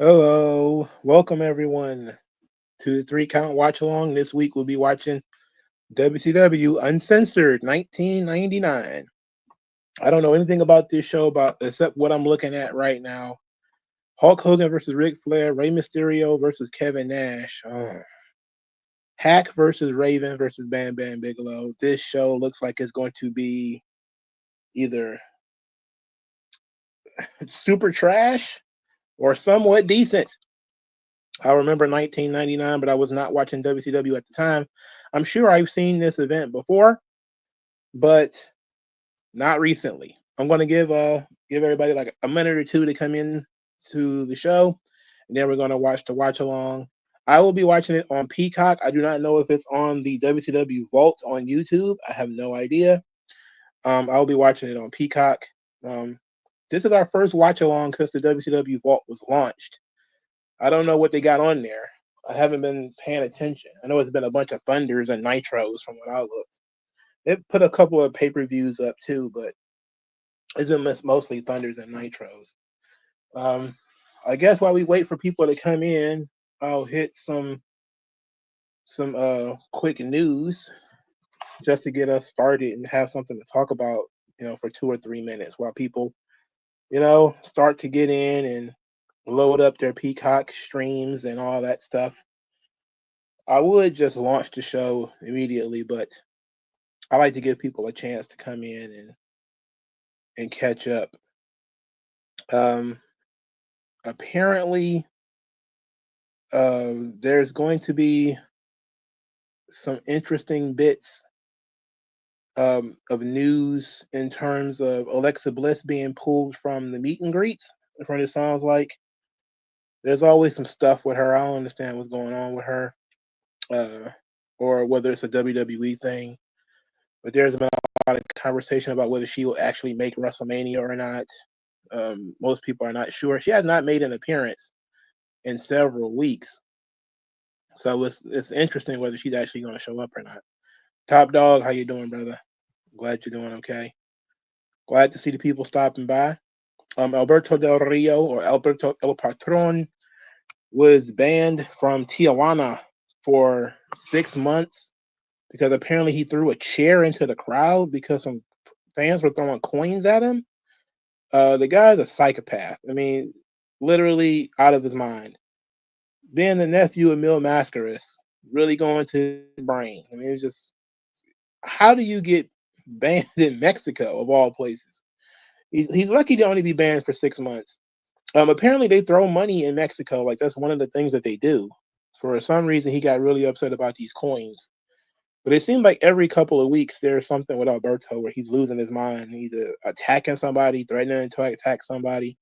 Hello, welcome everyone to the three count watch along. This week we'll be watching WCW Uncensored 1999. I don't know anything about this show about except what I'm looking at right now. Hulk Hogan versus Ric Flair, Rey Mysterio versus Kevin Nash, Hack versus Raven versus Bam Bam Bigelow. This show looks like it's going to be either super trash or somewhat decent. I remember 1999, but I was not watching WCW at the time. I'm sure I've seen this event before, but not recently. I'm going to give everybody like a minute or two to come in to the show, and then we're going to watch the watch along. I will be watching it on Peacock. I do not know if it's on the WCW Vault on YouTube. I have no idea. I'll be watching it on Peacock. Um, this is our first watch along since the WCW Vault was launched. I don't know what they got on there. I haven't been paying attention. I know it's been a bunch of Thunders and Nitros from what I looked. They put a couple of pay-per-views up too, but it's been mostly Thunders and Nitros. Um, I guess while we wait for people to come in, I'll hit some quick news just to get us started and have something to talk about, for 2 or 3 minutes while people, start to get in and load up their Peacock streams and all that stuff. I would just launch the show immediately, but I like to give people a chance to come in and catch up. Um, Apparently, there's going to be some interesting bits of news in terms of Alexa Bliss being pulled from the meet and greets. From what it sounds like, there's always some stuff with her. I don't understand what's going on with her, uh, or whether it's a WWE thing. But there's been a lot of conversation about whether she will actually make WrestleMania or not. Most people are not sure. She has not made an appearance in several weeks, so it's interesting whether she's actually going to show up or not. Top Dog, how you doing, brother? Glad you're doing okay. Glad to see the people stopping by. Alberto Del Rio, or Alberto El Patron, was banned from Tijuana for 6 months because apparently he threw a chair into the crowd because some fans were throwing coins at him. The guy's a psychopath. I mean, literally out of his mind. Being the nephew of Mil Mascaras, really going to his brain. I mean, it's just, how do you get banned in Mexico, of all places? He's lucky to only be banned for 6 months. Apparently, they throw money in Mexico. Like, that's one of the things that they do. For some reason, he got really upset about these coins. But it seems like every couple of weeks there's something with Alberto where he's losing his mind. He's attacking somebody, threatening to attack somebody,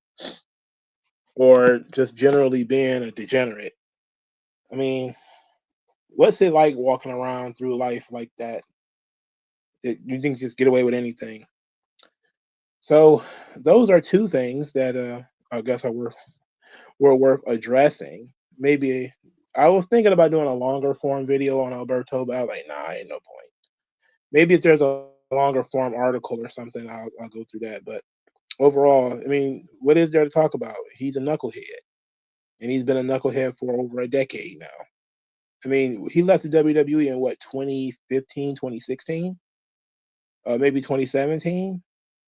or just generally being a degenerate. I mean, what's it like walking around through life like that? You think just get away with anything? So those are two things that I guess were worth addressing. Maybe I was thinking about doing a longer form video on Alberto, but I was like, nah, ain't no point. Maybe if there's a longer form article or something, I'll go through that. But overall, I mean, what is there to talk about? He's a knucklehead, and he's been a knucklehead for over a decade now. I mean, he left the WWE in what, 2015, 2016, maybe 2017,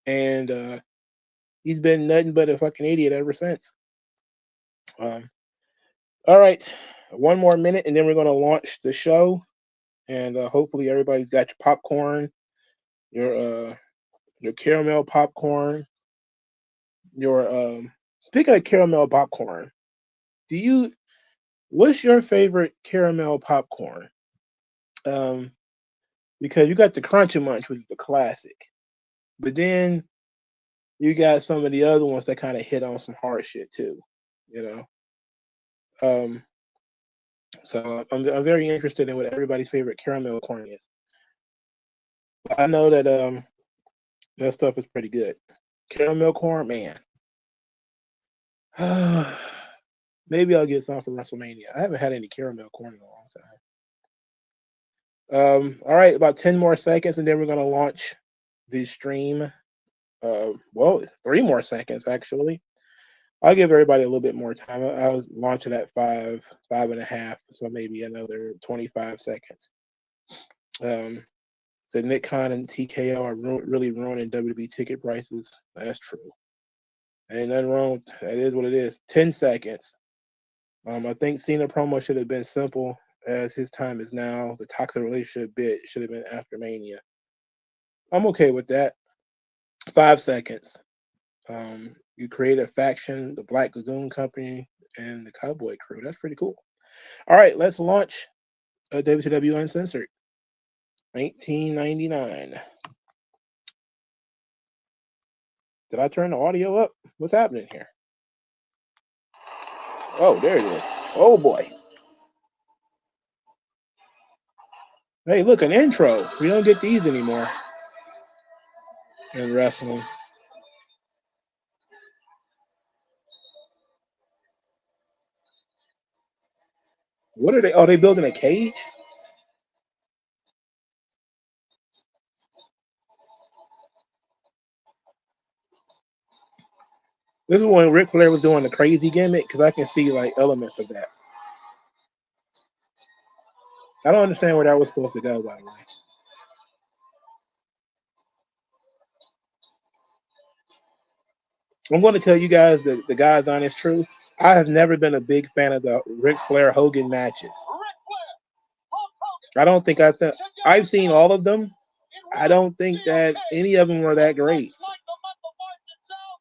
and he's been nothing but a fucking idiot ever since. Um, all right, one more minute, and then we're gonna launch the show, and hopefully everybody's got your popcorn, your your caramel popcorn, your speaking of caramel popcorn, do you what's your favorite caramel popcorn? Um, because you got the Crunchy Munch, which is the classic, but then you got some of the other ones that kind of hit on some hard shit too, you know. Um, so I'm very interested in what everybody's favorite caramel corn is. I know that that stuff is pretty good. Caramel corn, man. Maybe I'll get some for WrestleMania. I haven't had any caramel corn in a long time. All right, about 10 more seconds, and then we're gonna launch the stream. Well, 3 more seconds actually. I'll give everybody a little bit more time. I'll launch it at 5.5, so maybe another 25 seconds. So Nick Khan and TKO are really ruining WWE ticket prices. That's true. Ain't nothing wrong. That is what it is. 10 seconds. I think Cena promo should have been simple, as his time is now. The toxic relationship bit should have been after Mania. I'm okay with that. 5 seconds. You create a faction, the Black Lagoon Company and the Cowboy Crew. That's pretty cool. All right, let's launch WCW Uncensored. 1999. Did I turn the audio up? What's happening here? Oh, there it is. Oh boy. Hey, look, an intro. We don't get these anymore in wrestling. What are they? Oh, they building a cage? This is when Ric Flair was doing the crazy gimmick, because I can see like elements of that. I don't understand where that was supposed to go, by the way. I'm going to tell you guys the God's honest truth. I have never been a big fan of the Ric Flair Hogan matches. I don't think I've seen all of them. I don't think that any of them were that great.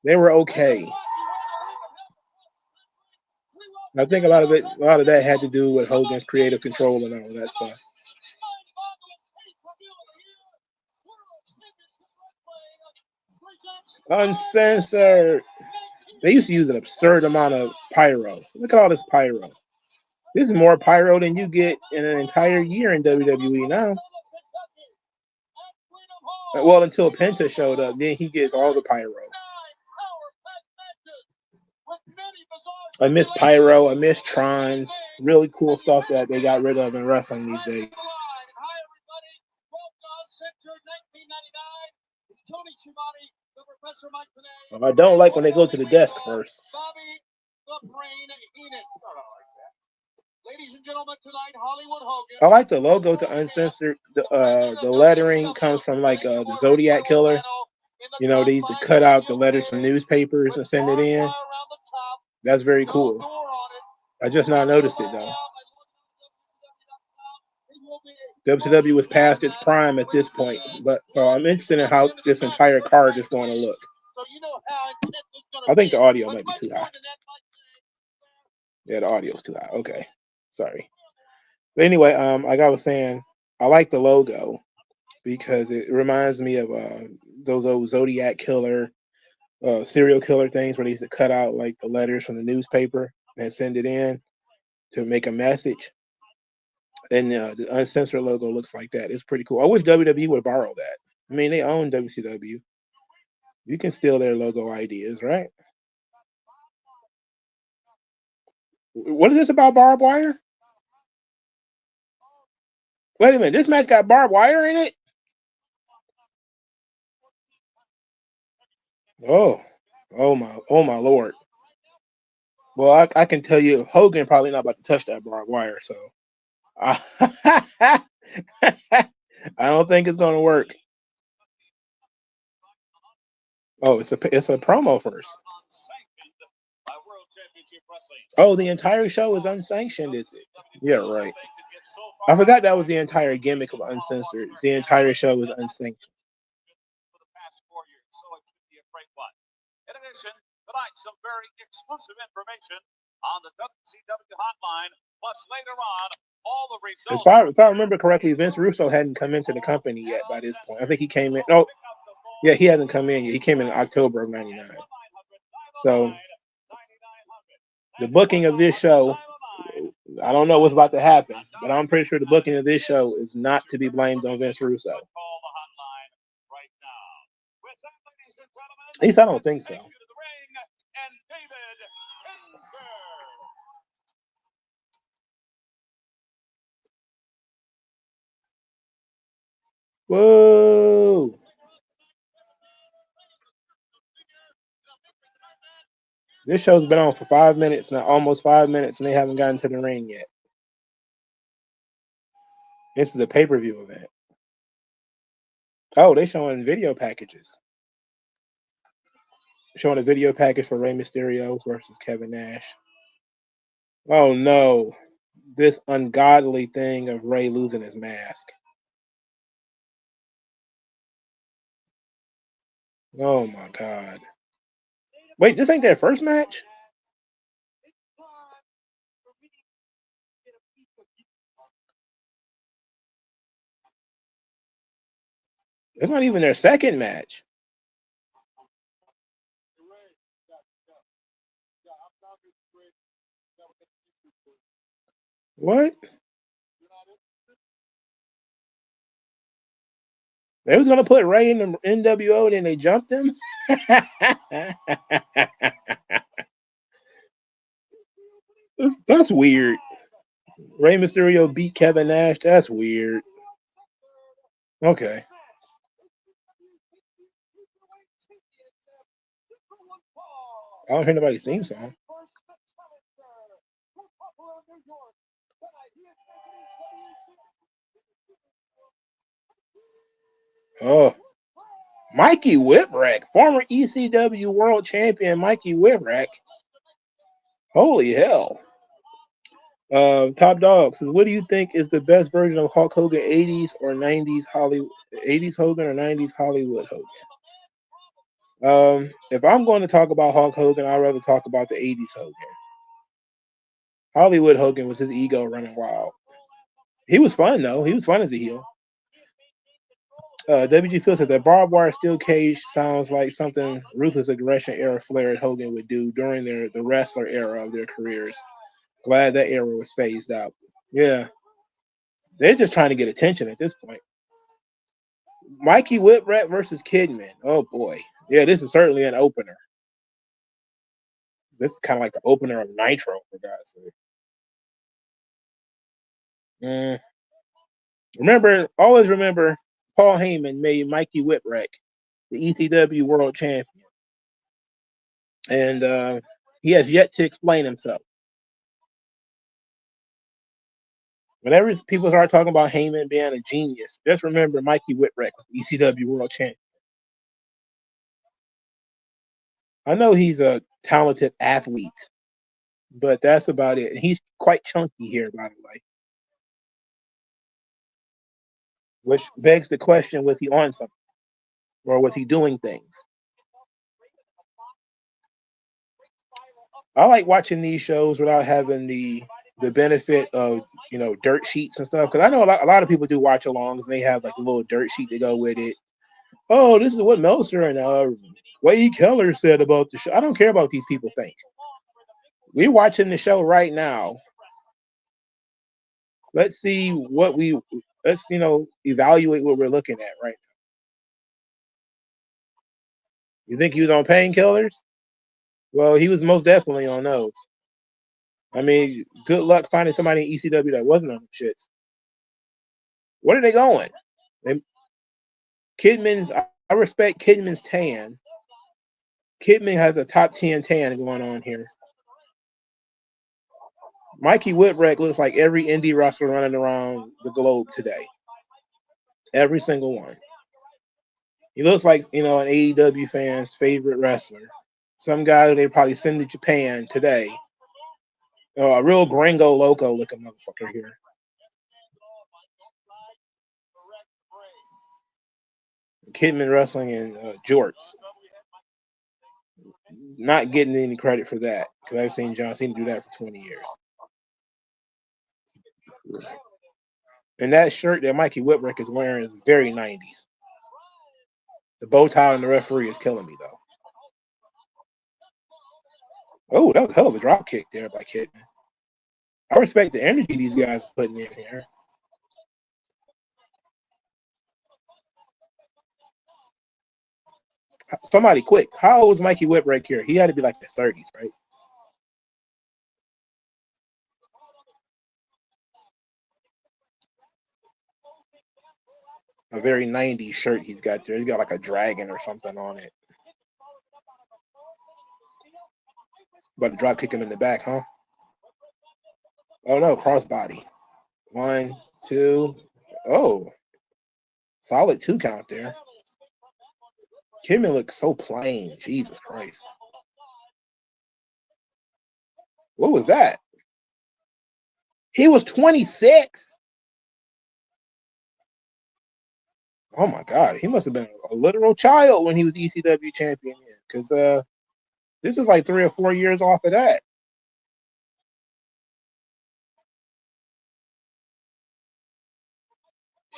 They were okay. I think a lot of that had to do with Hogan's creative control and all that stuff. Uncensored. They used to use an absurd amount of pyro. Look at all this pyro. This is more pyro than you get in an entire year in WWE now. Well, until Penta showed up, then he gets all the pyro. I miss pyro. I miss Trons. Really cool stuff that they got rid of in wrestling these days. I don't like when they go to the desk first. Ladies and gentlemen, tonight, Hollywood Hogan. I like the logo to Uncensored. The lettering comes from like the Zodiac Killer. You know, they used to cut out the letters from newspapers and send it in. That's very cool. I just not noticed it though. WCW was past its prime at this point, but so I'm interested in how this entire card is going to look. I think the audio might be too high. Yeah, the audio's too high. Okay, sorry. But anyway, like I was saying, I like the logo because it reminds me of those old Zodiac Killer, serial killer things where they used to cut out like the letters from the newspaper and send it in to make a message. And the Uncensored logo looks like that. It's pretty cool. I wish WWE would borrow that. I mean, they own WCW. You can steal their logo ideas, right? What is this about barbed wire? Wait a minute. This match got barbed wire in it? Oh my Lord. Well, I can tell you, Hogan probably not about to touch that barbed wire, so I don't think it's gonna work. Oh, it's a promo first. Oh, the entire show is unsanctioned, is it? Yeah, right. I forgot that was the entire gimmick of Uncensored. The entire show was unsanctioned. In addition, tonight some very exclusive information on the WCW hotline. Plus, later on, all the results. If I remember correctly, Vince Russo hadn't come into the company yet by this point. I think he came in. Oh, yeah, he hasn't come in yet. He came in October of '99. So the booking of this show, I don't know what's about to happen, but I'm pretty sure the booking of this show is not to be blamed on Vince Russo. At least I don't think so. Whoa. This show's been on for 5 minutes now, almost 5 minutes, and they haven't gotten to the ring yet. This is a pay-per-view event. Oh, they're showing video packages. Showing a video package for Rey Mysterio versus Kevin Nash. Oh no, this ungodly thing of Rey losing his mask. Oh my God. Wait, this ain't their first match? It's not even their second match. What? They was gonna put Ray in the NWO, and then they jumped him. That's weird. Rey Mysterio beat Kevin Nash. That's weird. Okay. I don't hear nobody's theme song. Oh, Mikey Whipwreck, former ECW World Champion Mikey Whipwreck. Holy hell. Top Dog says, what do you think is the best version of Hulk Hogan, 80s or 90s Hollywood, 80s Hogan or 90s Hollywood Hogan? If I'm going to talk about Hulk Hogan, I'd rather talk about the 80s Hogan. Hollywood Hogan was his ego running wild. He was fun though. He was fun as a heel. WG Phil says that barbed wire steel cage sounds like something ruthless aggression era Flair and Hogan would do during the wrestler era of their careers. Glad that era was phased out. Yeah. They're just trying to get attention at this point. Mikey Whipwreck versus Kidman. Oh boy. Yeah, this is certainly an opener. This is kind of like the opener of Nitro, for God's sake. Always remember, Paul Heyman made Mikey Whipwreck the ECW World Champion. And he has yet to explain himself. Whenever people start talking about Heyman being a genius, just remember Mikey Whipwreck was the ECW World Champion. I know he's a talented athlete, but that's about it. And he's quite chunky here, by the way. Which begs the question, was he on something? Or was he doing things? I like watching these shows without having the benefit of dirt sheets and stuff, because I know a lot of people do watch alongs and they have like a little dirt sheet to go with it. Oh, this is what Meltzer and Wade Keller said about the show. I don't care about what these people think. We're watching the show right now. Let's see let's evaluate what we're looking at right now. You think he was on painkillers? Well, he was most definitely on those. I mean, good luck finding somebody in ECW that wasn't on them shits. Where are they going? I respect Kidman's tan. Kidman has a top 10 tan going on here. Mikey Whipwreck looks like every indie wrestler running around the globe today. Every single one. He looks like, an AEW fan's favorite wrestler. Some guy who they probably send to Japan today. A real gringo loco looking motherfucker here. Kidman wrestling in jorts. Not getting any credit for that, because I've seen John Cena do that for 20 years. And that shirt that Mikey Whipwreck is wearing is very 90s. The bow tie on the referee is killing me, though. Oh, that was a hell of a drop kick there by Kidman. I respect the energy these guys are putting in here. Somebody quick. How old was Mikey Whipwreck here? He had to be like in his 30s, right? A very 90s shirt he's got there. He's got like a dragon or something on it. About to drop kick him in the back, huh? Oh no, crossbody. 1, 2. Oh, solid 2 count there. Kidman looks so plain. Jesus Christ. What was that? He was 26. Oh my God, he must have been a literal child when he was ECW champion. Because this is like 3 or 4 years off of that.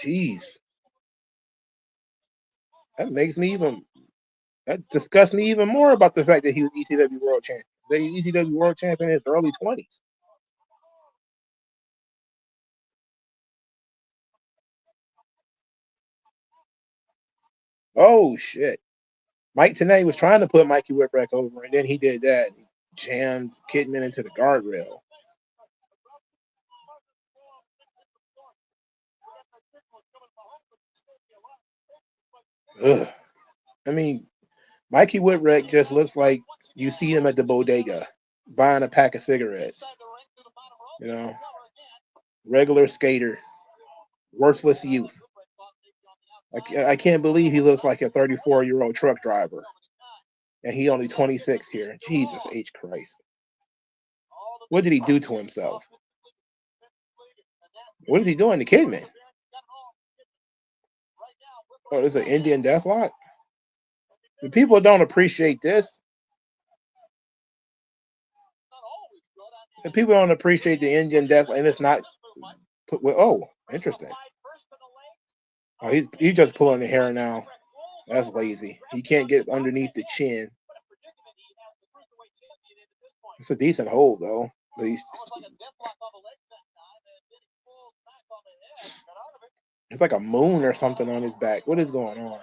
Jeez, that disgusts me even more about the fact that he was ECW World Champion. The ECW World Champion in his early 20s. Oh shit! Mike Tenay was trying to put Mikey Whipwreck over, and then he did that. He jammed Kidman into the guardrail. Ugh. I mean, Mikey Whipwreck just looks like you see him at the bodega buying a pack of cigarettes. You know, regular skater, worthless youth. I can't believe he looks like a 34-year-old truck driver, and he only 26 here. Jesus H. Christ. What did he do to himself? What is he doing to Kidman? Oh, there's an Indian Deathlock? The people don't appreciate this. The people don't appreciate the Indian Deathlock, and it's not put with. Oh, interesting. Oh, he's just pulling the hair now. That's lazy. He can't get underneath the chin. It's a decent hold though. But it's like a moon or something on his back. What is going on?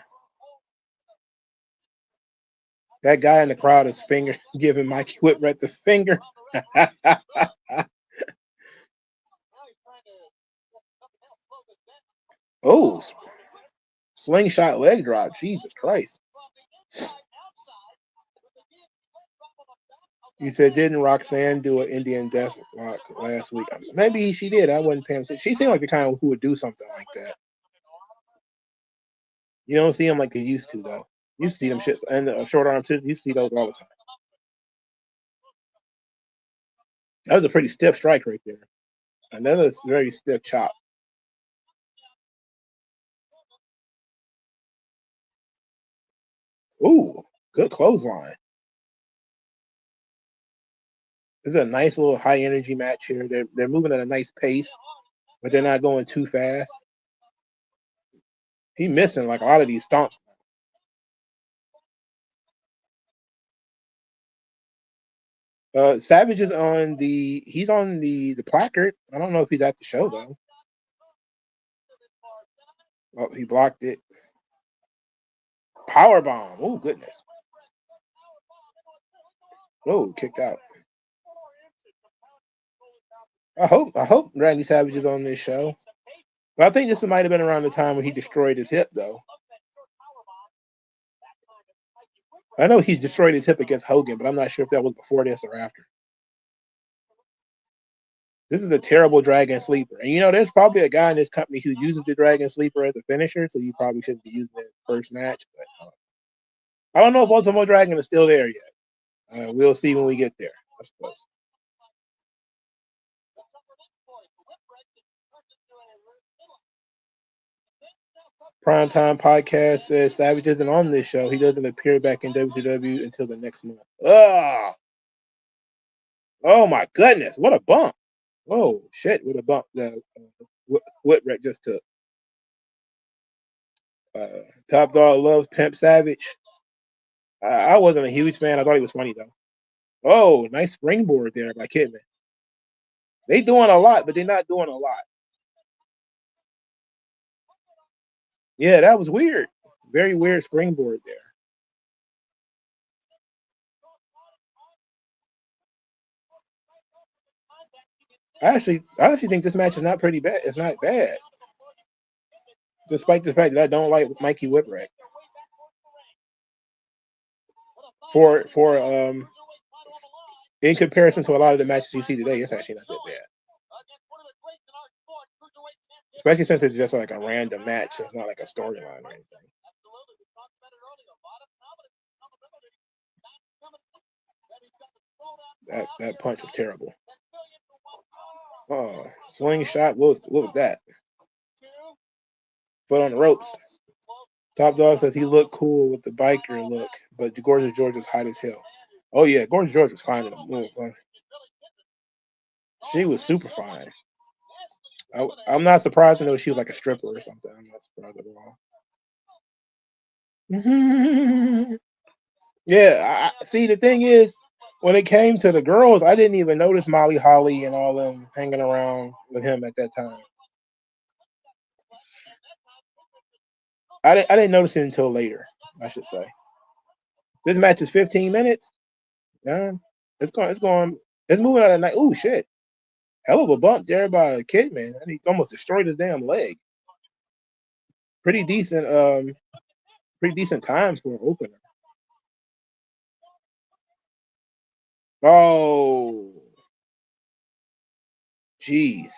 That guy in the crowd is giving Mikey Whipwreck the finger. Oh, slingshot leg drop. Jesus Christ. You said, didn't Roxanne do an Indian Deathlock last week? Maybe she did. I wasn't paying attention. She seemed like the kind who would do something like that. You don't see them like they used to, though. You see them shits and the short arm too. You see those all the time. That was a pretty stiff strike right there. Another very stiff chop. Ooh, good clothesline. This is a nice little high energy match here. They're moving at a nice pace, but they're not going too fast. He's missing like a lot of these stomps. Savage is on he's on the placard. I don't know if he's at the show though. Oh, he blocked it. Power bomb. Oh goodness. Oh, kicked out. I hope Randy Savage is on this show. But I think this might have been around the time when he destroyed his hip though. I know he destroyed his hip against Hogan, but I'm not sure if that was before this or after. This is a terrible Dragon Sleeper. And you know, there's probably a guy in this company who uses the Dragon Sleeper as a finisher, so you probably shouldn't be using it in the first match. But I don't know if Ultimo Dragon is still there yet. We'll see when we get there, I suppose. Primetime Podcast says Savage isn't on this show. He doesn't appear back in WCW until the next month. Oh my goodness. What a bump. Oh, shit. What a bump that Whipwreck just took. Top Dog loves Pimp Savage. I wasn't a huge fan. I thought he was funny, though. Oh, nice springboard there by Kidman. They doing a lot, but they're not doing a lot. Yeah, that was weird. Very weird springboard there. I actually think this match is not pretty bad. It's not bad. Despite the fact that I don't like Mikey Whipwreck. In comparison to a lot of the matches you see today, it's actually not that bad. Especially since it's just like a random match. It's not like a storyline or anything. That punch was terrible. Oh, slingshot. What was that? Foot on the ropes. Top Dog says he looked cool with the biker look, but Gorgeous George was hot as hell. Oh yeah, Gorgeous George was fine in the move. She was super fine. I'm not surprised to know she was like a stripper or something. I'm not surprised at all. Yeah, see, the thing is, when it came to the girls, I didn't even notice Molly Holly and all them hanging around with him at that time. I didn't notice it until later, I should say. This match is 15 minutes. Yeah, it's moving out of night. Oh shit. Hell of a bump there by Kidman. And he almost destroyed his damn leg. Pretty decent time for an opener. Oh, jeez.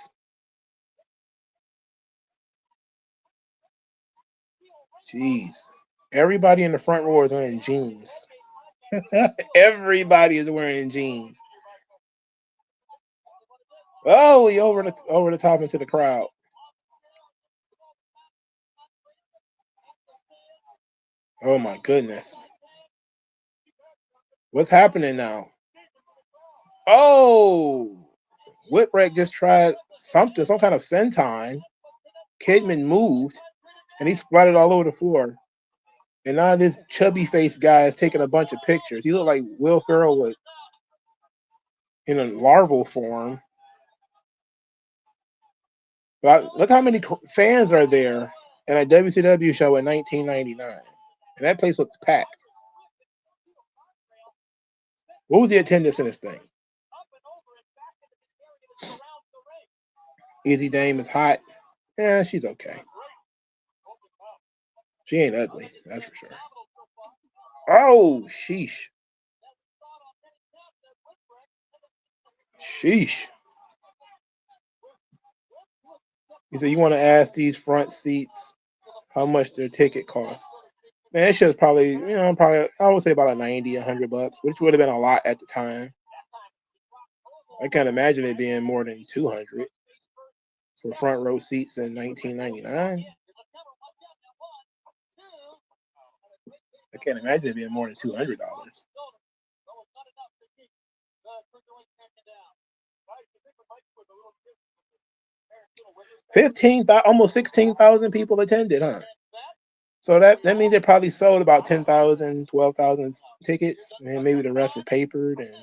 Jeez. Everybody in the front row is wearing jeans. Everybody is wearing jeans. Oh, he over the top into the crowd. Oh my goodness. What's happening now? Oh, Whipwreck just tried some kind of senton. Kidman moved, and he splattered all over the floor. And now this chubby faced guy is taking a bunch of pictures. He looked like Will Ferrell in a larval form. But look how many fans are there in a WCW show in 1999. And that place looks packed. What was the attendance in this thing? Easy Dame is hot. Yeah, she's okay. She ain't ugly, that's for sure. Oh, sheesh. Sheesh. He said, you want to ask these front seats how much their ticket cost? Man, that shit's probably, I would say about $90-$100, which would have been a lot at the time. I can't imagine it being more than $200 for front row seats in 1999. I can't imagine it being more than $200. 15,000, almost 16,000 people attended, huh? So that means they probably sold about 10,000, 12,000 tickets, and maybe the rest were papered. And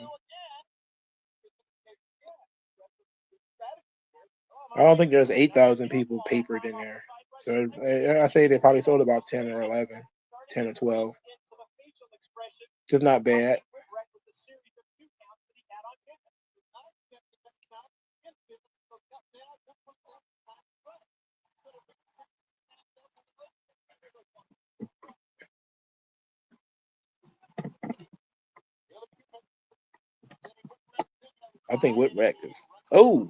I don't think there's 8,000 people papered in there. So I say they probably sold about 10 or 11, 10 or 12. Just not bad. I think Whipwreck is. Oh,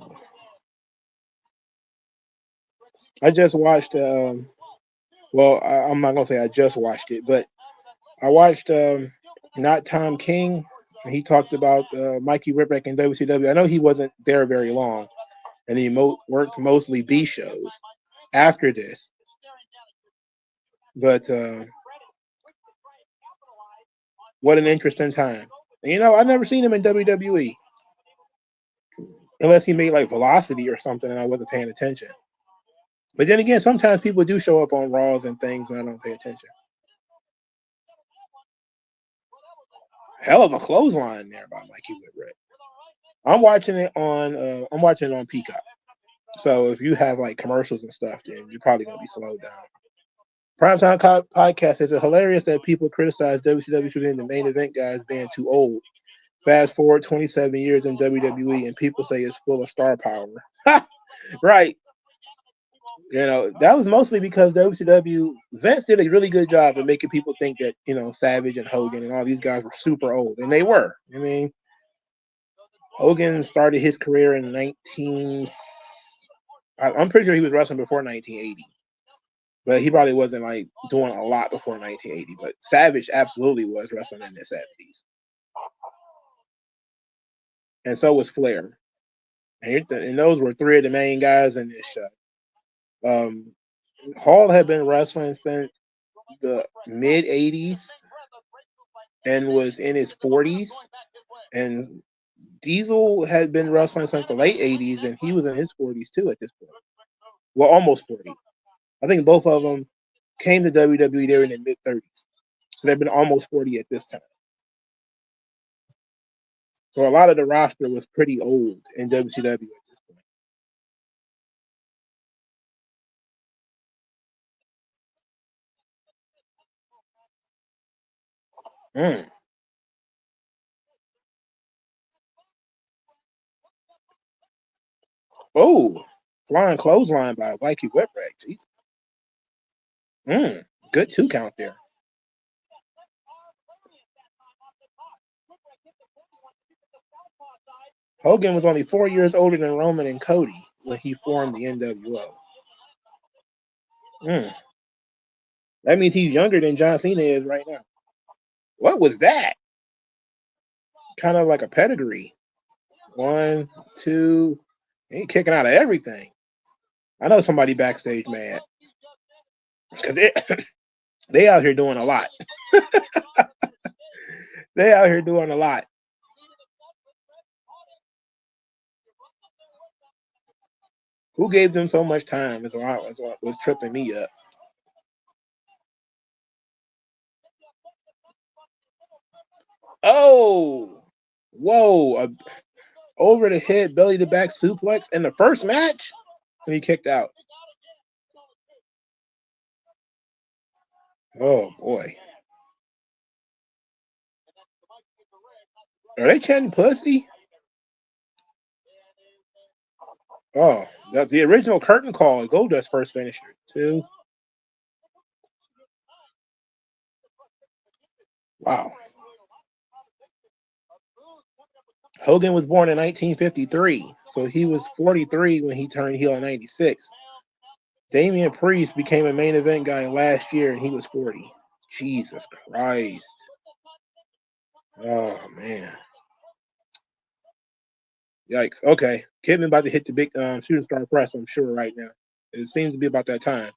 I just watched. Well, I'm not gonna say I just watched it, but I watched Not Tom King. He talked about Mikey Whipwreck in WCW. I know he wasn't there very long, and he worked mostly B shows after this. But what an interesting time. And, I've never seen him in WWE. Unless he made like Velocity or something and I wasn't paying attention. But then again, sometimes people do show up on Raws and things and I don't pay attention. Hell of a clothesline there by Mikey Whipwreck. I'm watching it on Peacock. So if you have like commercials and stuff, then you're probably gonna be slowed down. Primetime Podcast says it's hilarious that people criticize WCW for being the main event guys being too old. Fast forward 27 years in WWE and people say it's full of star power. Right. That was mostly because WCW, Vince did a really good job of making people think that, Savage and Hogan and all these guys were super old. And they were. I mean, Hogan started his career in I'm pretty sure he was wrestling before 1980. But he probably wasn't like doing a lot before 1980. But Savage absolutely was wrestling in the 70s. And so was Flair. And those were three of the main guys in this show. Hall had been wrestling since the mid 80s and was in his 40s. And Diesel had been wrestling since the late 80s, and he was in his 40s too at this point. Well, almost 40. I think both of them came to WWE there in the mid 30s. So they've been almost 40 at this time. So a lot of the roster was pretty old in WCW at this point. Oh, flying clothesline by Mikey Whipwreck. Jeez. Good 2 count there. Hogan was only 4 years older than Roman and Cody when he formed the NWO. That means he's younger than John Cena is right now. What was that? Kind of like a pedigree. 1, 2. He kicking out of everything. I know somebody backstage mad. Because they out here doing a lot. They out here doing a lot. Who gave them so much time is what was tripping me up. Oh, whoa. Over the head, belly to back suplex in the first match? And he kicked out. Oh, boy. Are they chanting pussy? Oh, the original curtain call, Goldust's first finisher. 2. Wow. Hogan was born in 1953, so he was 43 when he turned heel in 96. Damian Priest became a main event guy last year, and he was 40. Jesus Christ. Oh, man. Yikes. Okay. Kidman about to hit the big shooting star press, I'm sure, right now. It seems to be about that time.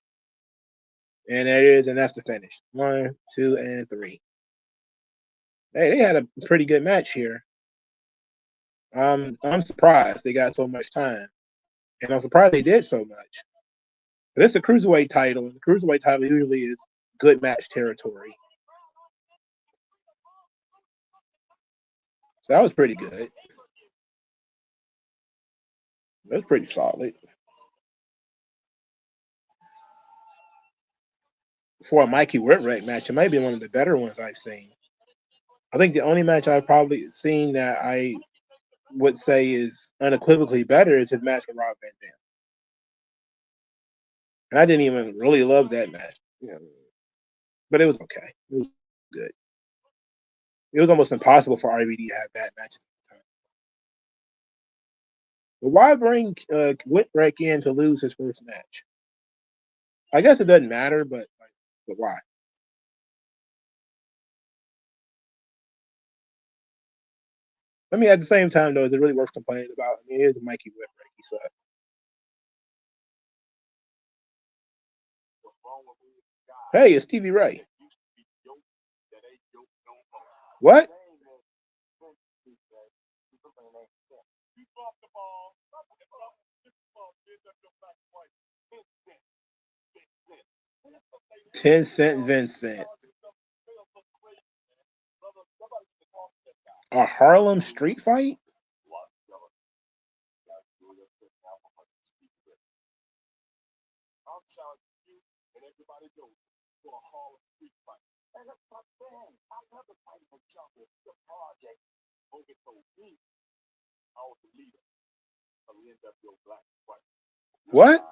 And there it is, and that's the finish. 1, 2, and 3. Hey, they had a pretty good match here. I'm surprised they got so much time. And I'm surprised they did so much. But it's a cruiserweight title, and the cruiserweight title usually is good match territory. So that was pretty good. That was pretty solid. For a Mikey Whipwreck match, it might be one of the better ones I've seen. I think the only match I've probably seen that I would say is unequivocally better is his match with Rob Van Dam. And I didn't even really love that match. But it was okay. It was good. It was almost impossible for RVD to have bad matches at the time. But why bring Whipwreck in to lose his first match? I guess it doesn't matter, but why? I mean, at the same time, though, is it really worth complaining about? I mean, it is Mikey Whipwreck. He sucks. Hey, it's Stevie Ray. What? $10 Vincent. A Harlem street fight? What?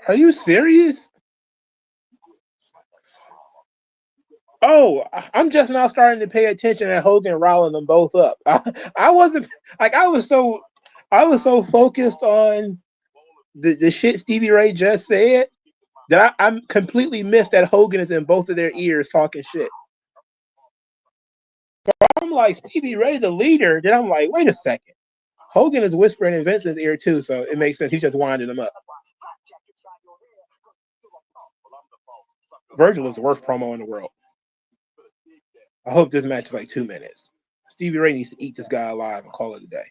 Are you serious? Oh, I'm just now starting to pay attention at Hogan riling them both up. I wasn't like I was so focused on the shit Stevie Ray just said that I completely missed that Hogan is in both of their ears talking shit. I'm like, Stevie Ray the leader. Then I'm like, wait a second. Hogan is whispering in Vince's ear too, so it makes sense. He's just winding him up. Virgil is the worst promo in the world. I hope this match is like 2 minutes. Stevie Ray needs to eat this guy alive and call it a day.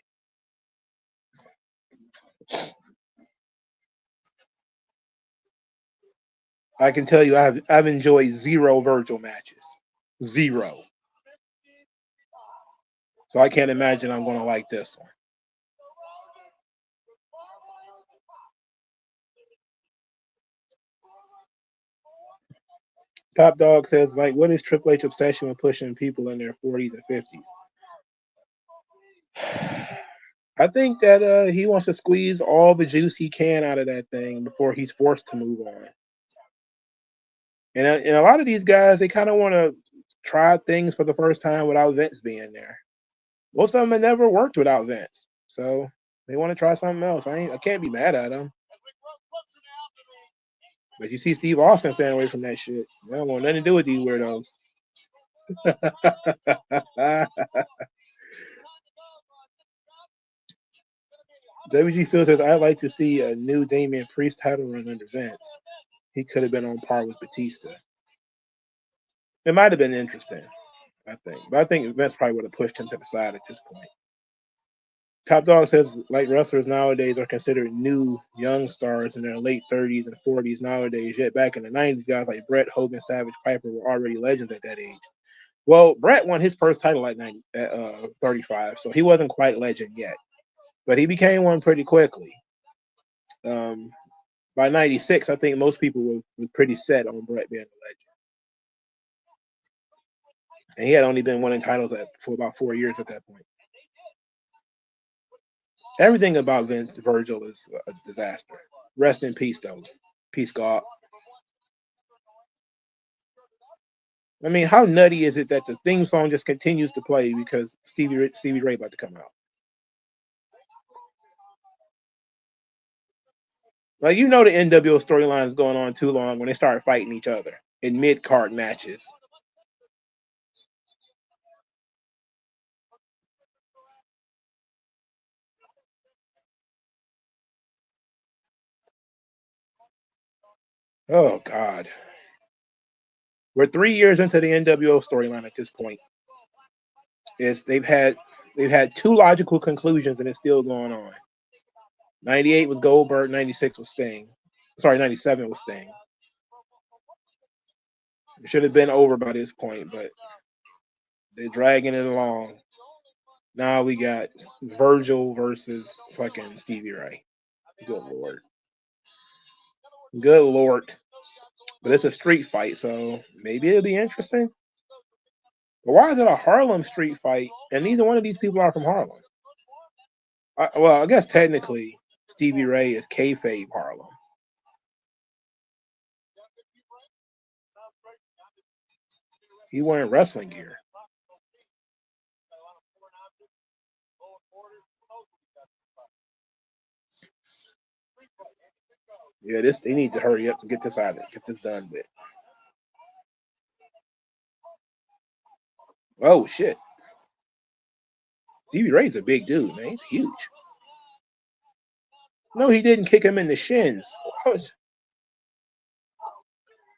I can tell you I've enjoyed 0 Virgil matches. 0. So I can't imagine I'm going to like this one. Top Dog says, like, what is Triple H obsession with pushing people in their 40s and 50s? I think that he wants to squeeze all the juice he can out of that thing before he's forced to move on. And a lot of these guys, they kind of want to try things for the first time without Vince being there. Most of them have never worked without Vince, so they want to try something else. I can't be mad at them. But you see Steve Austin staying away from that shit. They don't want nothing to do with these weirdos. WG Phil says, I'd like to see a new Damian Priest title run under Vince. He could have been on par with Batista. It might have been interesting, I think. But I think Vince probably would have pushed him to the side at this point. Top Dog says, like wrestlers nowadays are considered new young stars in their late 30s and 40s nowadays. Yet back in the 90s, guys like Bret, Hogan, Savage, Piper were already legends at that age. Well, Bret won his first title at 35, so he wasn't quite legend yet. But he became one pretty quickly. By 96, I think most people were pretty set on Bret being a legend. And he had only been winning titles for about 4 years at that point. Everything about Virgil is a disaster. Rest in peace, though. Peace, God. I mean, how nutty is it that the theme song just continues to play because Stevie Ray about to come out? Like, you know the NWO storyline is going on too long when they start fighting each other in mid-card matches. Oh, God. We're 3 years into the NWO storyline at this point. They've had 2 logical conclusions and it's still going on. 98 was Goldberg, 96 was Sting. Sorry, 97 was Sting. It should have been over by this point, but they're dragging it along. Now we got Virgil versus fucking Stevie Ray. Good Lord. Good Lord. But it's a street fight, so maybe it'll be interesting. But why is it a Harlem street fight? And neither one of these people are from Harlem. Well, I guess technically Stevie Ray is kayfabe Harlem. He wearing wrestling gear. Yeah, they need to hurry up and get this out of it. Get this done with. Oh shit. Stevie Ray's a big dude, man. He's huge. No, he didn't kick him in the shins.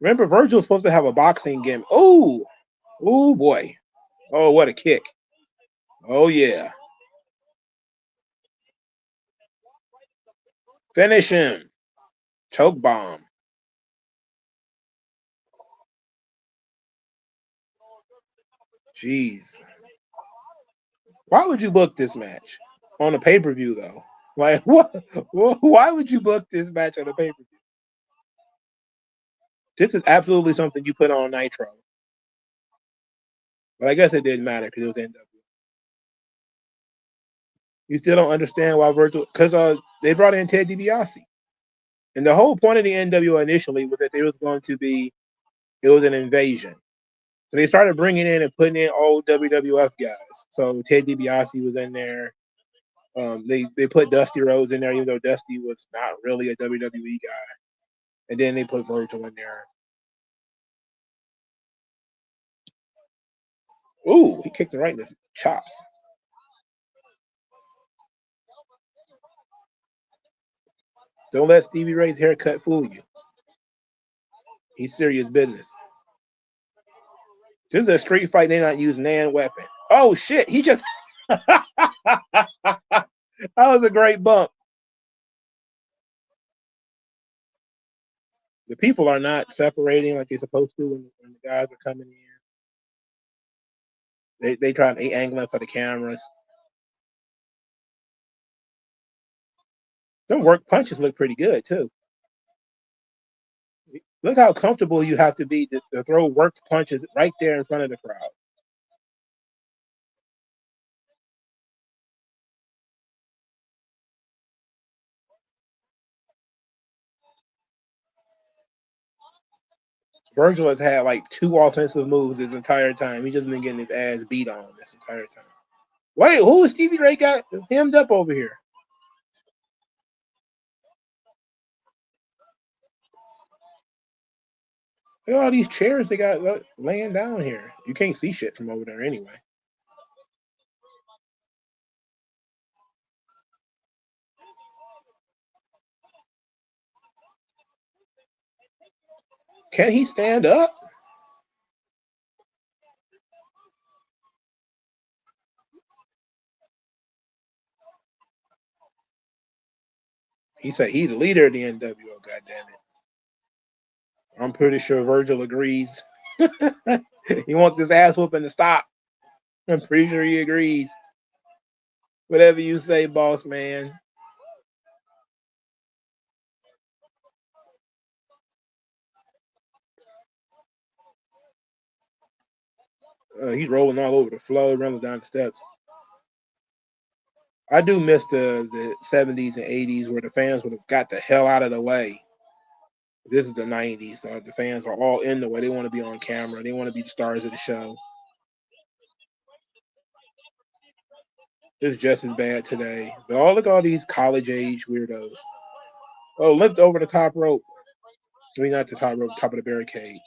Remember, Virgil's supposed to have a boxing gimmick. Oh boy. Oh, what a kick. Oh yeah. Finish him. Choke bomb. Jeez. Why would you book this match on a pay-per-view though? Like what? Why would you book this match on a pay-per-view? This is absolutely something you put on Nitro. But I guess it didn't matter because it was NW. You still don't understand why Virgil, because they brought in Ted DiBiase. And the whole point of the NWO initially was that it was an invasion. So they started bringing in and putting in old WWF guys. So Ted DiBiase was in there. They put Dusty Rhodes in there, even though Dusty was not really a WWE guy. And then they put Virgil in there. Ooh, he kicked him right in the chops. Don't let Stevie Ray's haircut fool you. He's serious business. This is a street fight. They're not using nan weapon. Oh shit! He just that was a great bump. The people are not separating like they're supposed to when the guys are coming in. They try to angling for the cameras. Some work punches look pretty good too. Look how comfortable you have to be to throw worked punches right there in front of the crowd. Virgil has had like 2 offensive moves this entire time. He's just been getting his ass beat on this entire time. Wait, who is Stevie Ray got hemmed up over here? Look at all these chairs they got laying down here. You can't see shit from over there anyway. Can he stand up? He said he's the leader of the NWO, goddammit. I'm pretty sure Virgil agrees. He wants this ass whooping to stop. I'm pretty sure he agrees. Whatever you say, boss man. He's rolling all over the floor, running down the steps. I do miss the 70s and 80s where the fans would have got the hell out of the way. This is the 90s. So the fans are all in the way. They want to be on camera. They want to be the stars of the show. It's just as bad today. But look at all these college age weirdos. Oh, limped over the top rope. I mean, not the top rope, top of the barricade.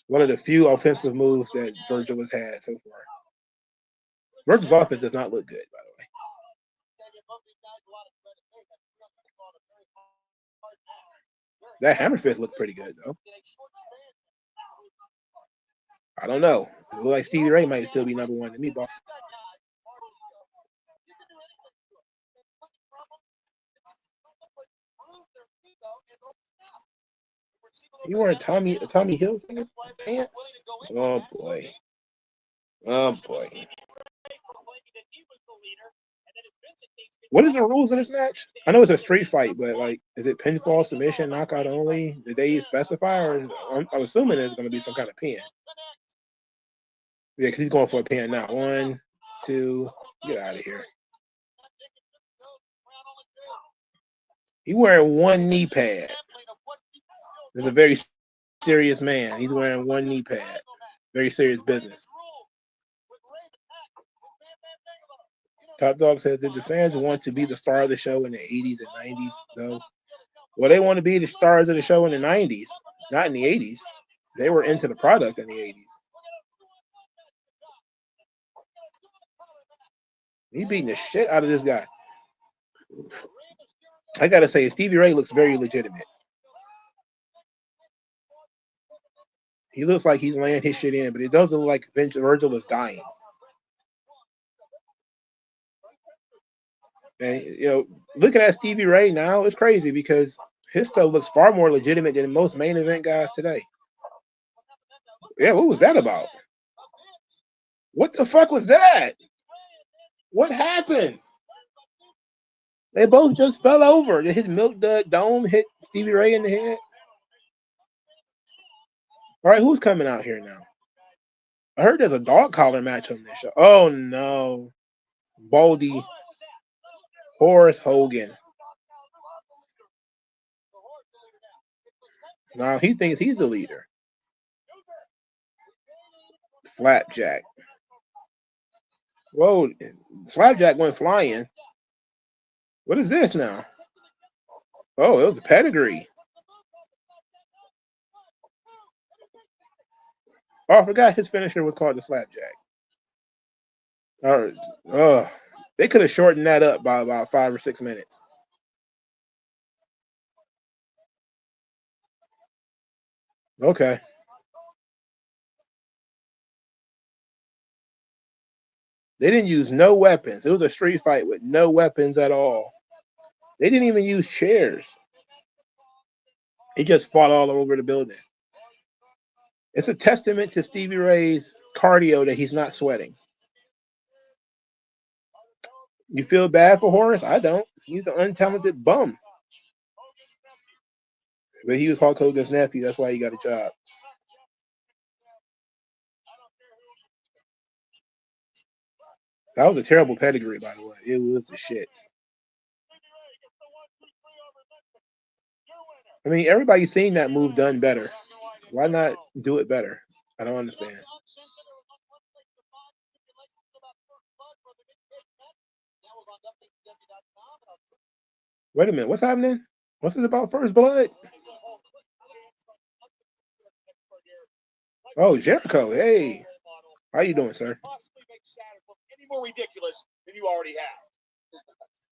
One of the few offensive moves that Virgil has had so far. Virgil's offense does not look good, by the way. That hammer fist looked pretty good, though. I don't know. It looked like Stevie Ray might still be number 1 to me, boss. You wearing Tommy Hill pants? Oh boy. Oh boy. What is the rules of this match? I know it's a street fight, but like, is it pinfall, submission, knockout only? Did they specify, or I'm assuming there's going to be some kind of pin? Yeah, because he's going for a pin now. 1, 2, get out of here. He's wearing 1 knee pad. He's a very serious man. He's wearing 1 knee pad. Very serious business. Top Dog says, did the fans want to be the star of the show in the 80s and 90s, though? Well, they want to be the stars of the show in the 90s, not in the 80s. They were into the product in the 80s. He beating the shit out of this guy. I got to say, Stevie Ray looks very legitimate. He looks like he's laying his shit in, but it doesn't look like Virgil is dying. And, looking at Stevie Ray now, it's crazy because his stuff looks far more legitimate than most main event guys today. Yeah, what was that about? What the fuck was that? What happened? They both just fell over. His milk dud dome hit Stevie Ray in the head. All right, who's coming out here now? I heard there's a dog collar match on this show. Oh no. Baldy Horace Hogan. Now he thinks he's the leader. Slapjack. Whoa, Slapjack went flying. What is this now? Oh, it was a pedigree. Oh, I forgot his finisher was called the Slapjack. All right. They could have shortened that up by about 5 or 6 minutes. Okay. They didn't use no weapons. It was a street fight with no weapons at all. They didn't even use chairs. He just fought all over the building. It's a testament to Stevie Ray's cardio that he's not sweating. You feel bad for Horace? I don't. He's an untalented bum. But he was Hulk Hogan's nephew. That's why he got a job. That was a terrible pedigree, by the way. It was the shits. I mean, everybody's seen that move done better. Why not do it better? I don't understand. Wait a minute. What's happening? What's it about First Blood? Oh, Jericho. Hey. How you doing, sir? Any more ridiculous than you already have.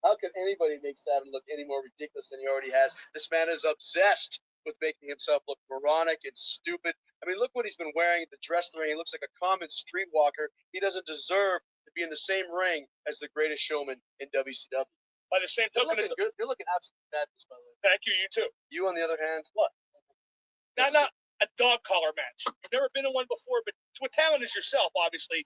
How can anybody make Saturn look any more ridiculous than he already has? This man is obsessed with making himself look moronic and stupid. I mean, look what he's been wearing at the dress ring. He looks like a common streetwalker. He doesn't deserve to be in the same ring as the greatest showman in WCW. By the same token, you're looking absolutely fabulous, by the way. Thank you. You too. You, on the other hand, what? Not a dog collar match. You've never been in one before, but to a talent as yourself, obviously,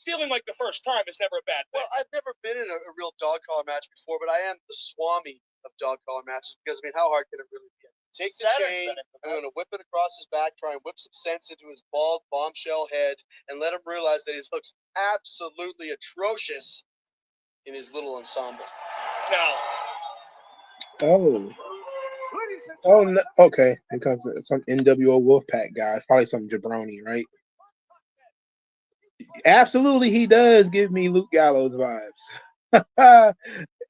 feeling like the first time is never a bad thing. Well, I've never been in a real dog collar match before, but I am the Swami of dog collar matches because, I mean, how hard can it really be? Take the chain, I'm going to whip it across his back, try and whip some sense into his bald bombshell head, and let him realize that he looks absolutely atrocious in his little ensemble. Now. Oh, no. Okay. Here comes some NWO Wolfpack guy. Probably some jabroni, right? Absolutely, he does give me Luke Gallows vibes.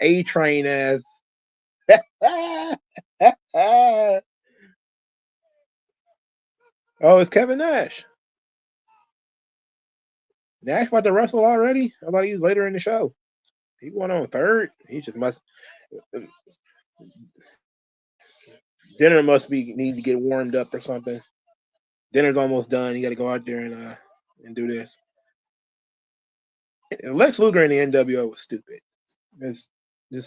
A-Train ass. Oh, it's Kevin Nash. Nash about to wrestle already? I thought he was later in the show. He going on third. He just must. Dinner must need to get warmed up or something. Dinner's almost done. You got to go out there and do this. Lex Luger in the NWO was stupid. It's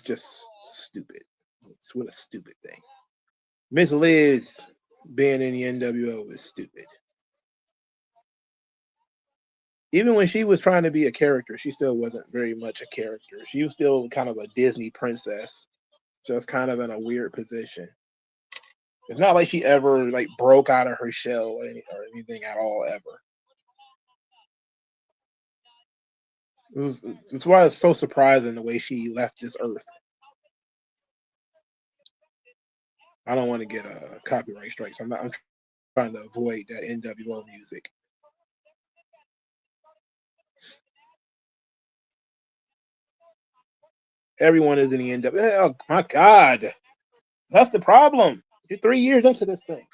just stupid. It's what a stupid thing. Miss Liz being in the NWO is stupid. Even when she was trying to be a character, she still wasn't very much a character. She was still kind of a Disney princess, just kind of in a weird position. It's not like she ever like broke out of her shell or anything at all ever. That's why it's so surprising the way she left this earth. I don't want to get a copyright strike, so I'm trying to avoid that NWO music. Everyone is in the NWO. Oh my God, that's the problem. You're 3 years into this thing.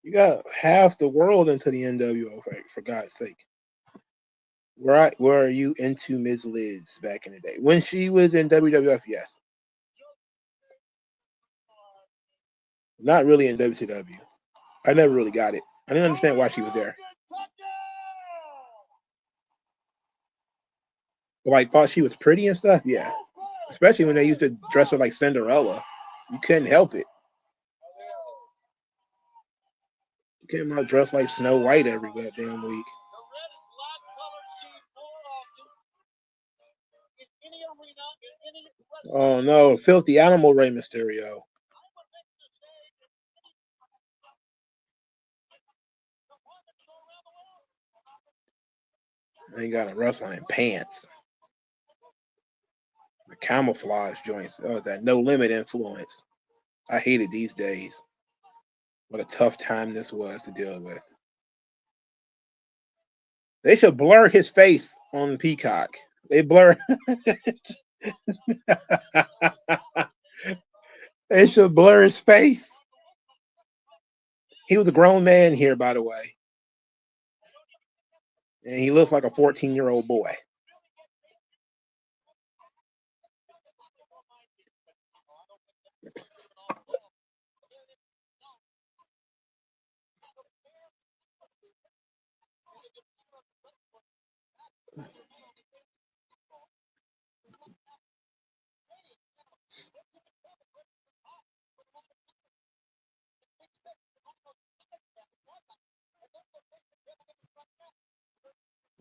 You got half the world into the NWO, for God's sake. Where are you into Ms. Liz back in the day? When she was in WWF, yes. Not really in WCW. I never really got it. I didn't understand why she was there. Like, thought she was pretty and stuff? Yeah. Especially when they used to dress her like Cinderella. You couldn't help it. You came out dressed like Snow White every goddamn week. Oh no, filthy animal Rey Mysterio. I ain't got a wrestling pants. The camouflage joints. Oh, that No Limit influence. I hate it these days. What a tough time this was to deal with. They should blur his face on Peacock. They blur. They should blur his face. He was a grown man here, by the way. And he looks like a 14-year-old boy.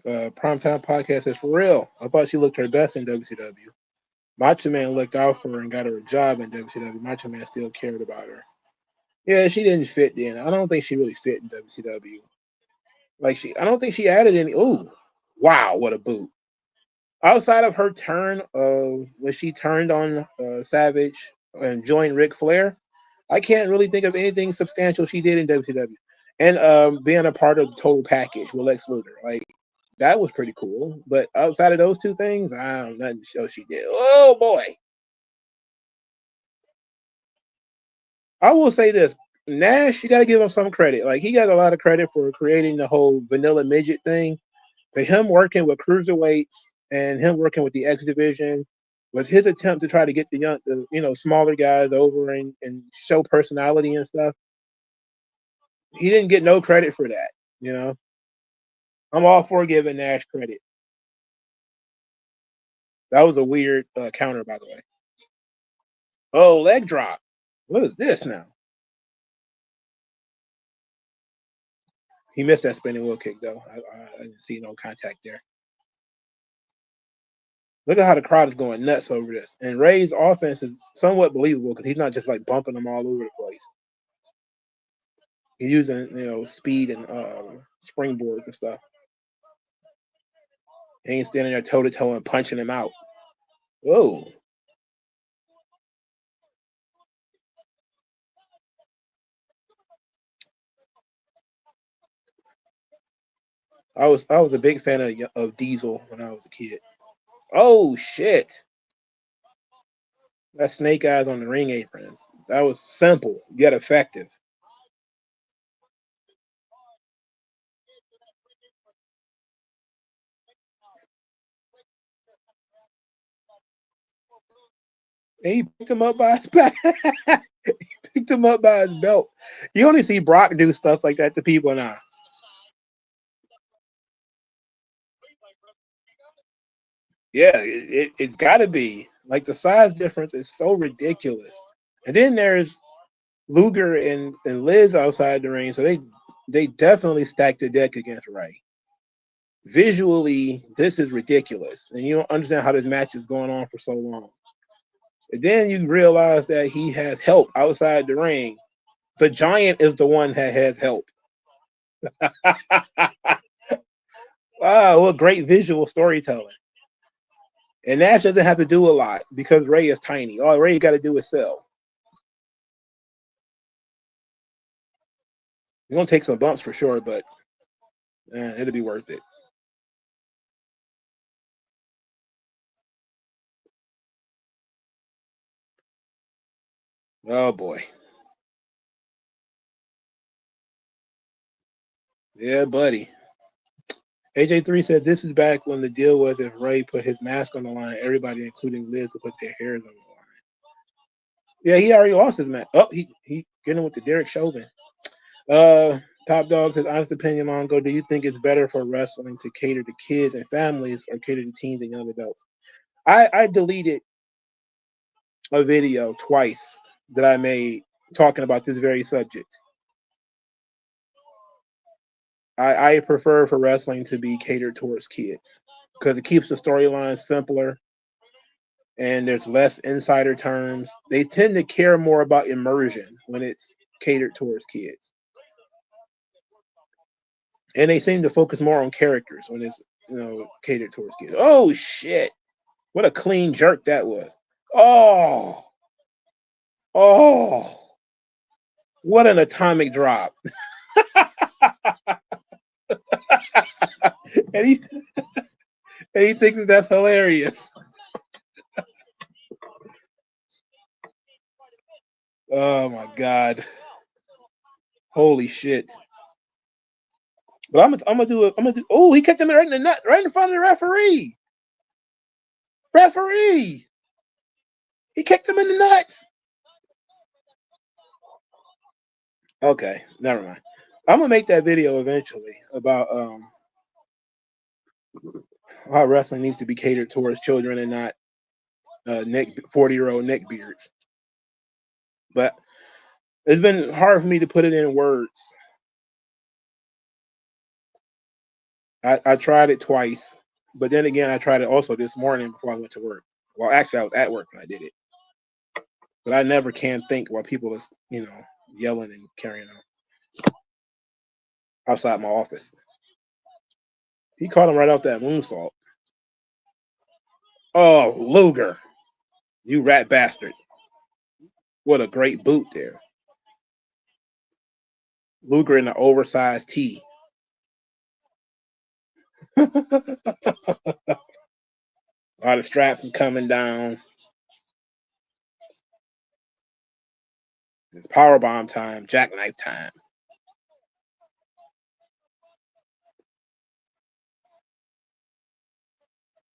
Primetime Podcast says, for real, I thought she looked her best in WCW. Macho Man looked out for her and got her a job in WCW. Macho Man still cared about her. Yeah, she didn't fit then. I don't think she really fit in WCW. I don't think she added any. Oh, wow, what a boot. Outside of her turn, when she turned on Savage and joined Ric Flair, I can't really think of anything substantial she did in WCW. And being a part of the total package with Lex Luger. That was pretty cool. But outside of those two things, I don't know nothing else she did. Oh, boy. I will say this. Nash, you got to give him some credit. He got a lot of credit for creating the whole vanilla midget thing. But him working with cruiserweights and him working with the X division was his attempt to try to get the smaller guys over and show personality and stuff. He didn't get no credit for that. I'm all for giving Nash credit. That was a weird counter, by the way. Oh, leg drop. What is this now? He missed that spinning wheel kick, though. I didn't see no contact there. Look at how the crowd is going nuts over this. And Ray's offense is somewhat believable because he's not just bumping them all over the place. He's using, speed and springboards and stuff. He ain't standing there toe-to-toe and punching him out. Whoa. I was a big fan of Diesel when I was a kid. Oh, shit. That snake eyes on the ring aprons. That was simple yet effective. And he picked him up by his back. He picked him up by his belt. You only see Brock do stuff like that to people now. Yeah, it's got to be. The size difference is so ridiculous. And then there's Luger and Liz outside the ring, so they definitely stacked the deck against Ray. Visually, this is ridiculous, and you don't understand how this match is going on for so long. And then you realize that he has help outside the ring. The Giant is the one that has help. Wow, what great visual storytelling. And Nash doesn't have to do a lot because Ray is tiny. All Ray got to do is sell. It's going to take some bumps for sure, but it'll be worth it. Oh, boy. Yeah, buddy. AJ3 said this is back when the deal was if Ray put his mask on the line, everybody, including Liz, would put their hairs on the line. Yeah, he already lost his match. Oh, he getting with the Derek Chauvin. Top Dog says, honest opinion, Mongo, do you think it's better for wrestling to cater to kids and families or cater to teens and young adults? I deleted a video twice that I made talking about this very subject. I prefer for wrestling to be catered towards kids because it keeps the storyline simpler and there's less insider terms. They tend to care more about immersion when it's catered towards kids. And they seem to focus more on characters when it's catered towards kids. Oh shit. What a clean jerk that was. Oh. What an atomic drop. and he thinks that's hilarious. Oh my God. Holy shit. But I'm gonna do. Oh, he kicked him right in the nut, right in front of the referee. Referee. He kicked him in the nuts. Okay, never mind. I'm gonna make that video eventually about how wrestling needs to be catered towards children and not 40-year-old neckbeards. But it's been hard for me to put it in words. I tried it twice, but then again, I tried it also this morning before I went to work. Well, actually, I was at work when I did it. But I never can think while people are, yelling and carrying on outside my office. He caught him right off that moonsault. Oh, Luger, you rat bastard. What a great boot there. Luger in the oversized tee. All the straps are coming down. It's powerbomb time, jackknife time.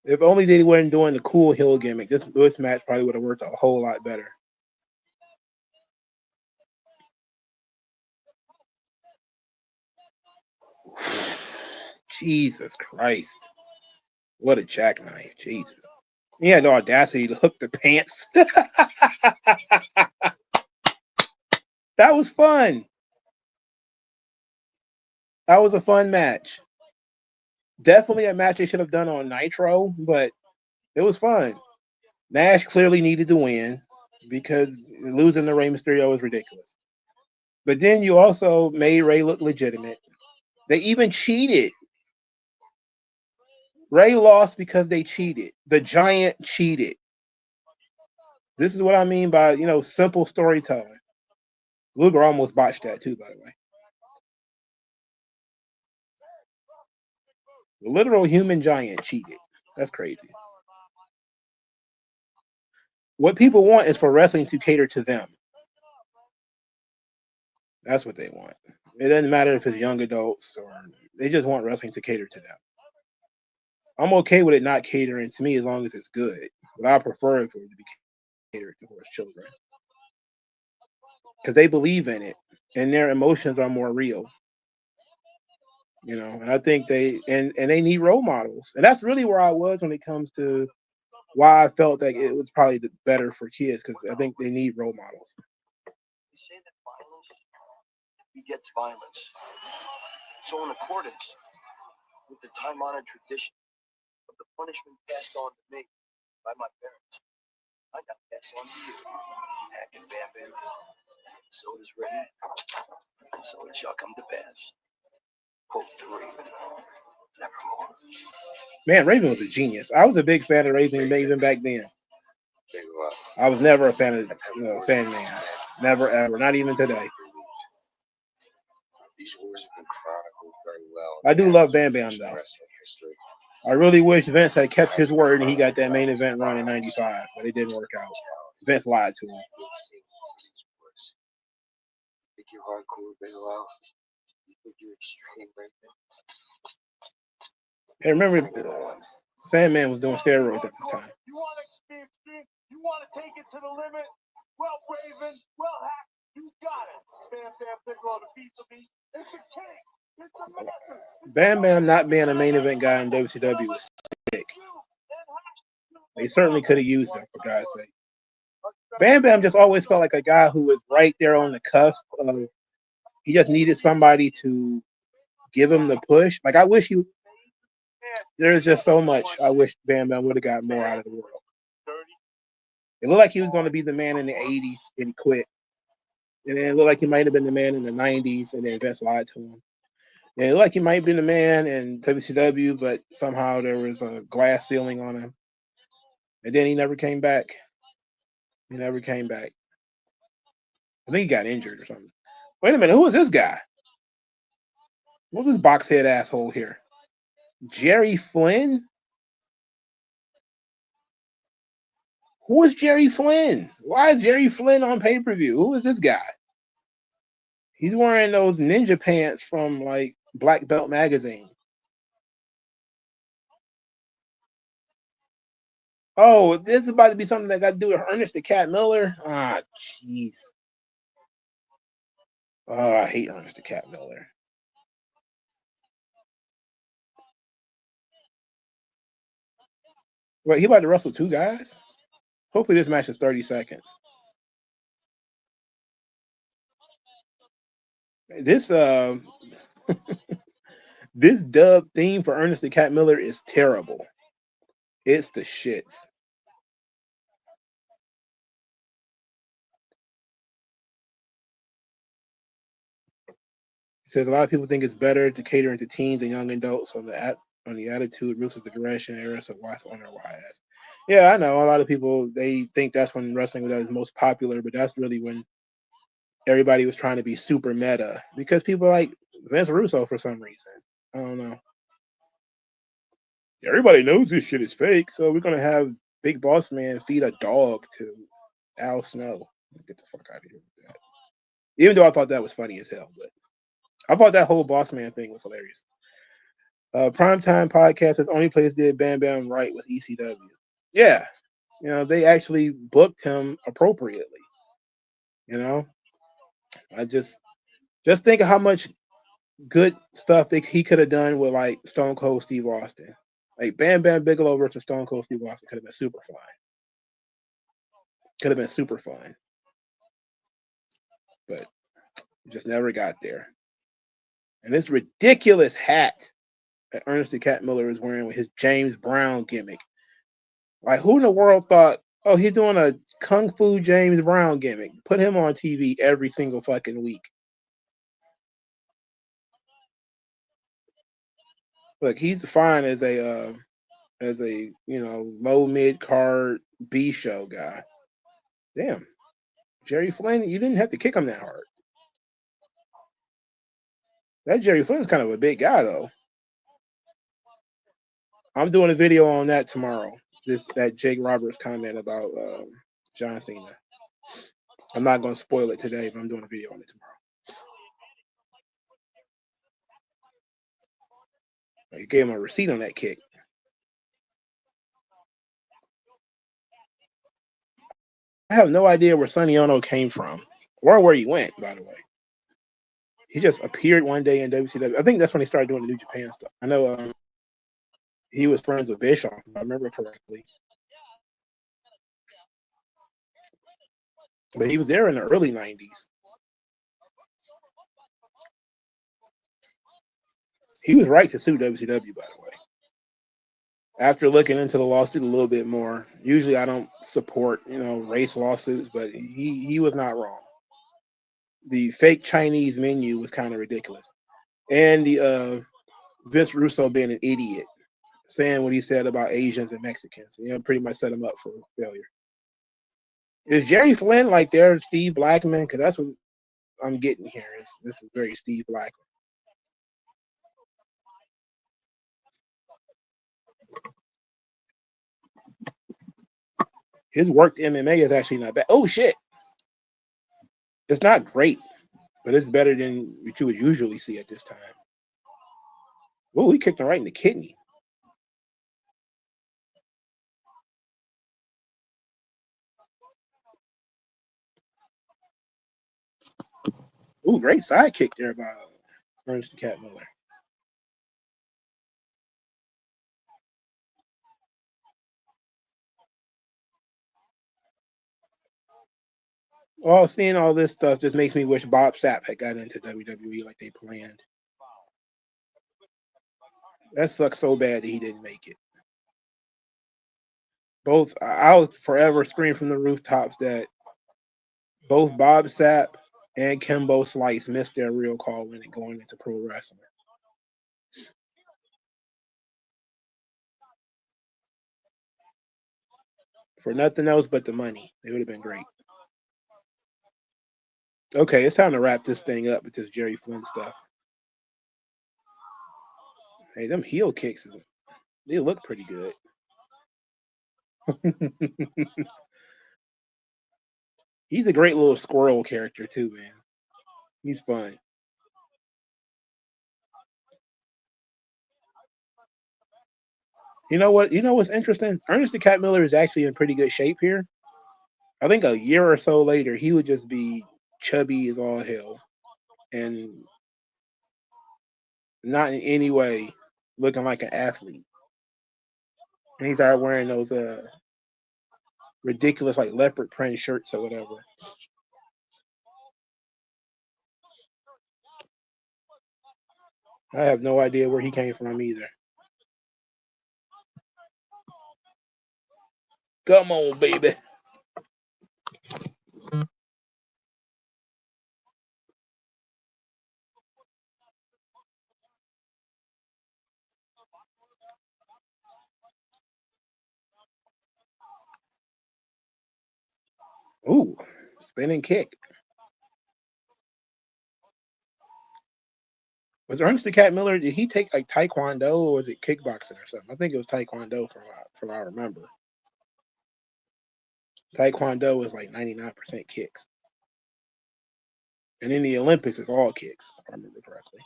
If only they weren't doing the cool heel gimmick, this match probably would have worked a whole lot better. Jesus Christ. What a jackknife. Jesus. He had the audacity to hook the pants. That was fun. That was a fun match. Definitely a match they should have done on Nitro, but it was fun. Nash clearly needed to win because losing to Rey Mysterio was ridiculous. But then you also made Rey look legitimate. They even cheated. Rey lost because they cheated. The Giant cheated. This is what I mean by, simple storytelling. Luger almost botched that too, by the way. The literal human giant cheated. That's crazy. What people want is for wrestling to cater to them. That's what they want. It doesn't matter if it's young adults or they just want wrestling to cater to them. I'm okay with it not catering to me as long as it's good. But I prefer it for it to be catered towards children. Because they believe in it and their emotions are more real. And I think they need role models. And that's really where I was when it comes to why I felt like it was probably better for kids, because I think they need role models. You say that violence begets violence. So in accordance with the time-honored tradition of the punishment passed on to me by my parents, I got passed on to you. Hack and Bam Bam. So does Raven. So it shall come to pass. Hope the Raven. Nevermore. Man, Raven was a genius. I was a big fan of Raven even back then. I was never a fan of Sandman. Never, ever. Not even today. These wars have been chronicled very well. I do love Bam Bam, though. I really wish Vince had kept his word and he got that main event run in '95, but it didn't work out. Vince lied to him. Think you're hardcore, Bailout? You think you're extreme right now? Hey, remember, Sandman was doing steroids at this time. You want to be extreme? You want to take it to the limit? Well, Raven, well, Hack, you got it. Bam Bam Bigelow, the piece of me. It's a king. It's a master. Bam Bam not being a main event guy in WCW was sick. They certainly could have used him, for God's sake. Bam Bam just always felt like a guy who was right there on the cusp of, he just needed somebody to give him the push. Like, I wish there's just so much I wish Bam Bam would have got more out of the world. It looked like he was going to be the man in the 80s and he quit. And then it looked like he might have been the man in the 90s and then Vince lied to him. And it looked like he might have been the man in WCW, but somehow there was a glass ceiling on him. And then he never came back. He never came back. I think he got injured or something. Wait a minute, who is this guy? What's this box head asshole here? Jerry Flynn? Who is Jerry Flynn? Why is Jerry Flynn on pay-per-view? Who is this guy? He's wearing those ninja pants from like Black Belt magazine. Oh, this is about to be something that got to do with Ernest the Cat Miller. Ah, jeez. Oh, I hate Ernest the Cat Miller. Wait, he about to wrestle two guys? Hopefully this match is 30 seconds. This this dub theme for Ernest the Cat Miller is terrible. It's the shits. He says a lot of people think it's better to cater to teens and young adults on the attitude, ruthless aggression era. So why wonder why? Yeah, I know a lot of people they think that's when wrestling was at its most popular, but that's really when everybody was trying to be super meta because people like Vince Russo for some reason. I don't know. Everybody knows this shit is fake, so we're gonna have Big Boss Man feed a dog to Al Snow. Get the fuck out of here with that. Even though I thought that was funny as hell, but I thought that whole Boss Man thing was hilarious. Primetime Podcast is the only place did Bam Bam right with ECW. Yeah, they actually booked him appropriately. I just think of how much good stuff that he could have done with like Stone Cold Steve Austin. Like Bam Bam Bigelow versus Stone Cold Steve Austin could have been super fun. Could have been super fun. But just never got there. And this ridiculous hat that Ernest the Cat Miller is wearing with his James Brown gimmick. Like who in the world thought, oh, he's doing a Kung Fu James Brown gimmick. Put him on TV every single fucking week. Look, he's fine as a low mid card B show guy. Damn, Jerry Flynn, you didn't have to kick him that hard. That Jerry Flynn's kind of a big guy though. I'm doing a video on that tomorrow. That Jake Roberts comment about John Cena. I'm not going to spoil it today, but I'm doing a video on it tomorrow. He gave him a receipt on that kick. I have no idea where Sonny Ono came from or where he went, by the way. He just appeared one day in WCW. I think that's when he started doing the New Japan stuff. I know he was friends with Bischoff, if I remember correctly. But he was there in the early 90s. He was right to sue WCW, by the way. After looking into the lawsuit a little bit more, usually I don't support, race lawsuits, but he was not wrong. The fake Chinese menu was kind of ridiculous. And the Vince Russo being an idiot, saying what he said about Asians and Mexicans, pretty much set him up for failure. Is Jerry Flynn like their Steve Blackman? Because that's what I'm getting here. This is very Steve Blackman. His worked MMA is actually not bad. Oh shit! It's not great, but it's better than what you would usually see at this time. Oh, he kicked him right in the kidney. Ooh, great side kick there by Ernest the Cat Miller. Seeing all this stuff just makes me wish Bob Sapp had got into WWE like they planned. That sucks so bad that he didn't make it. I'll forever scream from the rooftops that both Bob Sapp and Kimbo Slice missed their real call in it going into pro wrestling. For nothing else but the money. They would have been great. Okay, it's time to wrap this thing up with this Jerry Flynn stuff. Hey, them heel kicks, they look pretty good. He's a great little squirrel character too, man. He's fun. You know what? You know what's interesting? Ernest the Cat Miller is actually in pretty good shape here. I think a year or so later, he would just be chubby as all hell and not in any way looking like an athlete. And he started wearing those ridiculous like leopard print shirts or whatever. I have no idea where he came from either. Come on, baby. Ooh, spinning kick. Was Ernest the Cat Miller? Did he take like Taekwondo or was it kickboxing or something? I think it was Taekwondo from what I remember. Taekwondo was like 99% kicks, and in the Olympics, it's all kicks. If I remember correctly.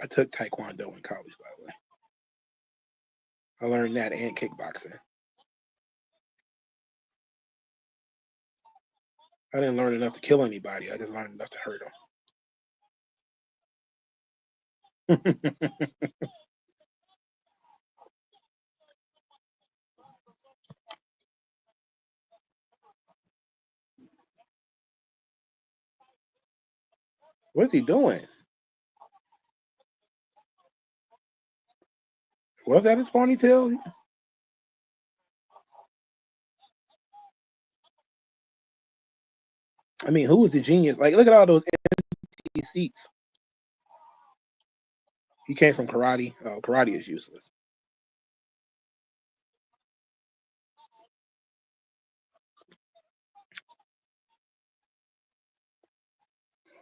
I took Taekwondo in college, by the way. I learned that and kickboxing. I didn't learn enough to kill anybody. I just learned enough to hurt them. What is he doing? Was that his ponytail? I mean, who was the genius? Like, look at all those empty seats. He came from karate. Oh, karate is useless.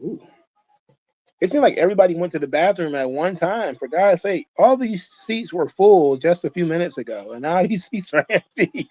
Ooh. It seemed like everybody went to the bathroom at one time. For God's sake, all these seats were full just a few minutes ago, and now these seats are empty.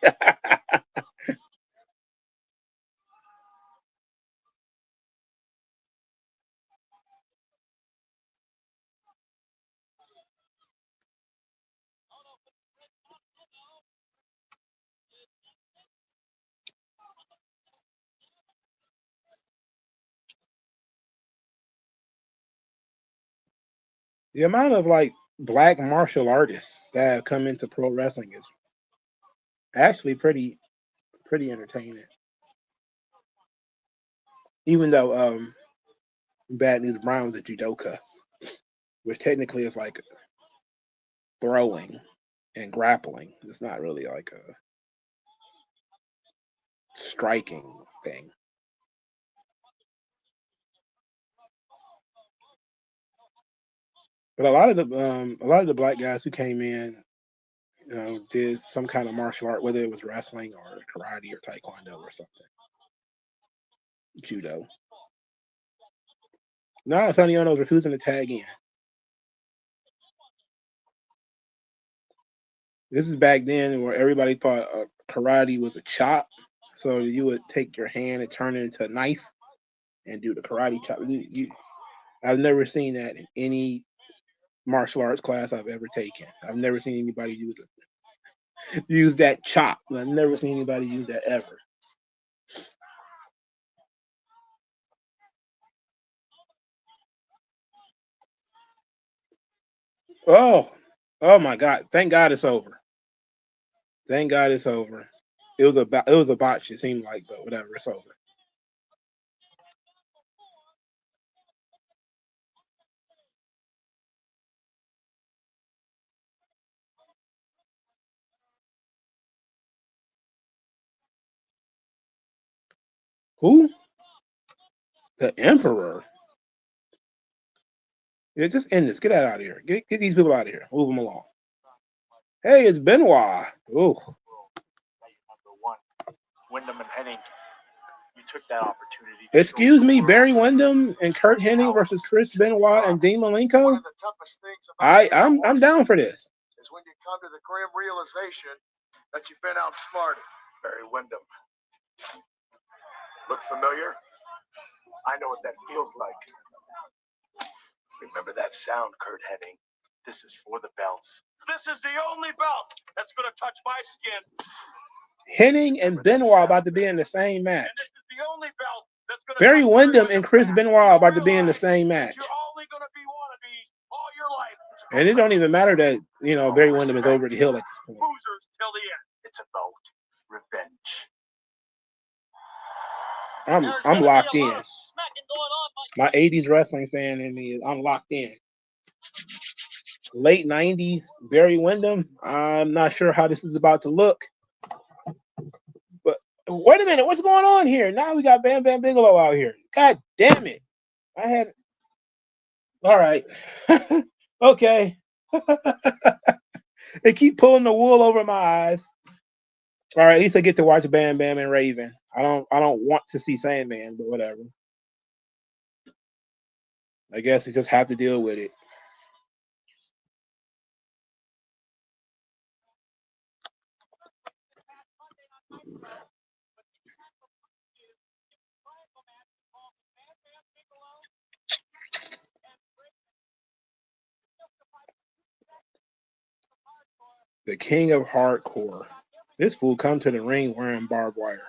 The amount of like black martial artists that have come into pro wrestling is actually pretty entertaining. Even though Bad News Brown was a judoka, which technically is like throwing and grappling. It's not really like a striking thing. But a lot of the black guys who came in, did some kind of martial art, whether it was wrestling or karate or taekwondo or something, judo. No, Sonny Ono's refusing to tag in. This is back then where everybody thought karate was a chop. So you would take your hand and turn it into a knife and do the karate chop. I've never seen that in any martial arts class I've ever taken. I've never seen anybody use that chop. I've never seen anybody use that ever. Oh, oh my God! Thank God it's over. Thank God it's over. It was a botch. It seemed like, but whatever. It's over. Who? The Emperor. Yeah, just end this. Get that out of here. Get these people out of here. Move them along. Hey, it's Benoit. Ooh. Number one, Wyndham and Henning. You took that opportunity. Excuse me, Barry Windham and Kurt Hennig versus Chris Benoit and Dean Malenko. I'm down for this. Is when you come to the grim realization that you've been outsmarted. Barry Windham. Look familiar? I know what that feels like. Remember that sound, Kurt Hennig? This is for the belts. This is the only belt that's going to touch my skin. Hennig and Benoit about to be in the same match. And this is the only belt that's going to Barry Windham and Chris Benoit about to be in the same match. You're only going to be wannabes all your life. And it don't even matter that, Barry Windham is over the hill at this point. Losers till the end. It's about revenge. I'm locked in. My 80s wrestling fan in me, I'm locked in. Late 90s, Barry Windham. I'm not sure how this is about to look. But wait a minute, what's going on here? Now we got Bam Bam Bigelow out here. God damn it. All right. Okay. They keep pulling the wool over my eyes. All right, at least I get to watch Bam Bam and Raven. I don't want to see Sandman, but whatever. I guess we just have to deal with it. The king of hardcore. This fool come to the ring wearing barbed wire.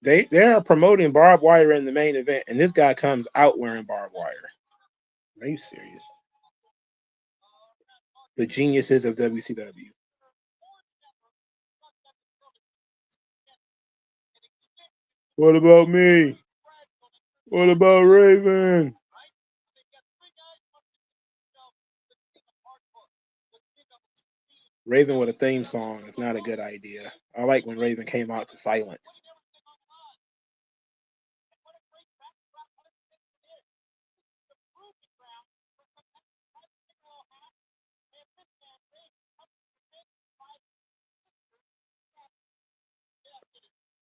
They are promoting barbed wire in the main event, and this guy comes out wearing barbed wire. Are you serious? The geniuses of WCW. What about me? What about Raven? Raven with a theme song is not a good idea. I like when Raven came out to silence.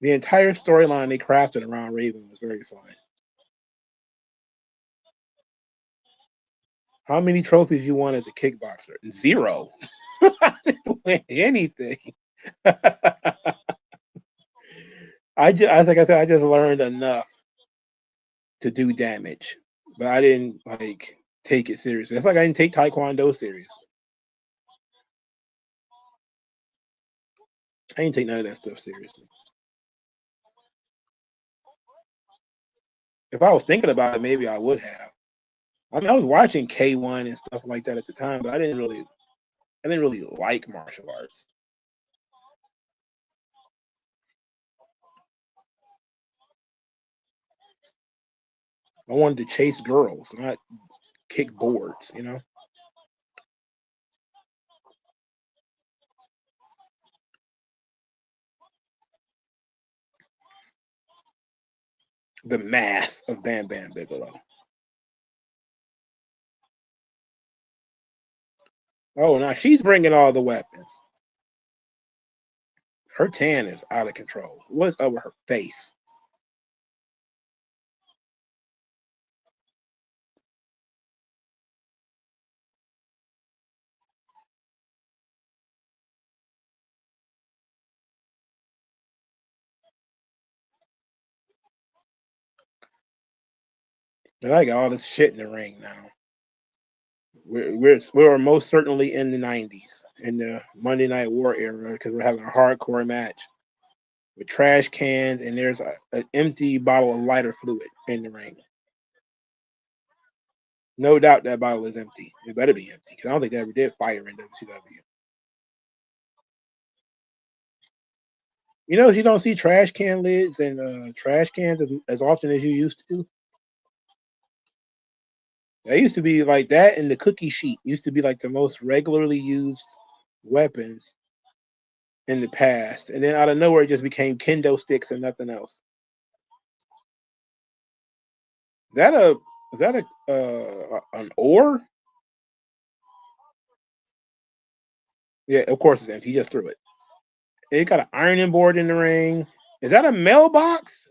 The entire storyline they crafted around Raven was very fun. How many trophies you won as a kickboxer? 0. I didn't win anything. I just learned enough to do damage, but I didn't take it seriously. It's like I didn't take Taekwondo seriously. I didn't take none of that stuff seriously. If I was thinking about it, maybe I would have. I mean, I was watching K1 and stuff like that at the time, but I didn't really like martial arts. I wanted to chase girls, not kick boards, The mass of Bam Bam Bigelow. Oh, now she's bringing all the weapons. Her tan is out of control. What's over her face? And I got all this shit in the ring now. We're most certainly in the 90s, in the Monday Night War era, because we're having a hardcore match with trash cans, and there's an empty bottle of lighter fluid in the ring. No doubt that bottle is empty. It better be empty, because I don't think they ever did fire in WCW. You don't see trash can lids and trash cans as often as you used to. That used to be like that, and the cookie sheet used to be like the most regularly used weapons in the past, and then out of nowhere it just became kendo sticks and nothing else. Is that an ore? Yeah, of course it's empty. He just threw it. It got an ironing board in the ring. Is that a mailbox?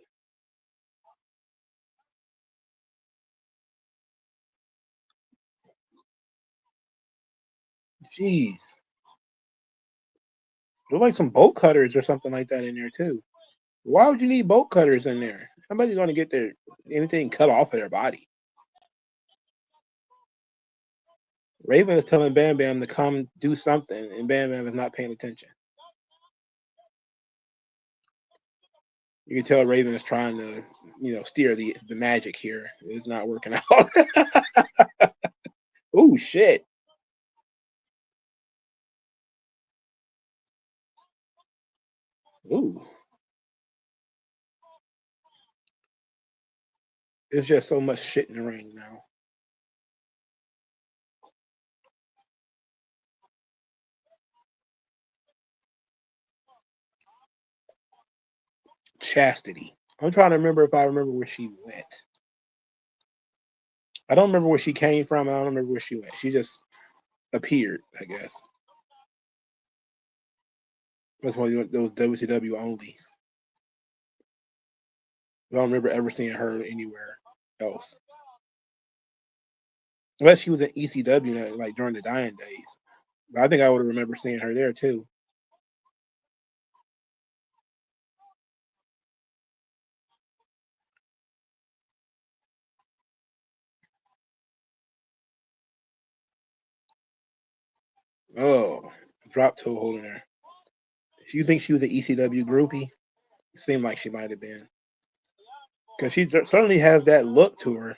Jeez. There's like some bolt cutters or something like that in there too. Why would you need bolt cutters in there? Somebody's gonna get their anything cut off of their body. Raven is telling Bam Bam to come do something, and Bam Bam is not paying attention. You can tell Raven is trying to, steer the magic here. It's not working out. Oh shit. Ooh. It's just so much shit in the ring now. Chastity. I'm trying to remember if I remember where she went. I don't remember where she came from. I don't remember where she went. She just appeared, I guess. That's one of those WCW onlys. I don't remember ever seeing her anywhere else. Unless she was in ECW, like during the dying days. But I think I would remember seeing her there too. Oh, drop toe hold in there. Do you think she was an ECW groupie? It seemed like she might have been. Because she certainly has that look to her.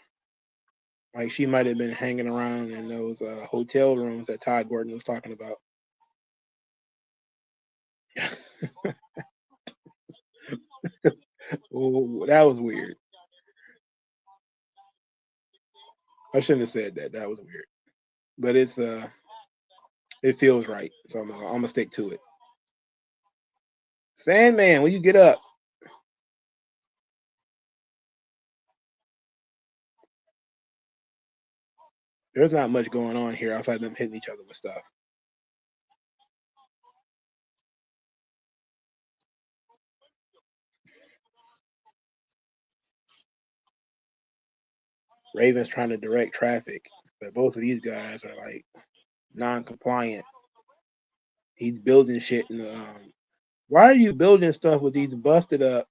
Like she might have been hanging around in those hotel rooms that Todd Gordon was talking about. Oh, that was weird. I shouldn't have said that. That was weird. But it feels right. So I'm gonna stick to it. Sandman, will you get up? There's not much going on here outside of them hitting each other with stuff. Raven's trying to direct traffic, but both of these guys are like non-compliant. He's building shit in the. Why are you building stuff with these busted up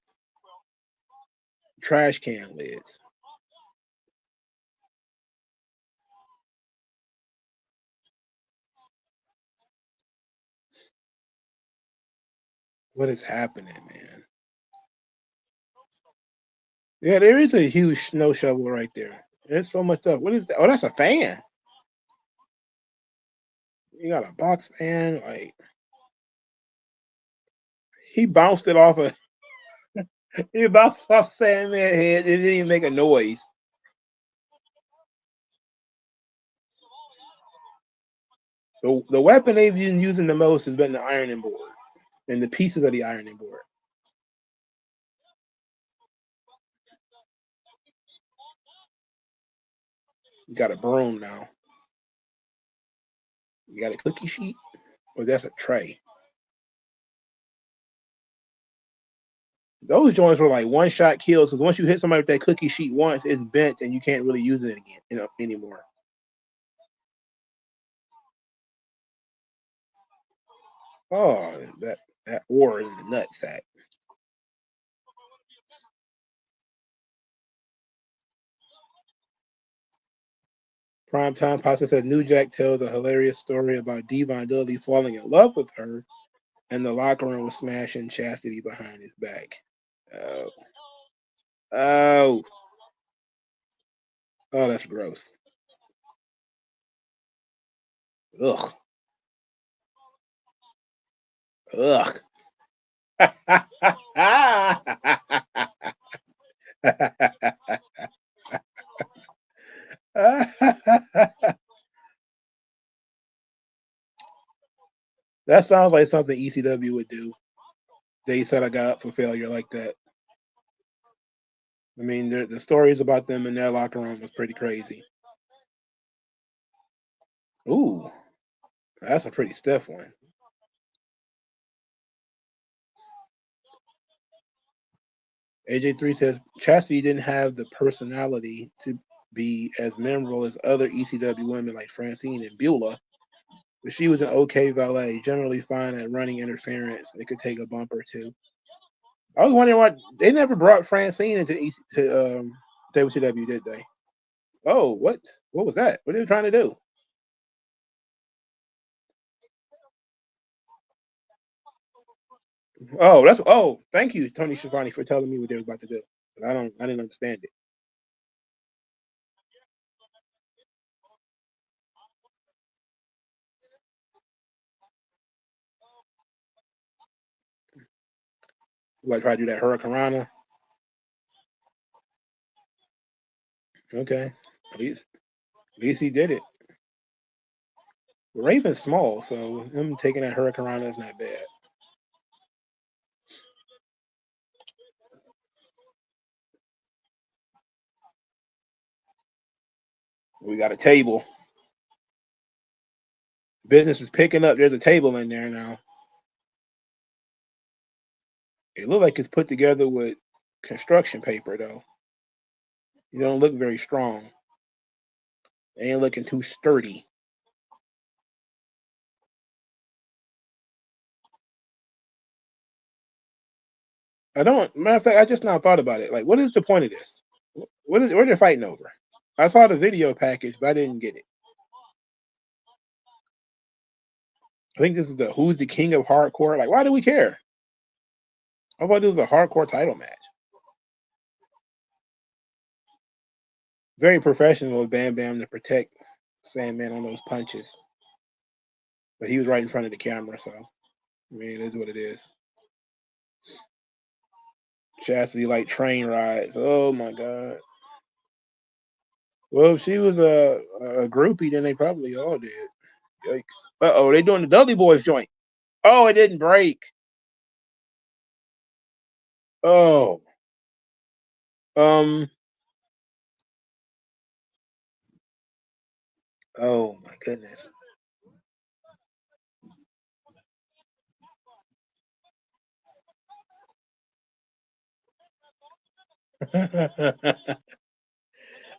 trash can lids? What is happening, man? Yeah, there is a huge snow shovel right there. There's so much stuff. What is that? Oh, that's a fan. You got a box fan. Like he bounced it off a. He bounced off Sandman head. It didn't even make a noise. The weapon they've been using the most has been the ironing board and the pieces of the ironing board. You got a broom now. You got a cookie sheet? Or that's a tray. Those joints were like one shot kills because once you hit somebody with that cookie sheet once, it's bent and you can't really use it again, anymore. Oh, that ore in the nutsack. Primetime Pasta said New Jack tells a hilarious story about Devon Dudley falling in love with her and the locker room was smashing Chastity behind his back. Oh. Oh. Oh, that's gross. Ugh. Ugh. That sounds like something ECW would do. They set a guy up for failure like that. I mean, the stories about them in their locker room was pretty crazy. Ooh, that's a pretty stiff one. AJ3 says Chastity didn't have the personality to be as memorable as other ECW women like Francine and Beulah, but she was an okay valet, generally fine at running interference. It could take a bump or two. I was wondering why they never brought Francine into WCW, did they? Oh, what? What was that? What are they trying to do? Oh, that's thank you, Tony Schiavone, for telling me what they were about to do. I didn't understand it. Like try to do that Hurricanrana. Okay. At least he did it. Raven's small, so him taking that Hurricanrana is not bad. We got a table. Business is picking up. There's a table in there now. It looks like it's put together with construction paper, though. You don't look very strong. It ain't looking too sturdy. Matter of fact, I just now thought about it. Like, what is the point of this? What are they fighting over? I saw the video package, but I didn't get it. I think this is the Who's the King of Hardcore. Like, why do we care? I thought this was a hardcore title match. Very professional of Bam Bam to protect Sandman on those punches. But he was right in front of the camera, so I mean, it is what it is. Chastity like train rides. Oh my god. Well, if she was a groupie, then they probably all did. Yikes. Uh-oh, they doing the Dudley Boys joint. Oh, it didn't break. Oh. Oh my goodness.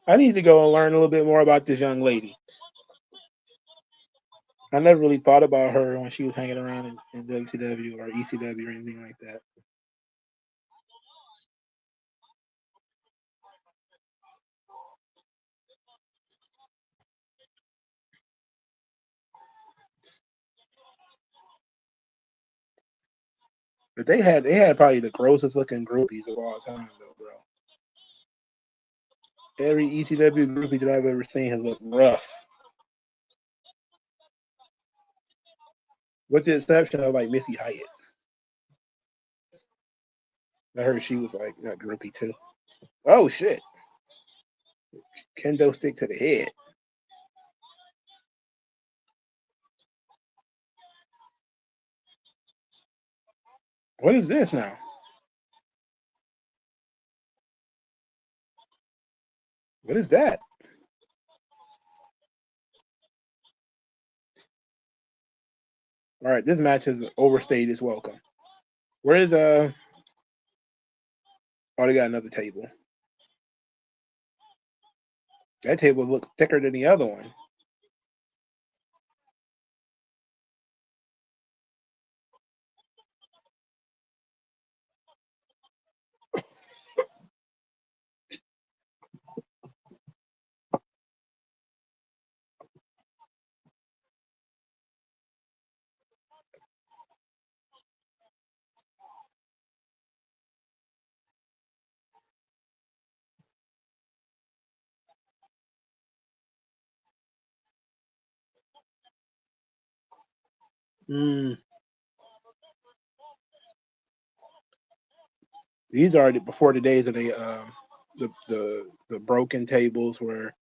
I need to go and learn a little bit more about this young lady. I never really thought about her when she was hanging around in WCW or ECW or anything like that. But they had probably the grossest looking groupies of all time, though, bro. Every ECW groupie that I've ever seen has looked rough. With the exception of like Missy Hyatt. I heard she was like a groupie too. Oh shit. Kendo stick to the head. What is this now? What is that? All right, this match has overstayed its welcome. Where is Oh, they got another table. That table looks thicker than the other one. These are before the days of the broken tables where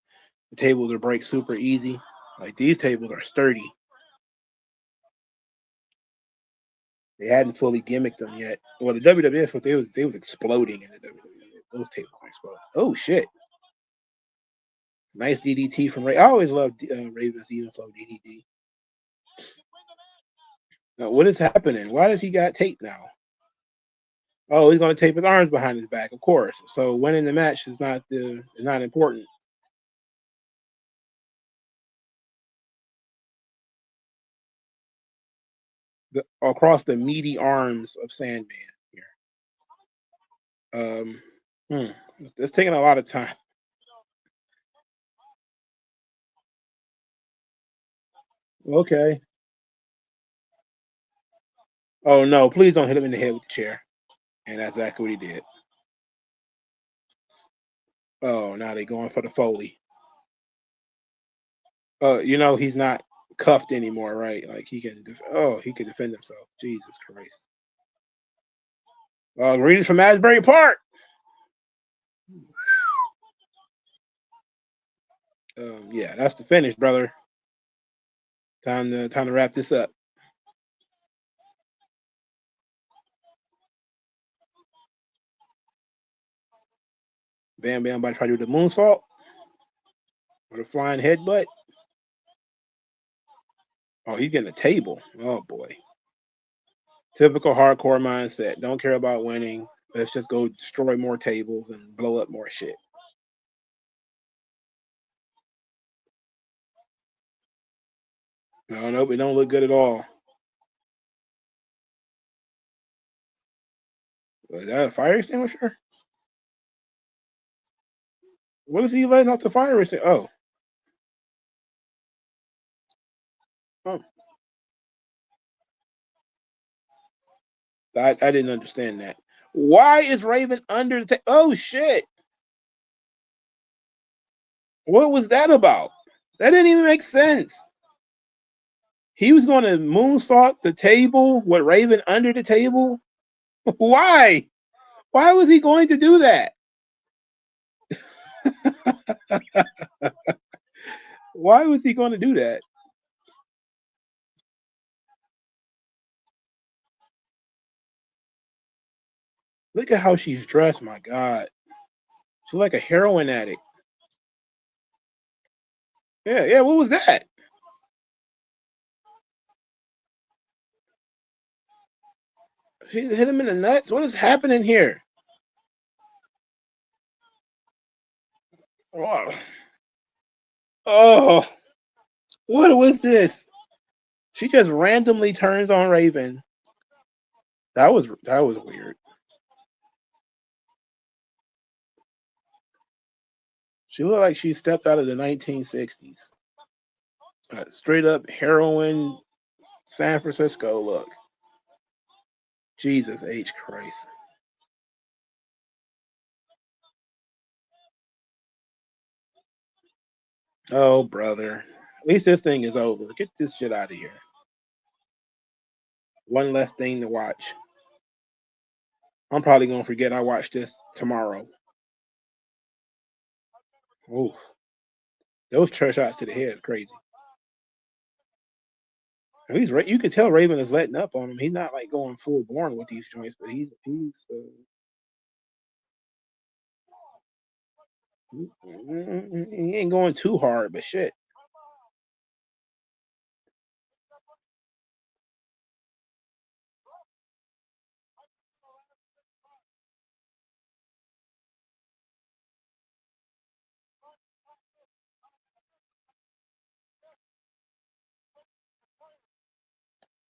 the tables are break super easy. Like these tables are sturdy. They hadn't fully gimmicked them yet. Well, the WWF they was exploding in the WWF. Those tables were exploding. Oh shit! Nice DDT from Ray. I always loved Raven's even flow DDT. Now, what is happening? Why does he got tape now? Oh, he's going to tape his arms behind his back, of course. So winning the match is not important. Across the meaty arms of Sandman here. It's taking a lot of time. Okay. Oh no! Please don't hit him in the head with the chair. And that's exactly what he did. Oh, now they're going for the Foley. He's not cuffed anymore, right? Like he can. He can defend himself. Jesus Christ. Greetings from Asbury Park. Yeah, that's the finish, brother. Time to wrap this up. Bam Bam about to try to do the moonsault or the flying headbutt. Oh, he's getting a table. Oh boy. Typical hardcore mindset. Don't care about winning. Let's just go destroy more tables and blow up more shit. No, it don't look good at all. Is that a fire extinguisher? What is he letting off the fire extinguisher? Oh. I didn't understand that. Why is Raven under the table? Oh shit! What was that about? That didn't even make sense. He was going to moonsault the table with Raven under the table. Why? Why was he going to do that? Why was he going to do that? Look at how she's dressed, my God. She's like a heroin addict. Yeah, what was that? She hit him in the nuts? What is happening here? Oh, what was this? She just randomly turns on Raven. That was weird. She looked like she stepped out of the 1960s. Straight up heroin San Francisco look. Jesus H. Christ. Oh, brother. At least this thing is over. Get this shit out of here. One less thing to watch. I'm probably going to forget I watched this tomorrow. Oh, those chair shots to the head are crazy. You can tell Raven is letting up on him. He's not like going full born with these joints, but he ain't going too hard, but shit.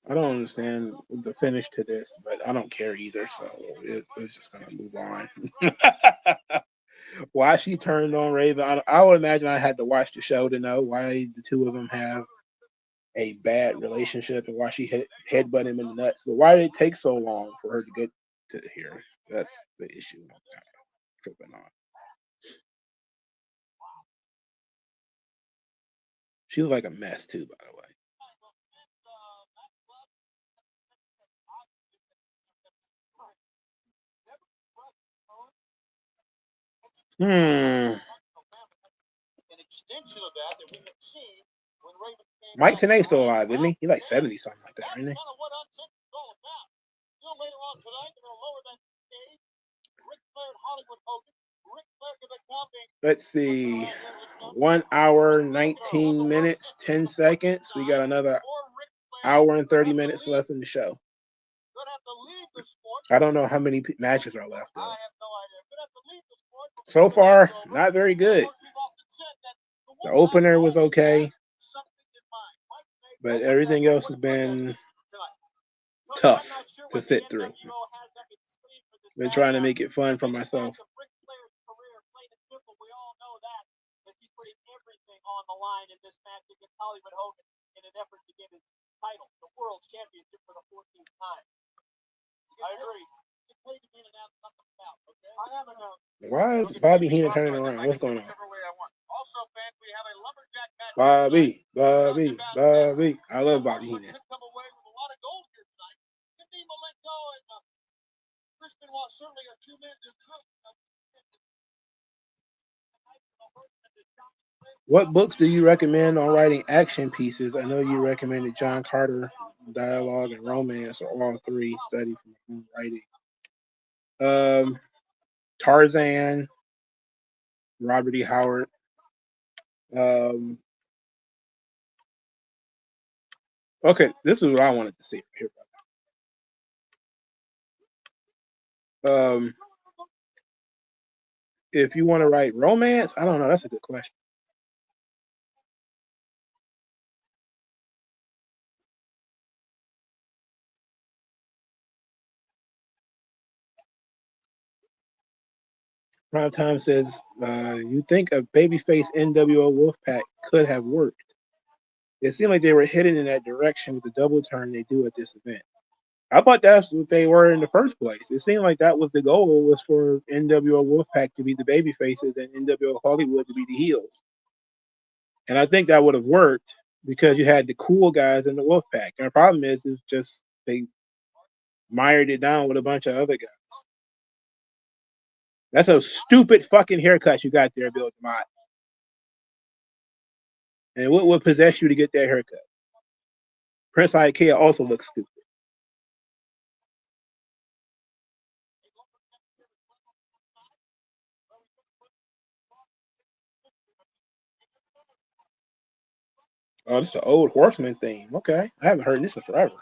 I don't understand the finish to this, but I don't care either. So it's just gonna move on. Why she turned on Raven? I would imagine I had to watch the show to know why the two of them have a bad relationship and why she headbutt him in the nuts. But why did it take so long for her to get to here? That's the issue I'm tripping on. She was like a mess too, by the way. Mike Tenay's still alive, isn't he? He's like 70 something like that, isn't he? Let's see. 1 hour, 19 minutes, 10 seconds. We got another hour and 30 minutes left in the show. I don't know how many matches are left, though. I have no idea. I'm gonna have to leave this sport. So far, not very good. The opener was okay, but everything else has been tough to sit through. Been trying to make it fun for myself. On the line in this match against Hollywood Hogan in an effort to get his title, the World Championship, for the 14th time. I agree. Why is Bobby Heenan turning around? What's going on? Also, fans, we have a lumberjack match. Bobby. I love Bobby Heenan. Come away with a lot of gold here tonight. Khabib Malenko and Chris Benoit certainly are two men to trust. What books do you recommend on writing action pieces? I know you recommended John Carter, Dialogue and Romance, or all three. Study from writing. Tarzan, Robert E. Howard. Okay, this is what I wanted to see here. If you want to write romance, I don't know. That's a good question. Prime Time says, you think a babyface NWO Wolfpack could have worked. It seemed like they were heading in that direction with the double turn they do at this event. I thought that's what they were in the first place. It seemed like that was the goal, was for NWO Wolfpack to be the baby faces and NWO Hollywood to be the heels. And I think that would have worked because you had the cool guys in the Wolfpack. And the problem is just they mired it down with a bunch of other guys. That's a stupid fucking haircut you got there, Bill DeMott. And what would possess you to get that haircut? Prince Ikea also looks stupid. Oh, this is an old Horseman theme. Okay. I haven't heard this in forever.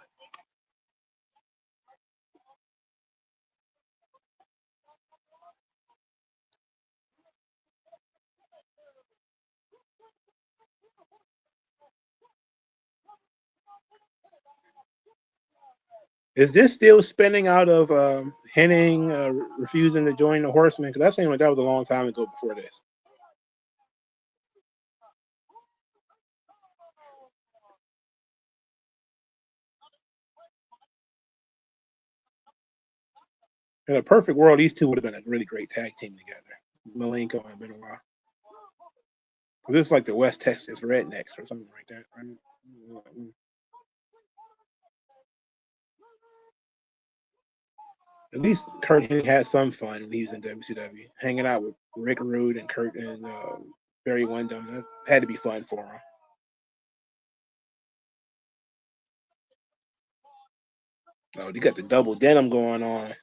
Is this still spinning out of Henning refusing to join the Horsemen? Because that seemed like that was a long time ago before this. In a perfect world, these two would have been a really great tag team together. Malenko and Benoit. This is like the West Texas Rednecks or something like that. At least Kurt Hennig had some fun when he was in WCW, hanging out with Rick Rude and Kurt and Barry Windham. That had to be fun for him. Oh, they got the double denim going on.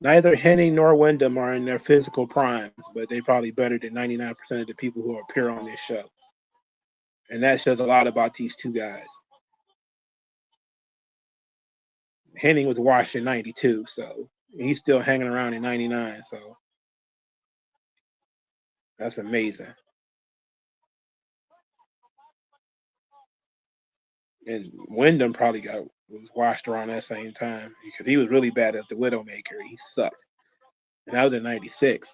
Neither Hennig nor Wyndham are in their physical primes, but they're probably better than 99% of the people who appear on this show. And that says a lot about these two guys. Hennig was washed in 92, so he's still hanging around in 99, so that's amazing. And Wyndham probably was washed around that same time because he was really bad as the Widowmaker. He sucked. And that was in 96.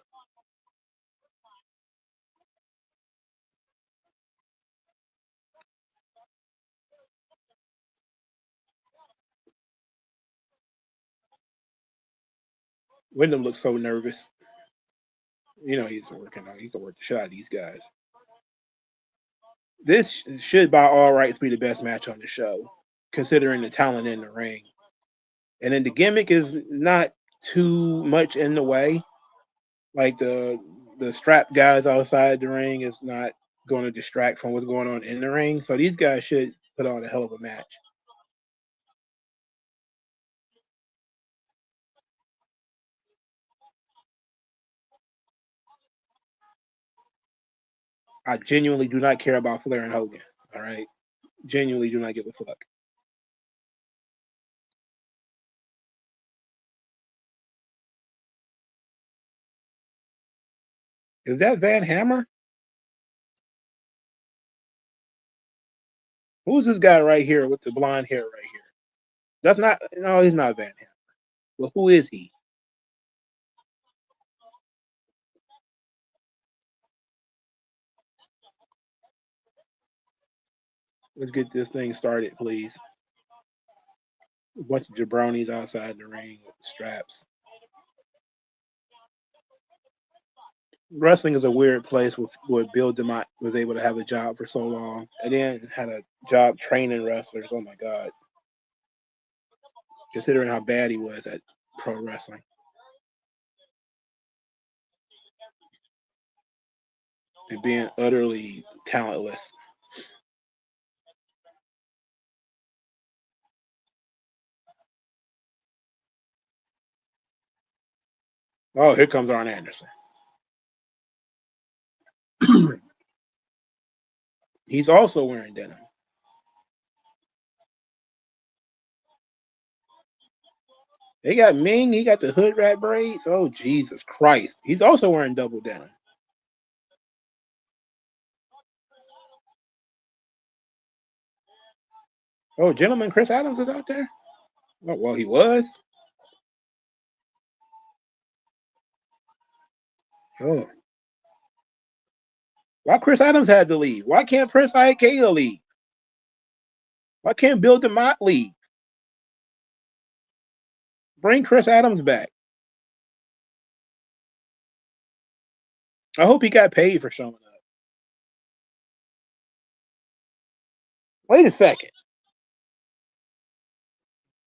Wyndham looks so nervous. You know he's working on. He's to work the shit out of these guys. This should, by all rights, be the best match on the show, considering the talent in the ring. And then the gimmick is not too much in the way. Like the strap guys outside the ring is not going to distract from what's going on in the ring. So these guys should put on a hell of a match. I genuinely do not care about Flair and Hogan. All right, genuinely do not give a fuck. Is that Van Hammer? Who's this guy right here with the blonde hair right here? That's not. No, he's not Van Hammer. Well, who is he? Let's get this thing started, please. A bunch of jabronis outside the ring with straps. Wrestling is a weird place where Bill DeMott was able to have a job for so long and then had a job training wrestlers. Oh my God. Considering how bad he was at pro wrestling. And being utterly talentless. Oh, here comes Arn Anderson. He's also wearing denim. They got Ming. He got the hood rat braids. Oh, Jesus Christ. He's also wearing double denim. Oh, gentleman, Chris Adams is out there? Oh, well, he was. Oh. Why Chris Adams had to leave? Why can't Prince Iakea leave? Why can't Bill DeMott leave? Bring Chris Adams back. I hope he got paid for showing up. Wait a second.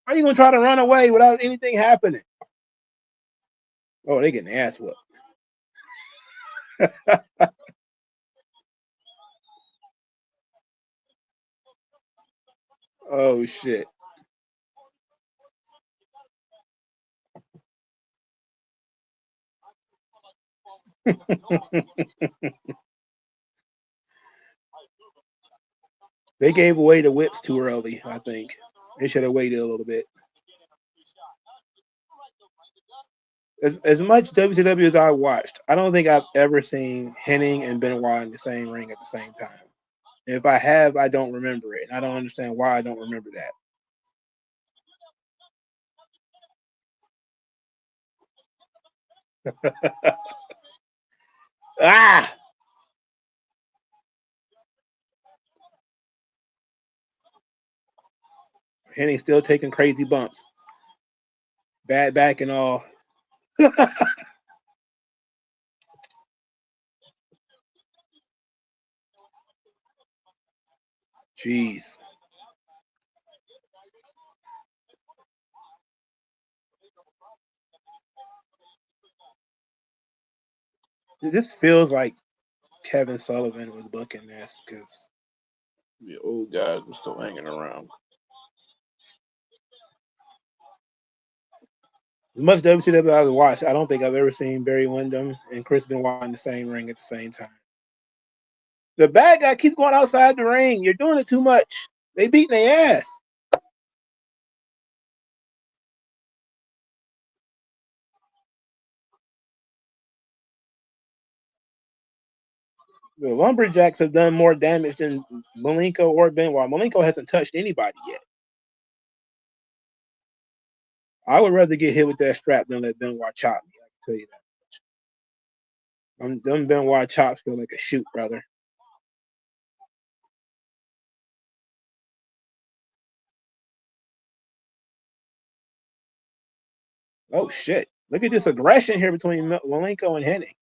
How are you gonna try to run away without anything happening? Oh, they getting ass whooped. Oh shit. They gave away the whips too early, I think. They should have waited a little bit. As much WCW as I watched, I don't think I've ever seen Hennig and Benoit in the same ring at the same time. And if I have, I don't remember it. And I don't understand why I don't remember that. Ah! Hennig still taking crazy bumps. Bad back and all. Jeez. This feels like Kevin Sullivan was booking this because the old guys were still hanging around. As much WCW I've watched, I don't think I've ever seen Barry Windham and Chris Benoit in the same ring at the same time. The bad guy keeps going outside the ring. You're doing it too much. They beating their ass. The Lumberjacks have done more damage than Malenko or Benoit. Malenko hasn't touched anybody yet. I would rather get hit with that strap than let Benoit chop me. I can tell you that. Them Benoit chops feel like a shoot, brother. Oh shit! Look at this aggression here between Malenko and Hennig.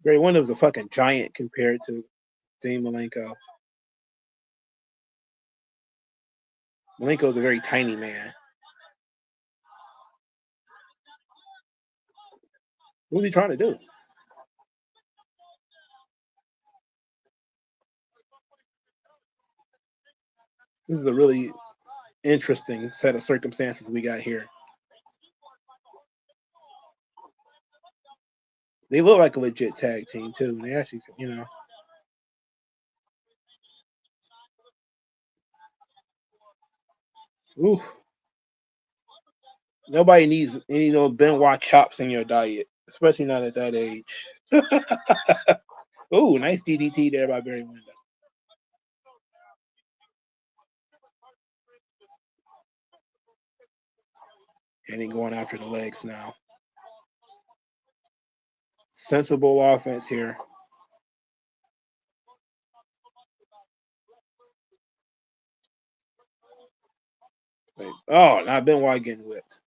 Barry Windham's a fucking giant compared to Dean Malenko. Malenko's a very tiny man. What's he trying to do? This is a really interesting set of circumstances we got here. They look like a legit tag team too. They actually, you know. Ooh. Nobody needs any Benoit chops in your diet, especially not at that age. Ooh, nice DDT there by Barry Windham. And he going after the legs now. Sensible offense here. Wait. Oh, not Benoit getting whipped.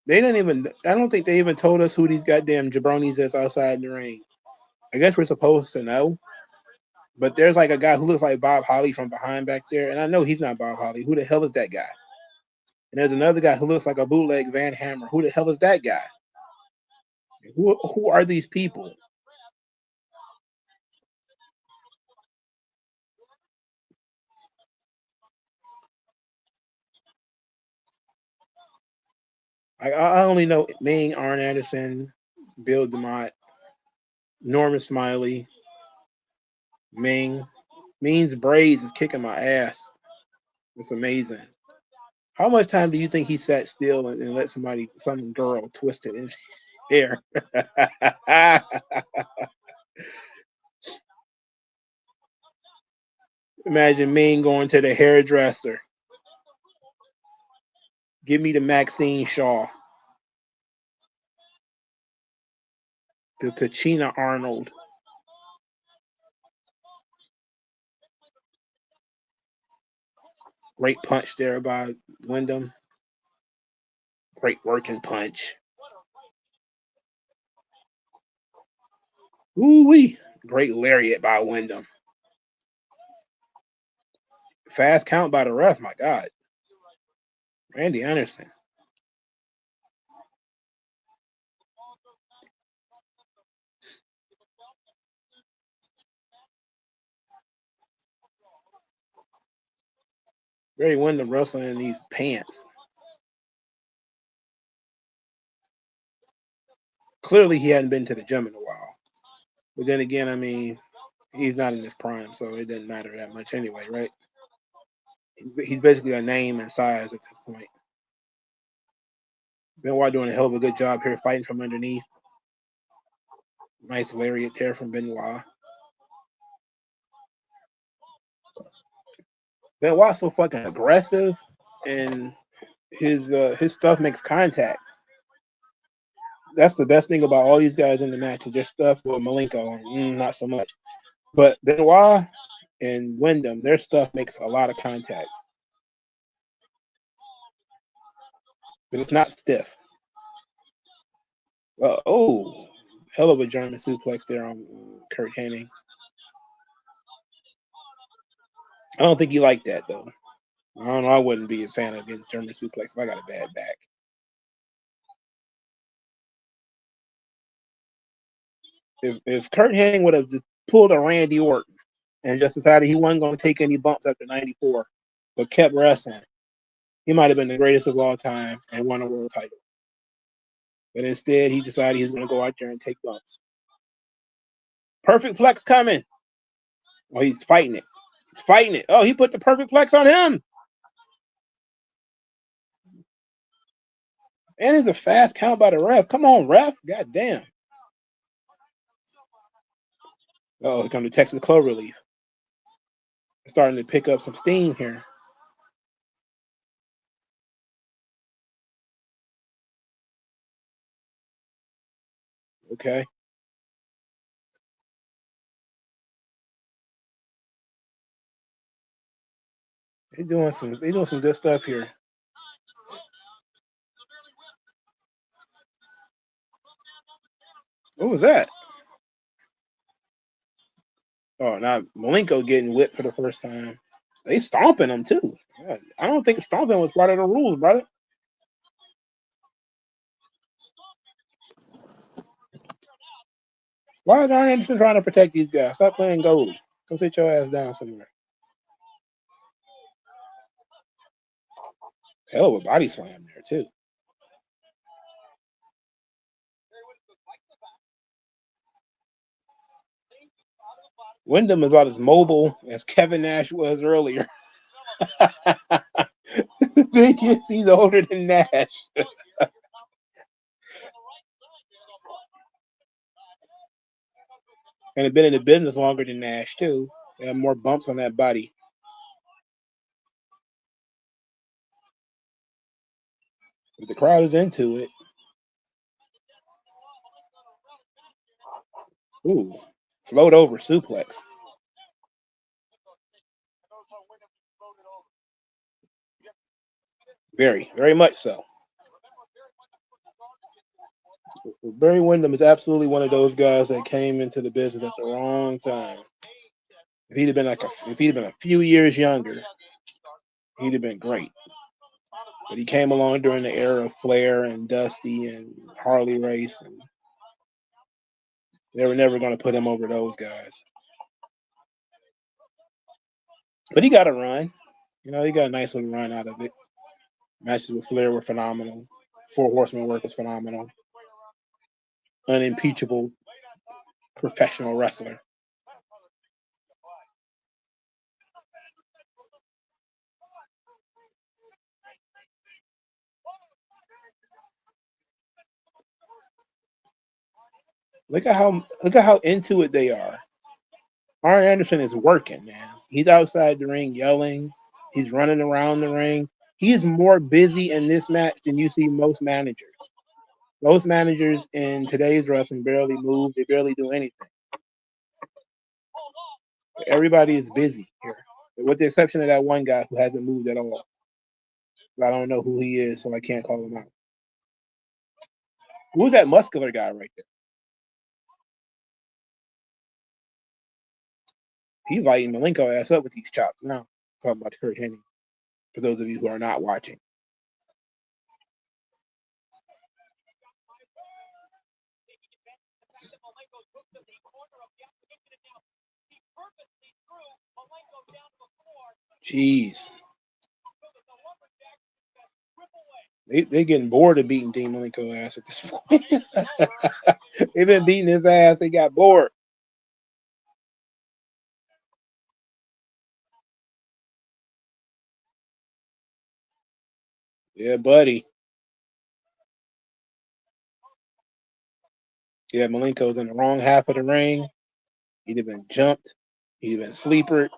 They didn't even. I don't think they even told us who these goddamn jabronis is outside the ring. I guess we're supposed to know. But there's like a guy who looks like Bob Holly from behind back there, and I know he's not Bob Holly. Who the hell is that guy? And there's another guy who looks like a bootleg Van Hammer. Who the hell is that guy? Who are these people? I only know Ming, Arn Anderson, Bill DeMott, Norman Smiley, Ming. Ming's braids is kicking my ass. It's amazing. How much time do you think he sat still and let some girl twist it in his hair? Imagine Ming going to the hairdresser. Give me the Maxine Shaw. To Tachina Arnold. Great punch there by Wyndham. Great working punch. Ooh-wee. Great lariat by Wyndham. Fast count by the ref, my God. Randy Anderson. Barry Windham wrestling in these pants. Clearly, he hadn't been to the gym in a while. But then again, I mean, he's not in his prime, so it doesn't matter that much anyway, right? He's basically a name and size at this point. Benoit doing a hell of a good job here fighting from underneath. Nice lariat there from Benoit. Benoit's so fucking aggressive, and his stuff makes contact. That's the best thing about all these guys in the match is their stuff. Well, Malenko, not so much. But Benoit and Wyndham, their stuff makes a lot of contact. But it's not stiff. Oh, hell of a German suplex there on Kurt Hennig. I don't think he liked that, though. I don't know. I wouldn't be a fan of his German suplex if I got a bad back. If Kurt Hennig would have just pulled a Randy Orton and just decided he wasn't going to take any bumps after 94, but kept wrestling, he might have been the greatest of all time and won a world title. But instead, he decided he was going to go out there and take bumps. Perfect flex coming. Oh, he's fighting it. He's fighting it. Oh, he put the perfect flex on him. And it's a fast count by the ref. Come on, ref. God damn. Oh, here comes the Texas Cloverleaf. Starting to pick up some steam here. Okay. They're doing some good stuff here. What was that? Oh, now Malenko getting whipped for the first time. They stomping him too. God, I don't think stomping was part of the rules, brother. Why is Arn Anderson trying to protect these guys? Stop playing goalie. Go sit your ass down somewhere. Hell of a body slam there too. Wyndham is about as mobile as Kevin Nash was earlier. He's older than Nash. And had been in the business longer than Nash, too. They have more bumps on that body. But the crowd is into it. Ooh, float over suplex. Very, very much so. Barry Windham is absolutely one of those guys that came into the business at the wrong time. If he'd have been a few years younger, he'd have been great. But he came along during the era of Flair and Dusty and Harley Race, and they were never going to put him over those guys. But he got a run. You know, he got a nice little run out of it. Matches with Flair were phenomenal. Four Horsemen work was phenomenal. Unimpeachable professional wrestler. Look at how into it they are. Arn Anderson is working, man. He's outside the ring yelling. He's running around the ring. He is more busy in this match than you see most managers. Most managers in today's wrestling barely move. They barely do anything. Everybody is busy here, with the exception of that one guy who hasn't moved at all. I don't know who he is, so I can't call him out. Who's that muscular guy right there? He's lighting Malenko ass up with these chops now. Talking about Kurt Hennig, for those of you who are not watching. Jeez. They're getting bored of beating Dean Malenko ass at this point. They've been beating his ass. They got bored. Yeah, buddy. Yeah, Malenko's in the wrong half of the ring. He'd have been jumped. He'd have been sleepered.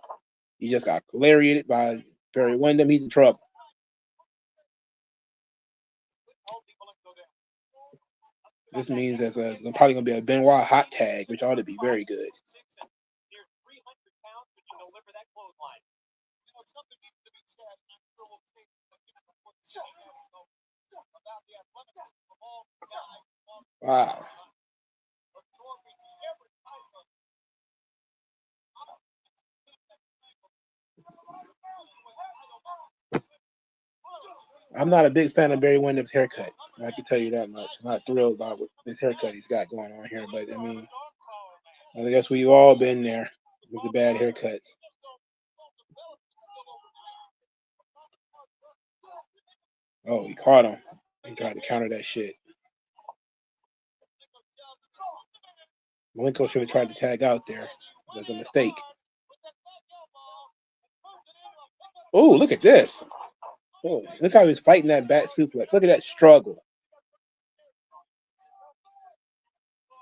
He just got lariated by Barry Windham. He's in trouble. This means there's probably going to be a Benoit hot tag, which ought to be very good. Wow. I'm not a big fan of Barry Windham's haircut. I can tell you that much. I'm not thrilled about this haircut he's got going on here, but I mean, I guess we've all been there with the bad haircuts. Oh, he caught him. He tried to counter that shit. Malenko should have tried to tag out there. It was a mistake. Oh, look at this. Oh, look how he's fighting that bat suplex. Look at that struggle.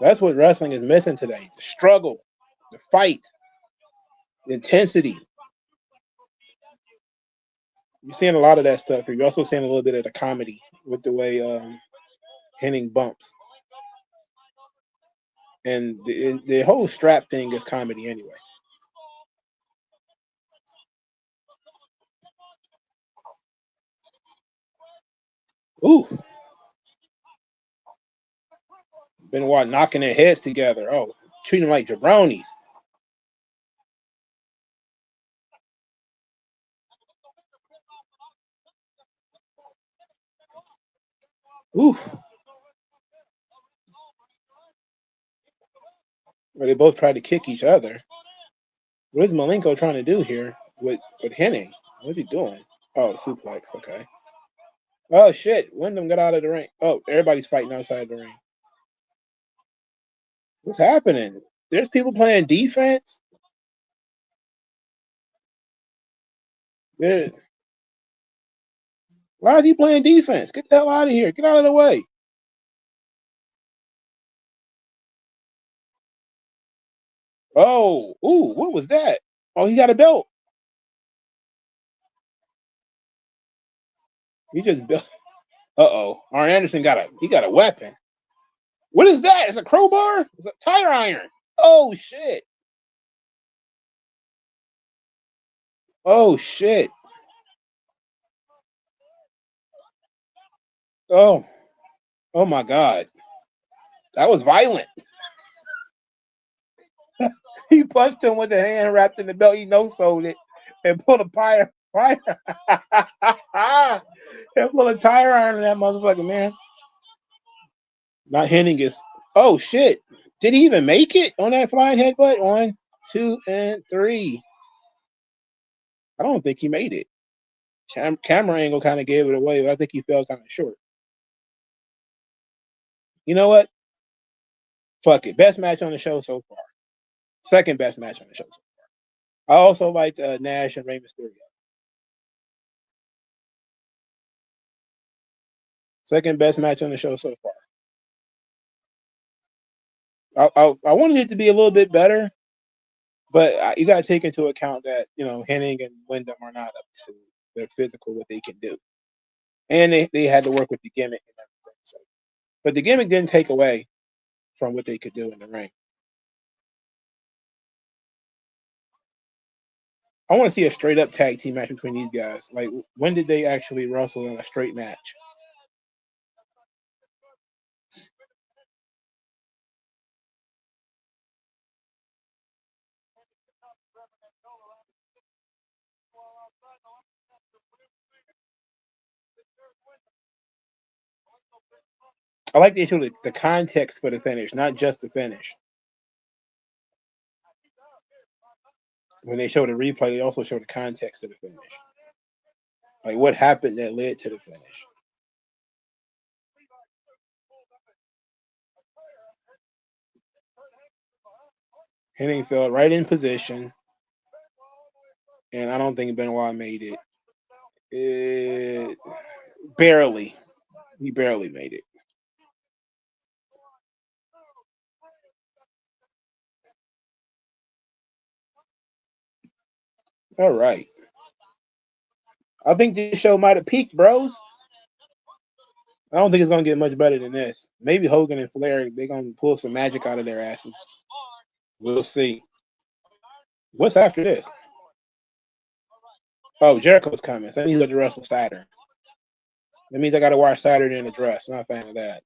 That's what wrestling is missing today. The struggle, the fight, the intensity. You're seeing a lot of that stuff here. You're also seeing a little bit of the comedy with the way Hennig bumps. And the whole strap thing is comedy anyway. Ooh. Benoit knocking their heads together. Oh, treating them like jabronis. Ooh. Well, they both tried to kick each other. What is Malenko trying to do here with Hennig? What's he doing? Oh, suplex. Okay. Oh, shit. Wyndham got out of the ring. Oh, everybody's fighting outside the ring. What's happening? There's people playing defense? Yeah. Why is he playing defense? Get the hell out of here. Get out of the way. Oh, ooh, what was that? Oh, he got a belt. He just built. Uh-oh. Arn Anderson got a weapon. What is that? It's a crowbar? It's a tire iron. Oh shit. Oh shit. Oh. Oh my God. That was violent. He punched him with the hand wrapped in the belt. He no-sold it and put a fire. And put a tire iron in that motherfucker, man. Not hitting his. Oh shit! Did he even make it on that flying headbutt? 1, 2, and 3. I don't think he made it. Camera angle kind of gave it away, but I think he fell kind of short. You know what? Fuck it. Best match on the show so far. Second best match on the show so far. I also liked Nash and Rey Mysterio. Second best match on the show so far. I wanted it to be a little bit better, but you got to take into account that Hennig and Wyndham are not up to their physical what they can do, and they had to work with the gimmick and everything. So, but the gimmick didn't take away from what they could do in the ring. I want to see a straight up tag team match between these guys. Like, when did they actually wrestle in a straight match? I like they showed the context for the finish, not just the finish. When they show the replay, they also show the context of the finish. Like, what happened that led to the finish. Hennig fell right in position, and I don't think Benoit made it. Barely. He barely made it. All right. I think this show might have peaked, bros. I don't think it's going to get much better than this. Maybe Hogan and Flair, they're going to pull some magic out of their asses. We'll see. What's after this? Oh, Jericho's coming. So that means I have to wrestle Saturn. That means I got to watch Saturn in a dress. I'm not a fan of that.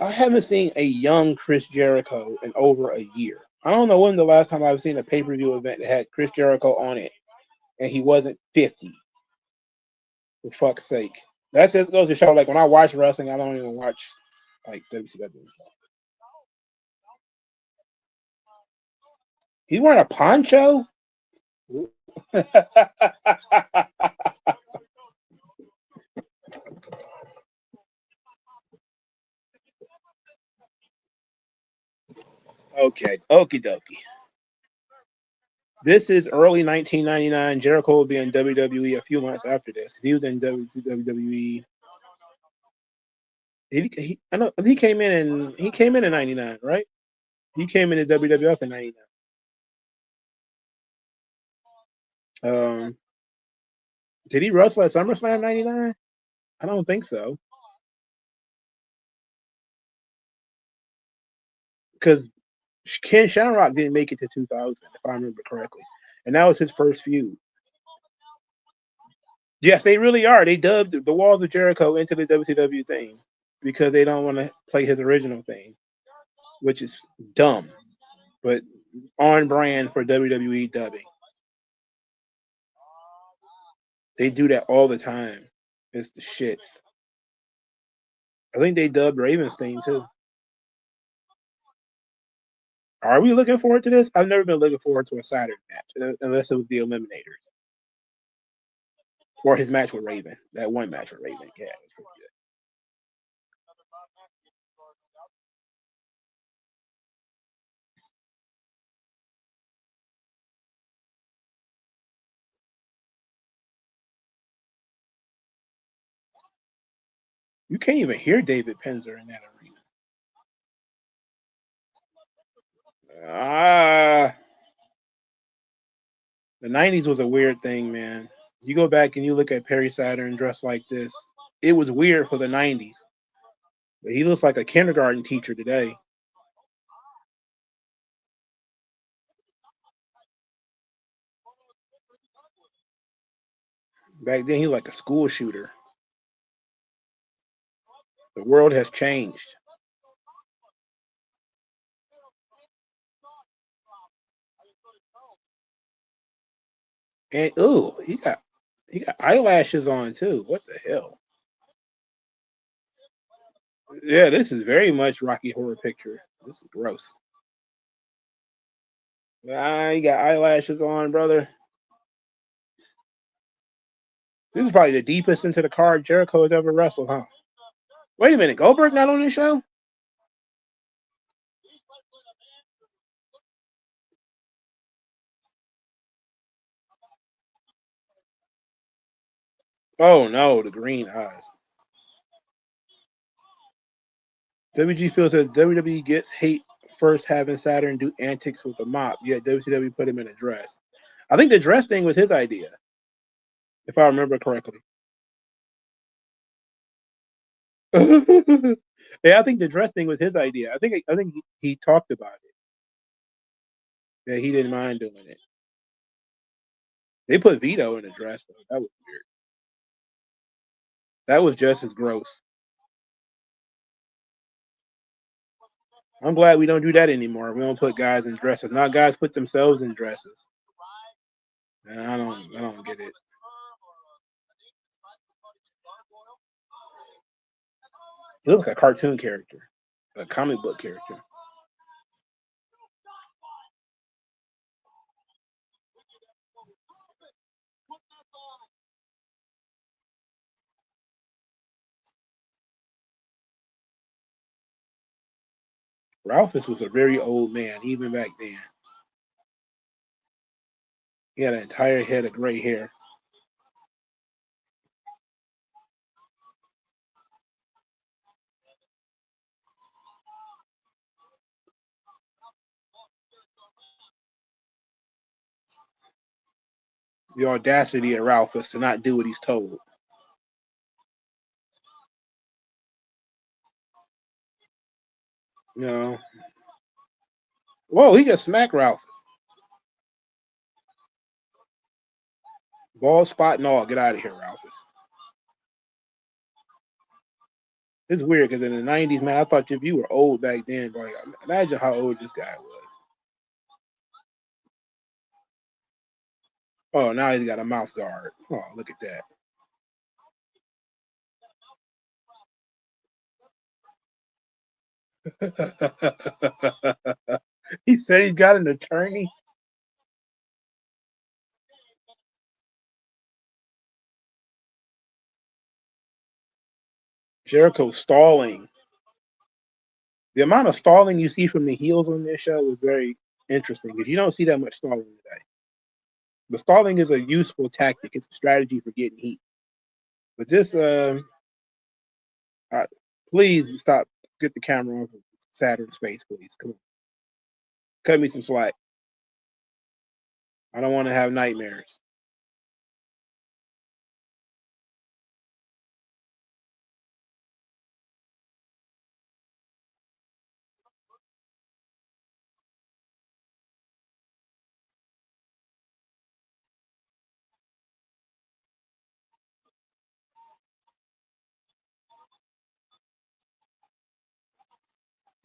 I haven't seen a young Chris Jericho in over a year. I don't know when the last time I've seen a pay-per-view event that had Chris Jericho on it, and he wasn't 50. For fuck's sake. That just goes to show, like, when I watch wrestling, I don't even watch, like, WCW and stuff. He's wearing a poncho? Okay, okie dokie. This is early 1999. Jericho will be in WWE a few months after this because he was in WWE. I know he came in in '99, right? He came into WWF in '99. Did he wrestle at SummerSlam '99? I don't think so. Because Ken Shamrock didn't make it to 2000, if I remember correctly, and that was his first feud. Yes, they really are. They dubbed the Walls of Jericho into the WCW thing because they don't want to play his original thing, which is dumb, but on brand for WWE dubbing. They do that all the time. It's the shits. I think they dubbed Raven's theme too. Are we looking forward to this? I've never been looking forward to a Saturn match unless it was the Eliminators or his match with Raven. That one match with Raven, yeah, it was pretty good. You can't even hear David Penzer in that arena. The 90s was a weird thing, man. You go back and you look at Perry Saturn dressed like this. It was weird for the 90s. But he looks like a kindergarten teacher today. Back then, he was like a school shooter. The world has changed. And ooh, he got eyelashes on too. What the hell? Yeah, this is very much Rocky Horror Picture. This is gross. You got eyelashes on, brother. This is probably the deepest into the card Jericho has ever wrestled, huh? Wait a minute, Goldberg not on this show? Oh no, the green eyes. WG feels says WWE gets hate first having Saturn do antics with the mop, yet WCW put him in a dress. I think the dress thing was his idea, if I remember correctly. Yeah, I think the dress thing was his idea. I think he talked about it. Yeah, he didn't mind doing it. They put Vito in a dress though. That was weird. That was just as gross. I'm glad we don't do that anymore. We don't put guys in dresses. Now guys put themselves in dresses. And I don't get it. He looks like a cartoon character, a comic book character. Ralphus was a very old man, even back then. He had an entire head of gray hair. The audacity of Ralphus to not do what he's told. You know. Whoa, he just smacked Ralphus. Ball spot and all. Get out of here, Ralphus. It's weird because in the 90s, man, I thought if you were old back then, boy, imagine how old this guy was. Oh, now he's got a mouth guard. Oh, look at that. He said he got an attorney. Jericho stalling. The amount of stalling you see from the heels on this show is very interesting because you don't see that much stalling today. But stalling is a useful tactic. It's a strategy for getting heat. But this, please stop. Get the camera off of Saturn's face, please. Come on. Cut me some slack. I don't want to have nightmares.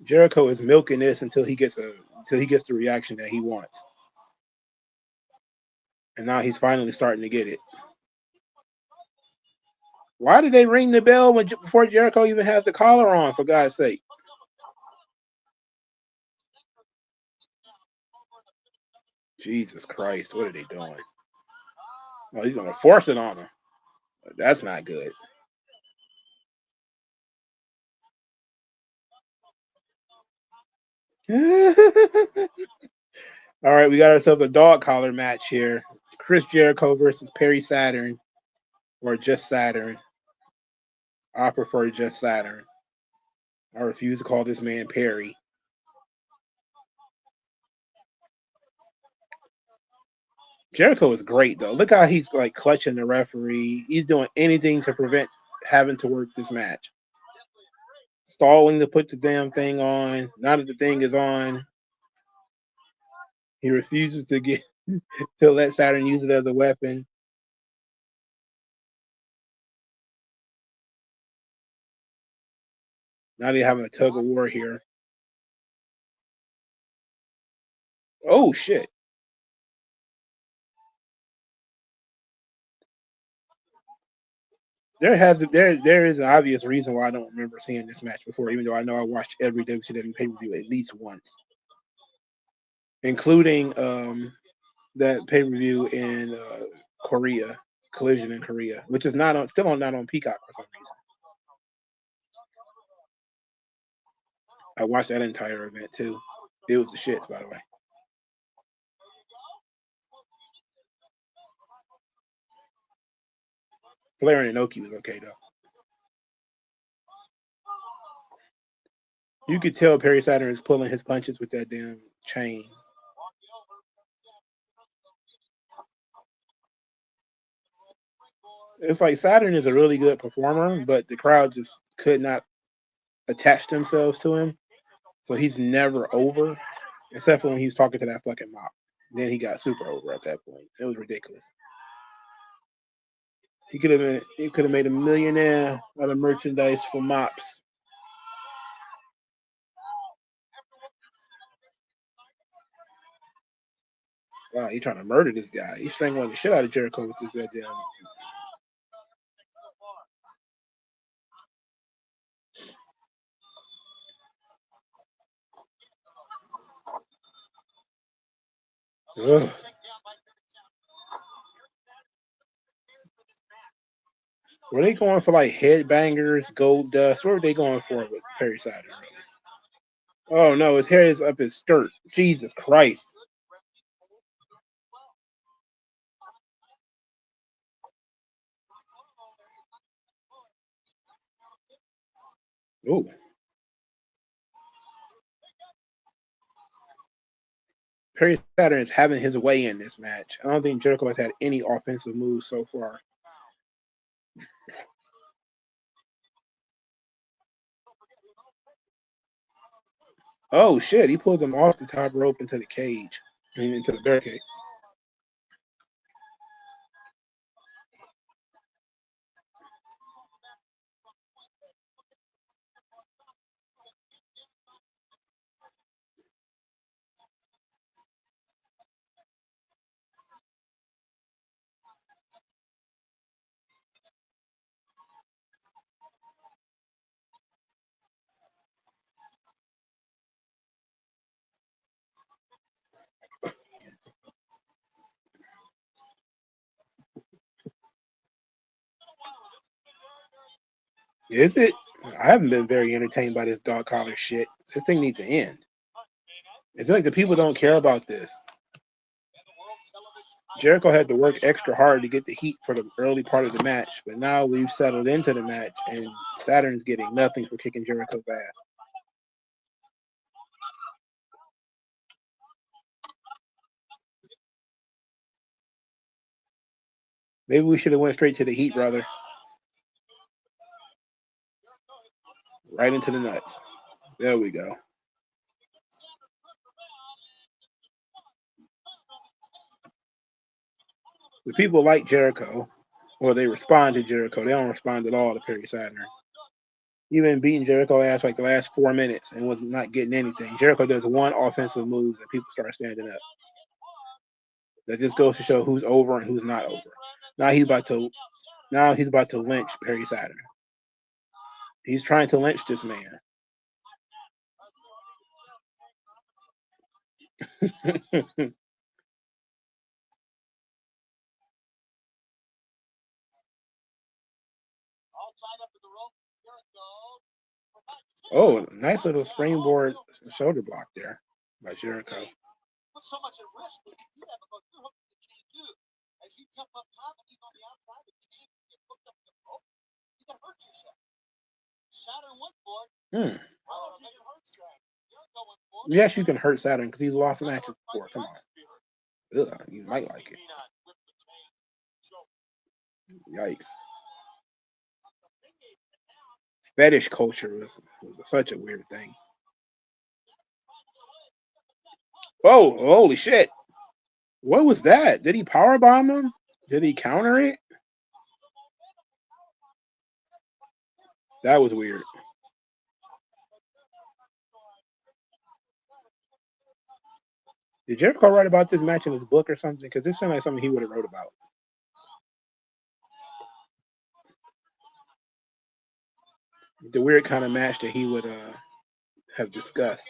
Jericho is milking this until he gets the reaction that he wants. And now he's finally starting to get it. Why did they ring the bell before Jericho even has the collar on, for God's sake? Jesus Christ, what are they doing? Oh, he's going to force it on him. That's not good. All right, we got ourselves a dog collar match here. Chris Jericho versus Perry Saturn, or just Saturn. I prefer just Saturn. I refuse to call this man Perry. Jericho is great though. Look how he's like clutching the referee. He's doing anything to prevent having to work this match. Stalling to put the damn thing on. Now that the thing is on, he refuses to get to let Saturn use it as a weapon. Now they're having a tug of war here. Oh shit. There is an obvious reason why I don't remember seeing this match before, even though I know I watched every WCW pay-per-view at least once. Including that pay-per-view in Korea, Collision in Korea, which is not on Peacock for some reason. I watched that entire event too. It was the shits, by the way. Flair and Inoki was okay though. You could tell Perry Saturn is pulling his punches with that damn chain. It's like Saturn is a really good performer, but the crowd just could not attach themselves to him. So he's never over, except for when he was talking to that fucking mop. Then he got super over at that point. It was ridiculous. He could have made a millionaire out of merchandise for mops. Wow, he's trying to murder this guy. He's strangling the shit out of Jericho with this damn. Ugh. Were they going for like headbangers, gold dust? What were they going for with Perry Saturn? Really? Oh no, his hair is up his skirt. Jesus Christ. Ooh. Perry Saturn is having his way in this match. I don't think Jericho has had any offensive moves so far. Oh shit, he pulls him off the top rope into the cage. I mean, into the barricade. Is it? I haven't been very entertained by this dog collar shit. This thing needs to end. It's like the people don't care about this. Jericho had to work extra hard to get the heat for the early part of the match, but now we've settled into the match, and Saturn's getting nothing for kicking Jericho's ass. Maybe we should have went straight to the heat, brother. Right into the nuts. There we go. The people like Jericho, or they respond to Jericho. They don't respond at all to Perry Saturn. Even beating Jericho ass like the last 4 minutes and was not getting anything. Jericho does one offensive move and people start standing up. That just goes to show who's over and who's not over. Now he's about to lynch Perry Saturn. He's trying to lynch this man. Oh, nice little springboard shoulder block there by Jericho. Put so much at risk, but you have about 200 too. As you jump up top and he's on the outside, the chain get hooked up the rope, you can hurt yourself. Hmm. Yes, you can hurt Saturn because he's lost matches before. Come on. Ugh, you might like it. Yikes. Fetish culture was such a weird thing. Oh, holy shit. What was that? Did he powerbomb him? Did he counter it? That was weird. Did Jericho write about this match in his book or something? Because this sounds like something he would have wrote about. The weird kind of match that he would have discussed.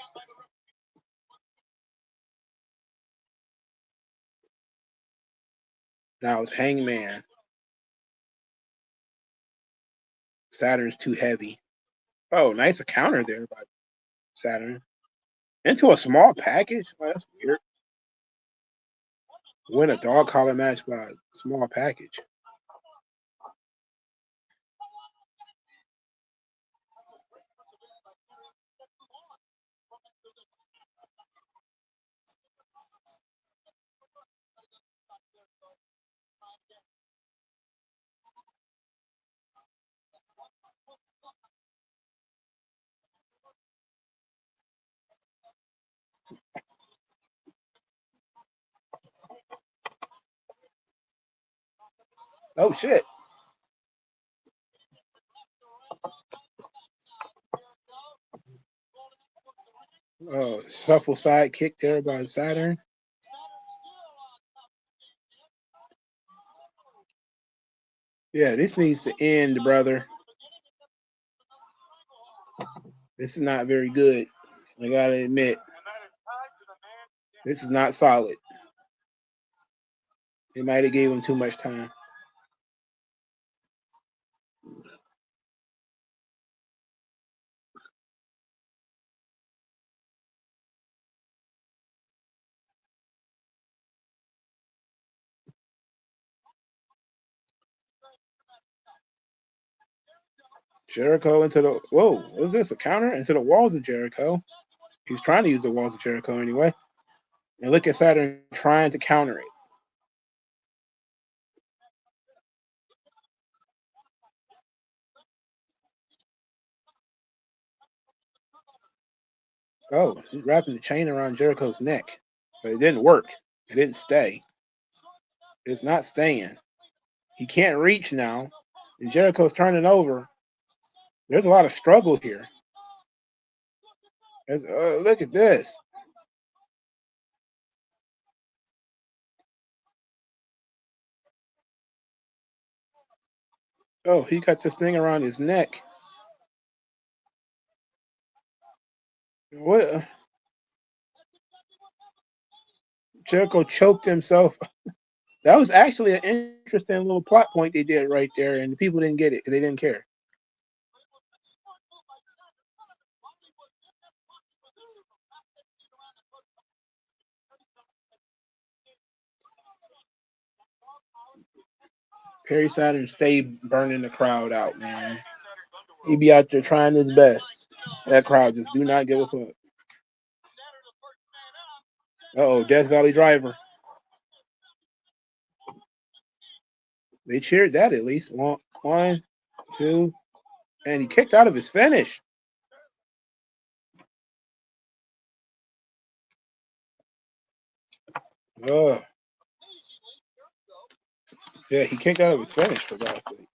Now it's Hangman. Saturn's too heavy. Oh, nice counter there by Saturn. Into a small package? Oh, that's weird. Win a dog collar match by a small package. Oh, shit. Oh, shuffle side kick there by Saturn. Yeah, this needs to end, brother. This is not very good. I gotta admit. This is not solid. They might have gave him too much time. Jericho into the whoa, what is this? A counter into the walls of Jericho. He's trying to use the walls of Jericho anyway. And look at Saturn trying to counter it. Oh, he's wrapping the chain around Jericho's neck. But it didn't work. It didn't stay. It's not staying. He can't reach now. And Jericho's turning over. There's a lot of struggle here. Look at this. Oh, he got this thing around his neck. What? Jericho choked himself. That was actually an interesting little plot point they did right there, and the people didn't get it because they didn't care. Perry Saturn stayed burning the crowd out, man. He be out there trying his best. That crowd just do not give a fuck. Uh-oh, Death Valley Driver. They cheered that at least. One, two, and he kicked out of his finish. Yeah, he kicked out of his finish, for God's sake.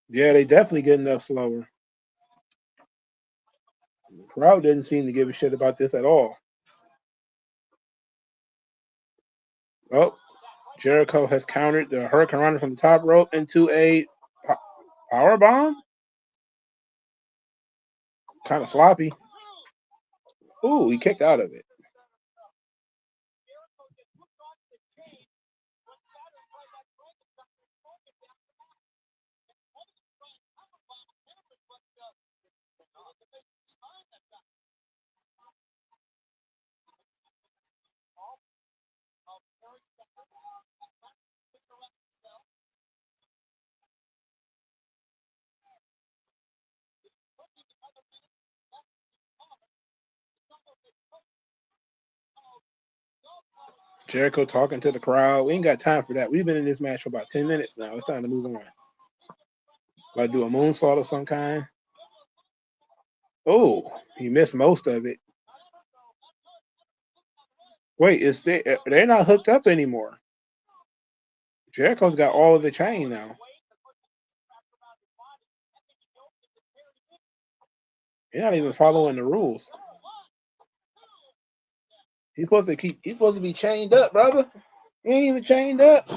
Yeah, they definitely getting up slower. The crowd didn't seem to give a shit about this at all. Oh, Jericho has countered the Hurricane Runner from the top rope into a power bomb. Kind of sloppy. Ooh, he kicked out of it. Jericho talking to the crowd. We ain't got time for that. We've been in this match for about 10 minutes now. It's time to move on. Gotta do a moonsault of some kind. Oh, he missed most of it. Wait, they're not hooked up anymore. Jericho's got all of the chain now. You're not even following the rules. He's supposed to be chained up, brother. He ain't even chained up.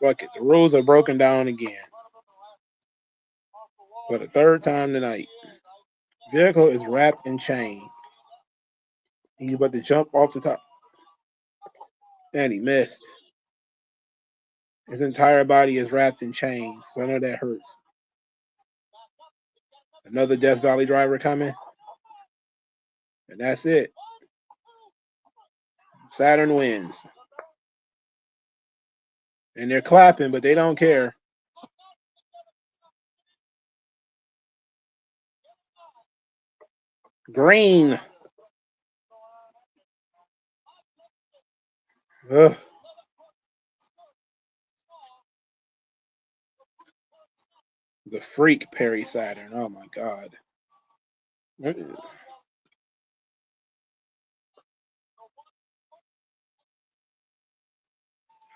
Fuck it. The rules are broken down again. For the third time tonight. Jericho is wrapped in chain. He's about to jump off the top. And he missed. His entire body is wrapped in chains, so I know that hurts. Another Death Valley driver coming. And that's it. Saturn wins. And they're clapping, but they don't care. Green. Ugh. The freak Perry Saturn. Oh my God.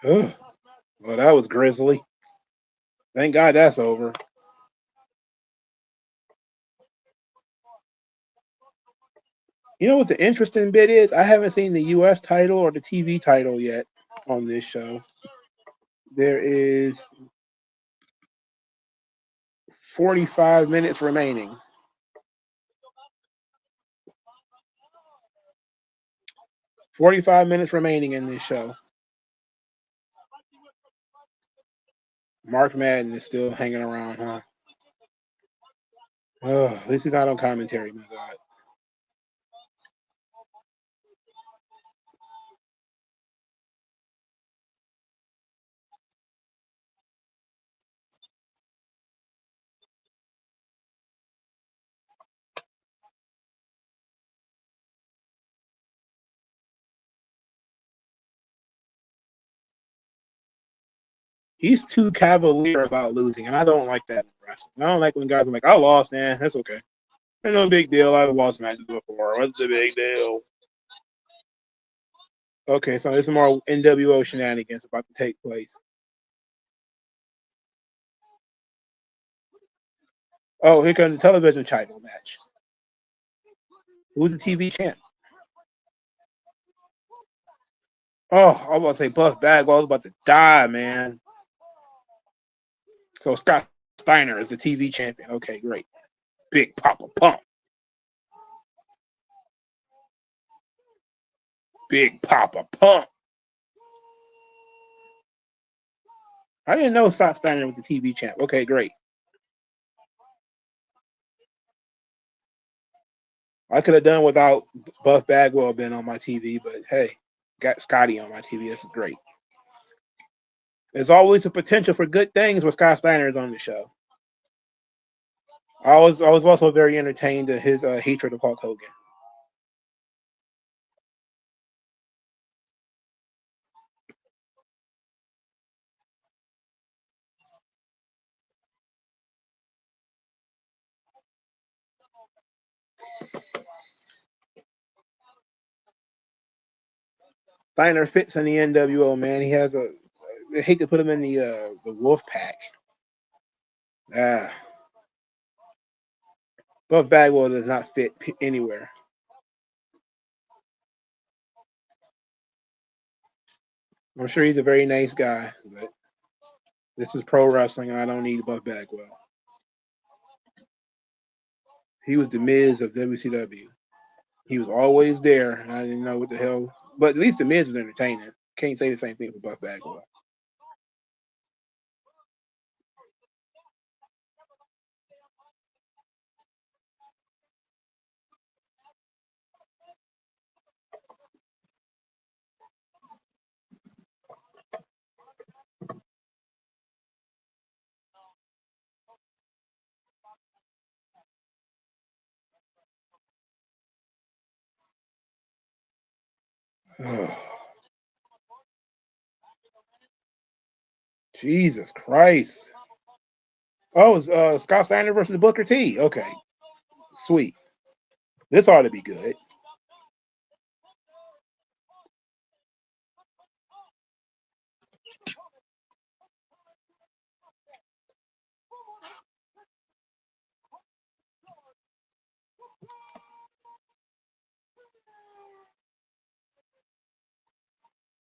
Ugh. Well, that was grisly. Thank God that's over. You know what the interesting bit is? I haven't seen the US title or the TV title yet on this show. There is 45 minutes remaining. 45 minutes remaining in this show. Mark Madden is still hanging around, huh? Oh, at least he's not on commentary, my God. He's too cavalier about losing, and I don't like that in wrestling. I don't like when guys are like, I lost, man. That's okay. It's no big deal. I've lost matches before. What's the big deal? Okay, so there's some more NWO shenanigans about to take place. Oh, here comes the television title match. Who's the TV champ? Oh, I was about to say Buff Bagwell's about to die, man. So Scott Steiner is the TV champion. Okay, great. Big Papa Pump. Big Papa Pump. I didn't know Scott Steiner was the TV champ. Okay, great. I could have done without Buff Bagwell being on my TV, but hey, got Scotty on my TV. This is great. There's always a potential for good things when Scott Steiner is on the show. I was also very entertained at his hatred of Hulk Hogan. Steiner fits in the NWO, man. He has I hate to put him in the Wolf Pack. Buff Bagwell does not fit anywhere. I'm sure he's a very nice guy, but this is pro wrestling, and I don't need Buff Bagwell. He was the Miz of WCW. He was always there, and I didn't know what the hell. But at least the Miz was entertaining. Can't say the same thing for Buff Bagwell. Jesus Christ. Oh, it's Scott Steiner versus Booker T. Okay. Sweet. This ought to be good.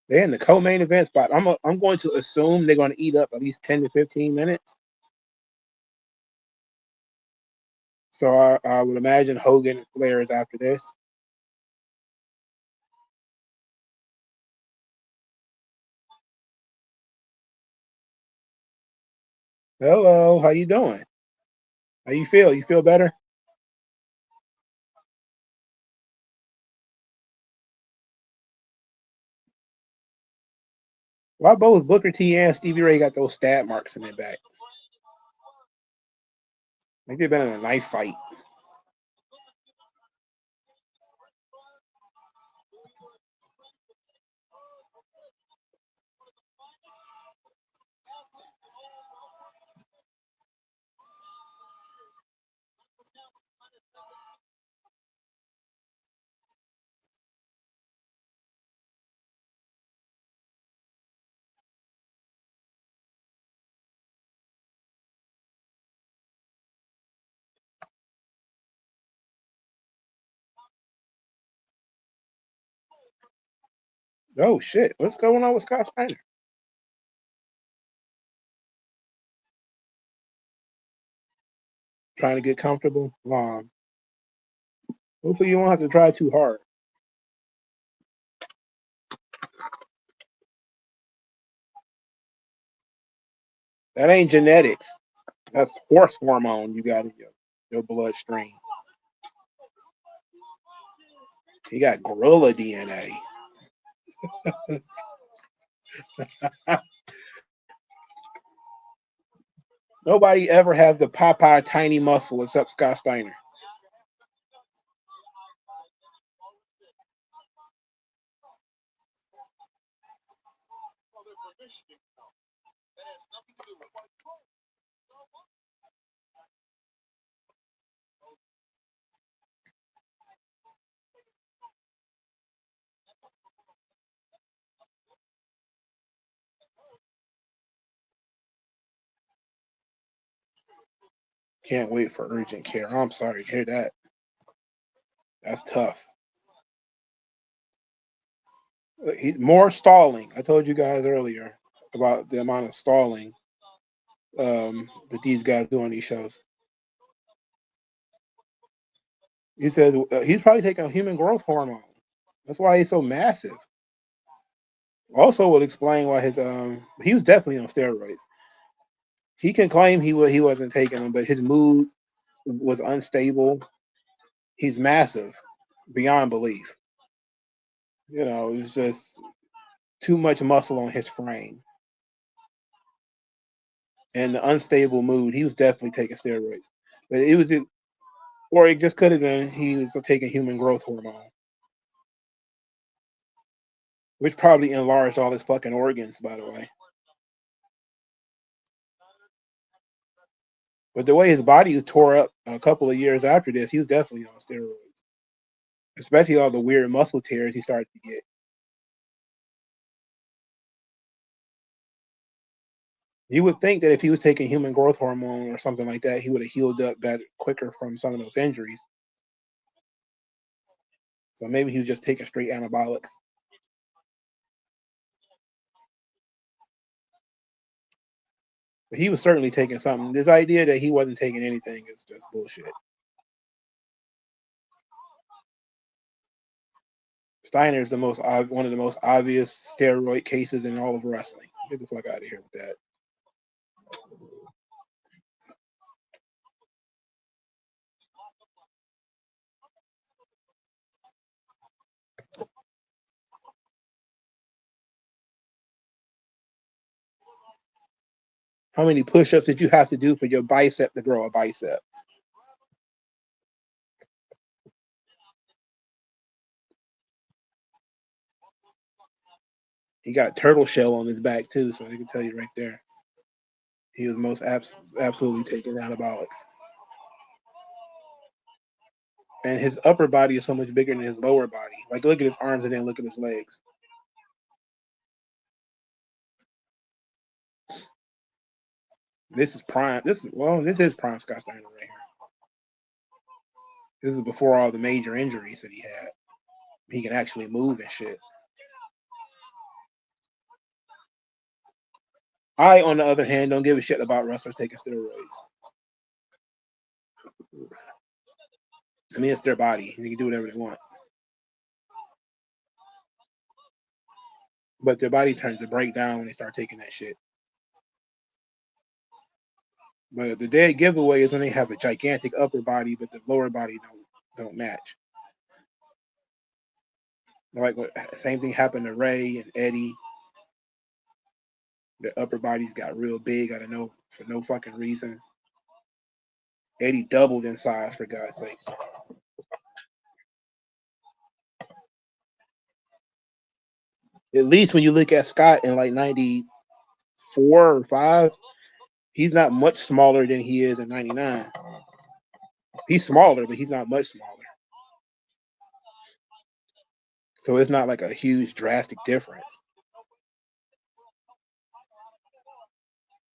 They're in the co-main event spot. I'm going to assume they're going to eat up at least 10 to 15 minutes. So I would imagine Hogan and Flair is after this. Hello, how you doing? How you feel? You feel better? Why both Booker T and Stevie Ray got those stab marks in their back? Like they've been in a knife fight. Oh shit! What's going on with Scott Steiner? Trying to get comfortable. Hopefully you won't have to try too hard. That ain't genetics. That's horse hormone you got in your bloodstream. He got gorilla DNA. Nobody ever has the Popeye tiny muscle except Scott Steiner. Can't wait for urgent care. I'm sorry to hear that. That's tough. He's more stalling. I told you guys earlier about the amount of stalling that these guys do on these shows. He says he's probably taking a human growth hormone. That's why he's so massive. Also, will explain why he was definitely on steroids. He can claim he wasn't taking them, but his mood was unstable. He's massive, beyond belief. It's just too much muscle on his frame. And the unstable mood, he was definitely taking steroids. But or it just could have been he was taking human growth hormone, which probably enlarged all his fucking organs, by the way. But the way his body was tore up a couple of years after this, he was definitely on steroids, especially all the weird muscle tears he started to get. You would think that if he was taking human growth hormone or something like that, he would have healed up better quicker from some of those injuries. So maybe he was just taking straight anabolics. But he was certainly taking something. This idea that he wasn't taking anything is just bullshit. Steiner is one of the most obvious steroid cases in all of wrestling. Get the fuck out of here with that. How many push-ups did you have to do for your bicep to grow a bicep? He got turtle shell on his back too, so I can tell you right there. He was most absolutely taken out of Alex. And his upper body is so much bigger than his lower body. Like, look at his arms and then look at his legs. This is prime. This is prime Scott Steiner right here. This is before all the major injuries that he had. He can actually move and shit. I, on the other hand, don't give a shit about wrestlers taking steroids. I mean, it's their body. They can do whatever they want. But their body turns to break down when they start taking that shit. But the dead giveaway is when they have a gigantic upper body, but the lower body don't match. Like, same thing happened to Ray and Eddie. Their upper bodies got real big for no fucking reason. Eddie doubled in size, for God's sake. At least when you look at Scott in like 94 or 5, he's not much smaller than he is in 99. He's smaller, but he's not much smaller. So it's not like a huge drastic difference.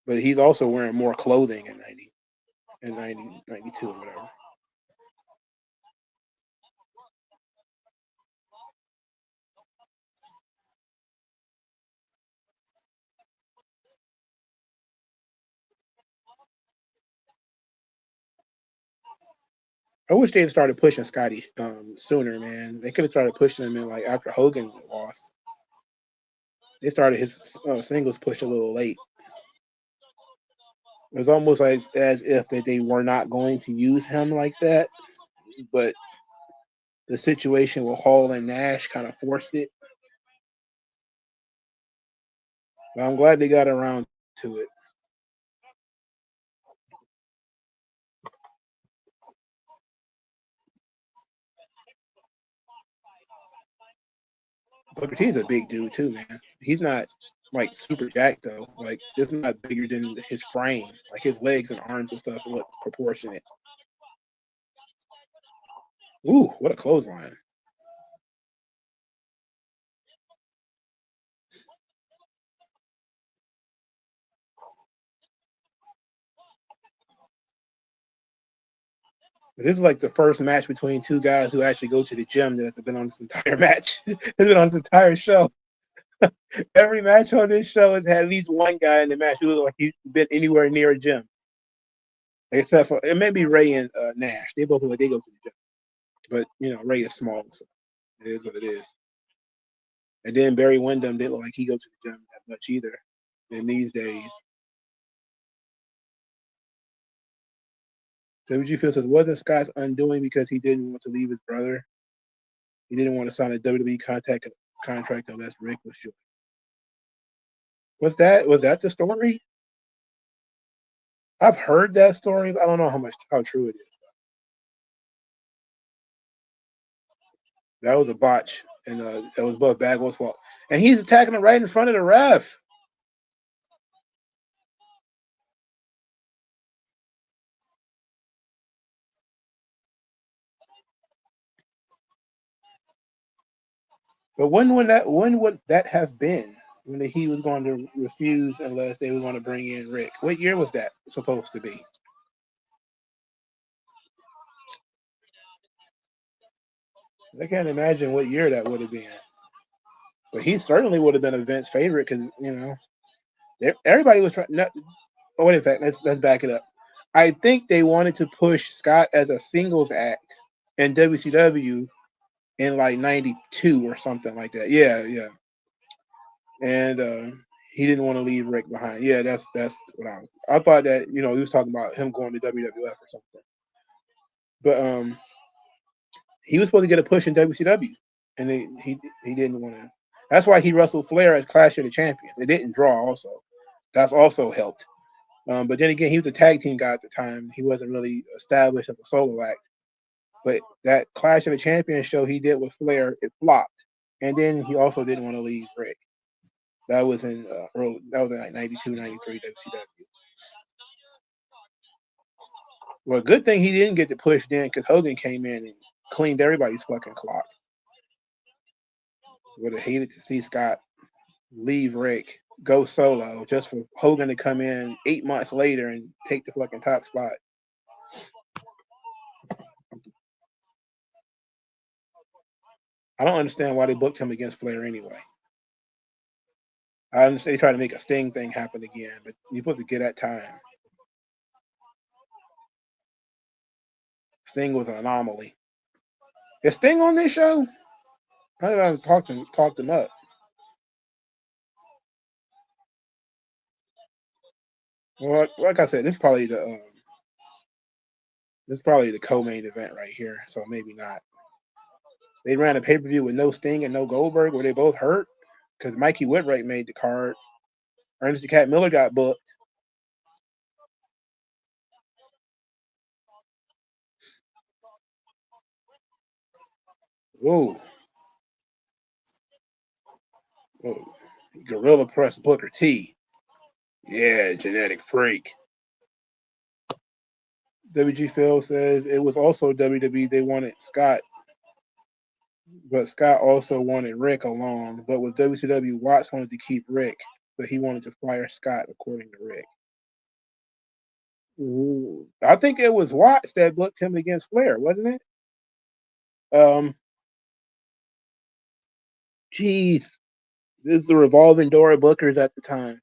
But he's also wearing more clothing in 92 or whatever. I wish they had started pushing Scotty sooner, man. They could have started pushing him in like after Hogan lost. They started his singles push a little late. It was almost like as if that they were not going to use him like that, but the situation with Hall and Nash kind of forced it. But I'm glad they got around to it. Booker T is a big dude too, man. He's not like super jacked though. Like, it's not bigger than his frame. Like, his legs and arms and stuff look proportionate. Ooh, what a clothesline. This is like the first match between two guys who actually go to the gym that has been on this entire match. It's been on this entire show. Every match on this show has had at least one guy in the match who looks like he's been anywhere near a gym. Except for, it may be Ray and Nash. They both look like they go to the gym. But, you know, Ray is small, so it is what it is. And then Barry Windham didn't look like he goes to the gym that much either in these days. WG says, wasn't Scott's undoing because he didn't want to leave his brother? He didn't want to sign a WWE contract unless Rick was joining. Was that the story? I've heard that story, but I don't know how true it is. That was a botch, and that was Buff Bagwell's fault. And he's attacking him right in front of the ref. But when would that have been? When he was going to refuse unless they were going to bring in Rick? What year was that supposed to be? I can't imagine what year that would have been. But he certainly would have been a Vince favorite because, you know, everybody was trying. Oh, wait, in fact, let's back it up. I think they wanted to push Scott as a singles act in WCW in like 92 or something like that. Yeah. And he didn't want to leave Rick behind. Yeah, that's what I thought that, you know, he was talking about him going to WWF or something. But he was supposed to get a push in WCW, and he didn't want to. That's why he wrestled Flair at Clash of the Champions. It didn't draw also. That's also helped. But then again, he was a tag team guy at the time. He wasn't really established as a solo act. But that Clash of the Champions show he did with Flair, it flopped. And then he also didn't want to leave Rick. That was in like 92, 93 WCW. Well, good thing he didn't get to push then because Hogan came in and cleaned everybody's fucking clock. Would have hated to see Scott leave Rick, go solo, just for Hogan to come in 8 months later and take the fucking top spot. I don't understand why they booked him against Flair anyway. I understand they tried to make a Sting thing happen again, but you're supposed to get that time. Sting was an anomaly. Is Sting on this show? How did I talk him up? Well, like I said, this is probably the co-main event right here, so maybe not. They ran a pay-per-view with no Sting and no Goldberg, where they both hurt because Mikey Whipwreght made the card. Ernest the Cat Miller got booked. Whoa. Whoa. Gorilla Press Booker T. Yeah, genetic freak. WG Phil says it was also WWE. They wanted Scott, but Scott also wanted Rick along. But with WCW, Watts wanted to keep Rick, but he wanted to fire Scott, according to Rick. Ooh. I think it was Watts that booked him against Flair, wasn't it? Geez, this is the revolving door of bookers at the time.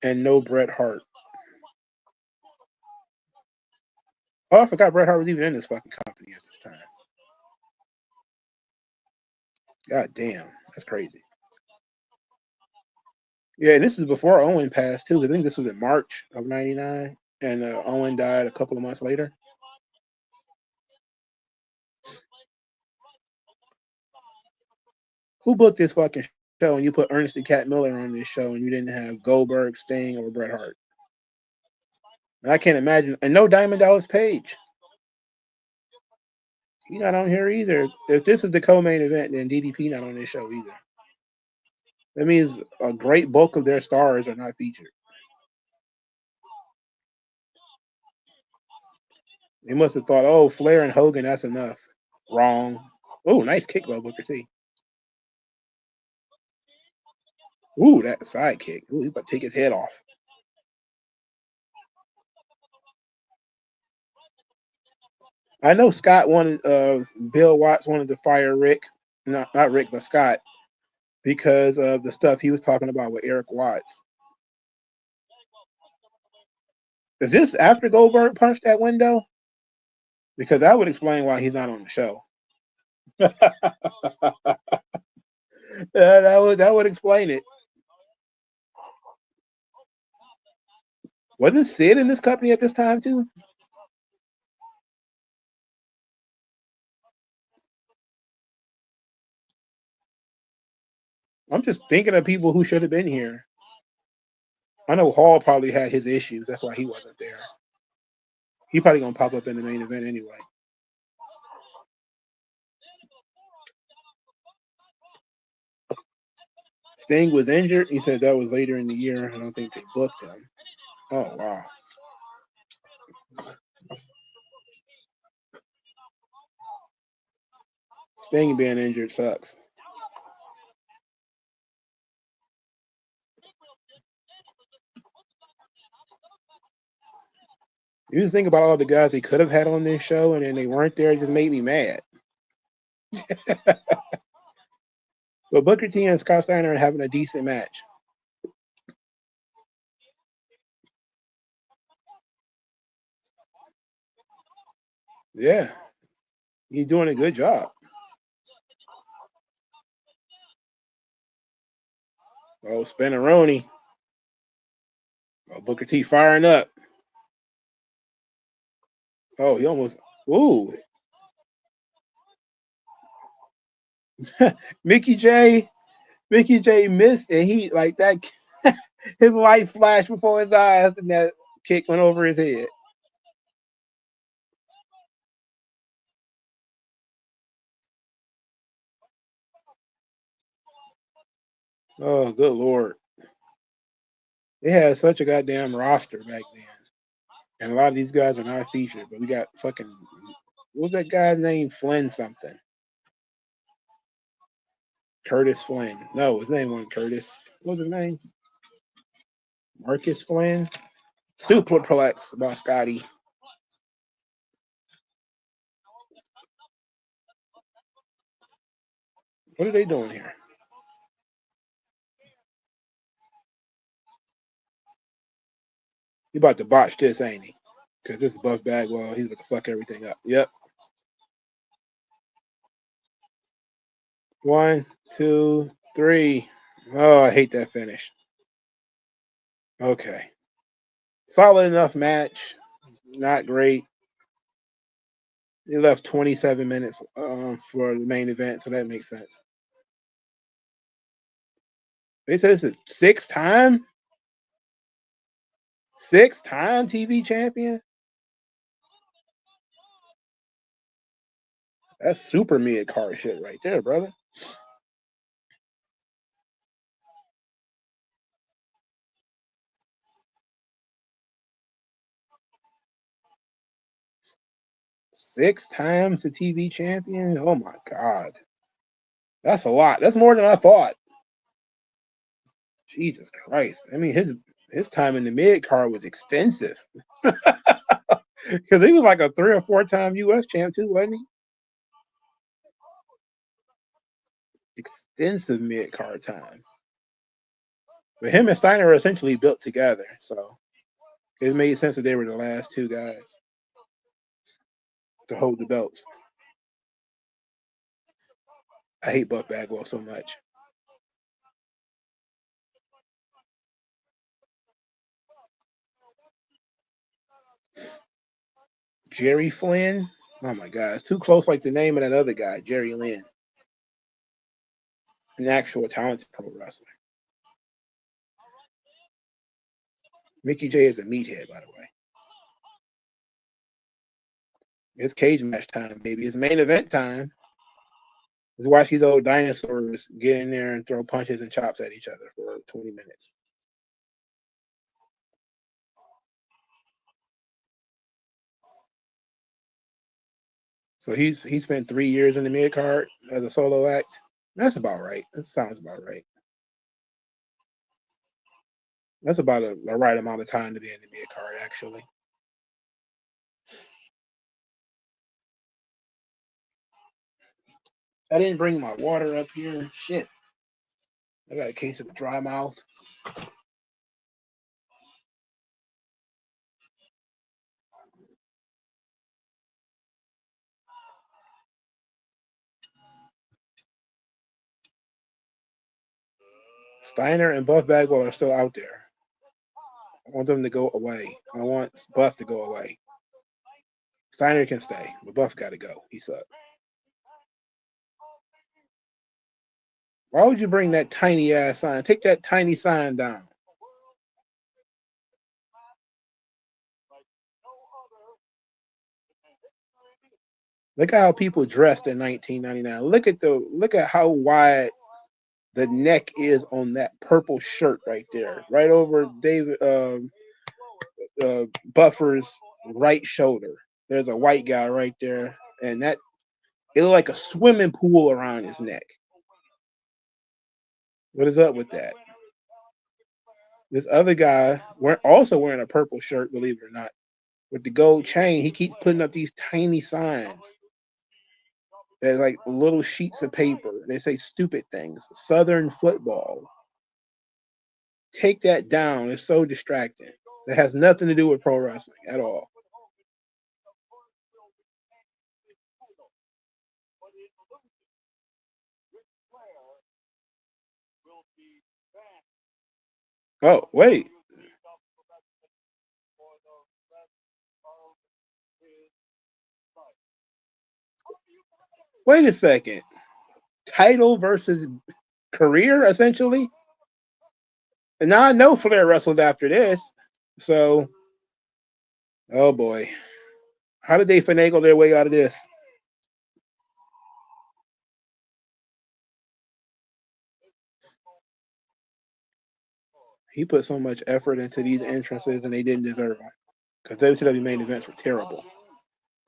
And no Bret Hart. Oh, I forgot Bret Hart was even in this fucking company at this time. God damn, that's crazy. Yeah, and this is before Owen passed too. I think this was in March of '99, and Owen died a couple of months later. Who booked this fucking show and you put Ernest the Cat Miller on this show and you didn't have Goldberg, Sting, or Bret Hart? And I can't imagine. And no Diamond Dallas Page. He's not on here either. If this is the co-main event, then DDP not on this show either. That means a great bulk of their stars are not featured. They must have thought, oh, Flair and Hogan, that's enough. Wrong. Oh, nice kick by Booker T. Ooh, that side kick. Ooh, he's about to take his head off. I know Scott wanted, Bill Watts wanted to fire Rick, not Rick, but Scott, because of the stuff he was talking about with Eric Watts. Is this after Goldberg punched that window? Because that would explain why he's not on the show. that would explain it. Wasn't Sid in this company at this time too? I'm just thinking of people who should have been here. I know Hall probably had his issues. That's why he wasn't there. He probably gonna pop up in the main event anyway. Sting was injured. He said that was later in the year. I don't think they booked him. Oh wow. Sting being injured sucks. You just think about all the guys they could have had on this show and then they weren't there. It just made me mad. But Booker T and Scott Steiner are having a decent match. Yeah. He's doing a good job. Oh, Spinneroni. Oh, Booker T firing up. Oh, he almost. Ooh. Mickey J missed, and he like that. His light flashed before his eyes, and that kick went over his head. Oh, good lord. They had such a goddamn roster back then. And a lot of these guys are not featured, but we got fucking, what was that guy's name? Flynn something. Curtis Flynn. No, his name wasn't Curtis. What was his name? Marcus Flynn? Superplex by Scotty. What are they doing here? He about to botch this, ain't he? Because this is Buff Bagwell. He's about to fuck everything up. Yep. 1, 2, 3. Oh, I hate that finish. Okay. Solid enough match. Not great. They left 27 minutes for the main event, so that makes sense. They said it's a six-time TV champion? That's super mid-card shit right there, brother. Six times the TV champion? Oh my God. That's a lot. That's more than I thought. Jesus Christ. I mean, his time in the mid card was extensive. Because he was like a 3 or 4 time US champ too, wasn't he? Extensive mid card time. But him and Steiner are essentially built together, so it made sense that they were the last two guys to hold the belts. I hate Buff Bagwell so much. Jerry Flynn? Oh my God, it's too close like the name of that other guy, Jerry Lynn. An actual talented pro wrestler. Mickey J is a meathead, by the way. It's cage match time, baby. It's main event time. Let's watch these old dinosaurs get in there and throw punches and chops at each other for 20 minutes. So he spent 3 years in the mid card as a solo act. That's about right. That sounds about right. That's about a right amount of time to be in the mid card, actually. I didn't bring my water up here. Shit. I got a case of dry mouth. Steiner and Buff Bagwell are still out there. I want them to go away. I want Buff to go away. Steiner can stay, but Buff got to go. He sucks. Why would you bring that tiny ass sign? Take that tiny sign down. Look at how people dressed in 1999. Look at how wide the neck is on that purple shirt right there, right over David Buffer's right shoulder. There's a white guy right there, and that it looked like a swimming pool around his neck. What is up with that? This other guy also wearing a purple shirt, believe it or not, with the gold chain. He keeps putting up these tiny signs. There's like little sheets of paper. They say stupid things. Southern football. Take that down. It's so distracting. It has nothing to do with pro wrestling at all. Oh, wait. Wait a second. Title versus career, essentially? And now I know Flair wrestled after this. So, oh boy. How did they finagle their way out of this? He put so much effort into these entrances, and they didn't deserve them. Because WCW main events were terrible.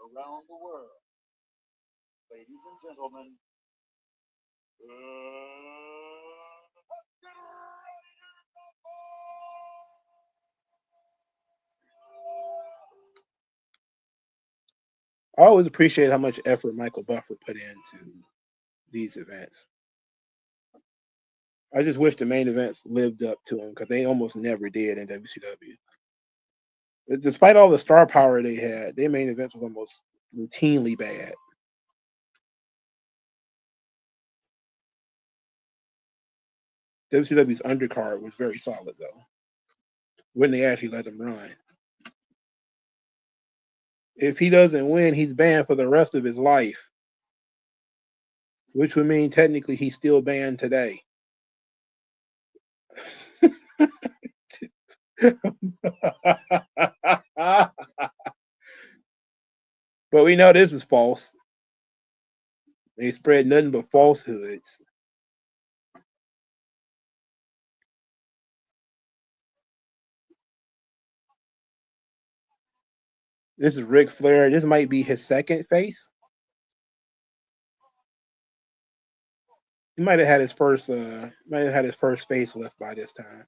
Around the world, ladies and gentlemen, I always appreciate how much effort Michael Buffer put into these events. I just wish the main events lived up to them because they almost never did in WCW. Despite all the star power they had, their main events was almost routinely bad. WCW's undercard was very solid, though, when they actually let him run. If he doesn't win, he's banned for the rest of his life, which would mean technically he's still banned today. But we know this is false. They spread nothing but falsehoods. This is Ric Flair. This might be his second face. He might have had his first facelift by this time.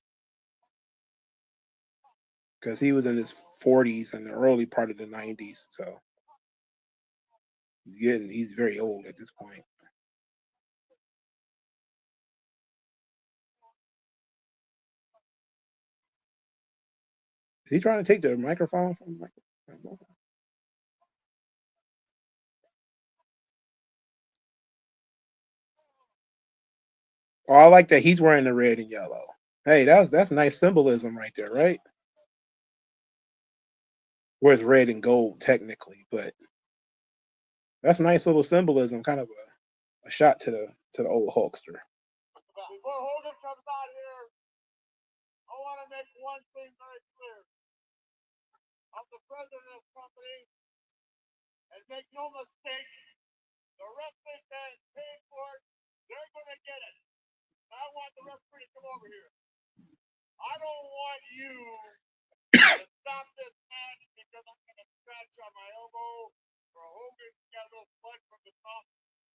Because he was in his 40s and the early part of the 90s, so he's very old at this point. Is he trying to take the microphone from Michael? Oh, I like that he's wearing the red and yellow. Hey, that's nice symbolism right there, right? Whereas red and gold technically, but that's nice little symbolism, kind of a shot to the old Hulkster. Before Hogan comes out here, I want to make one thing very clear. I'm the president of the company, and make no mistake, the wrestling fans paid for it. They're going to get it. I want the referee to come over here. I don't want you to stop this match because I'm going to scratch on my elbow or Hogan's got a little blood from the top.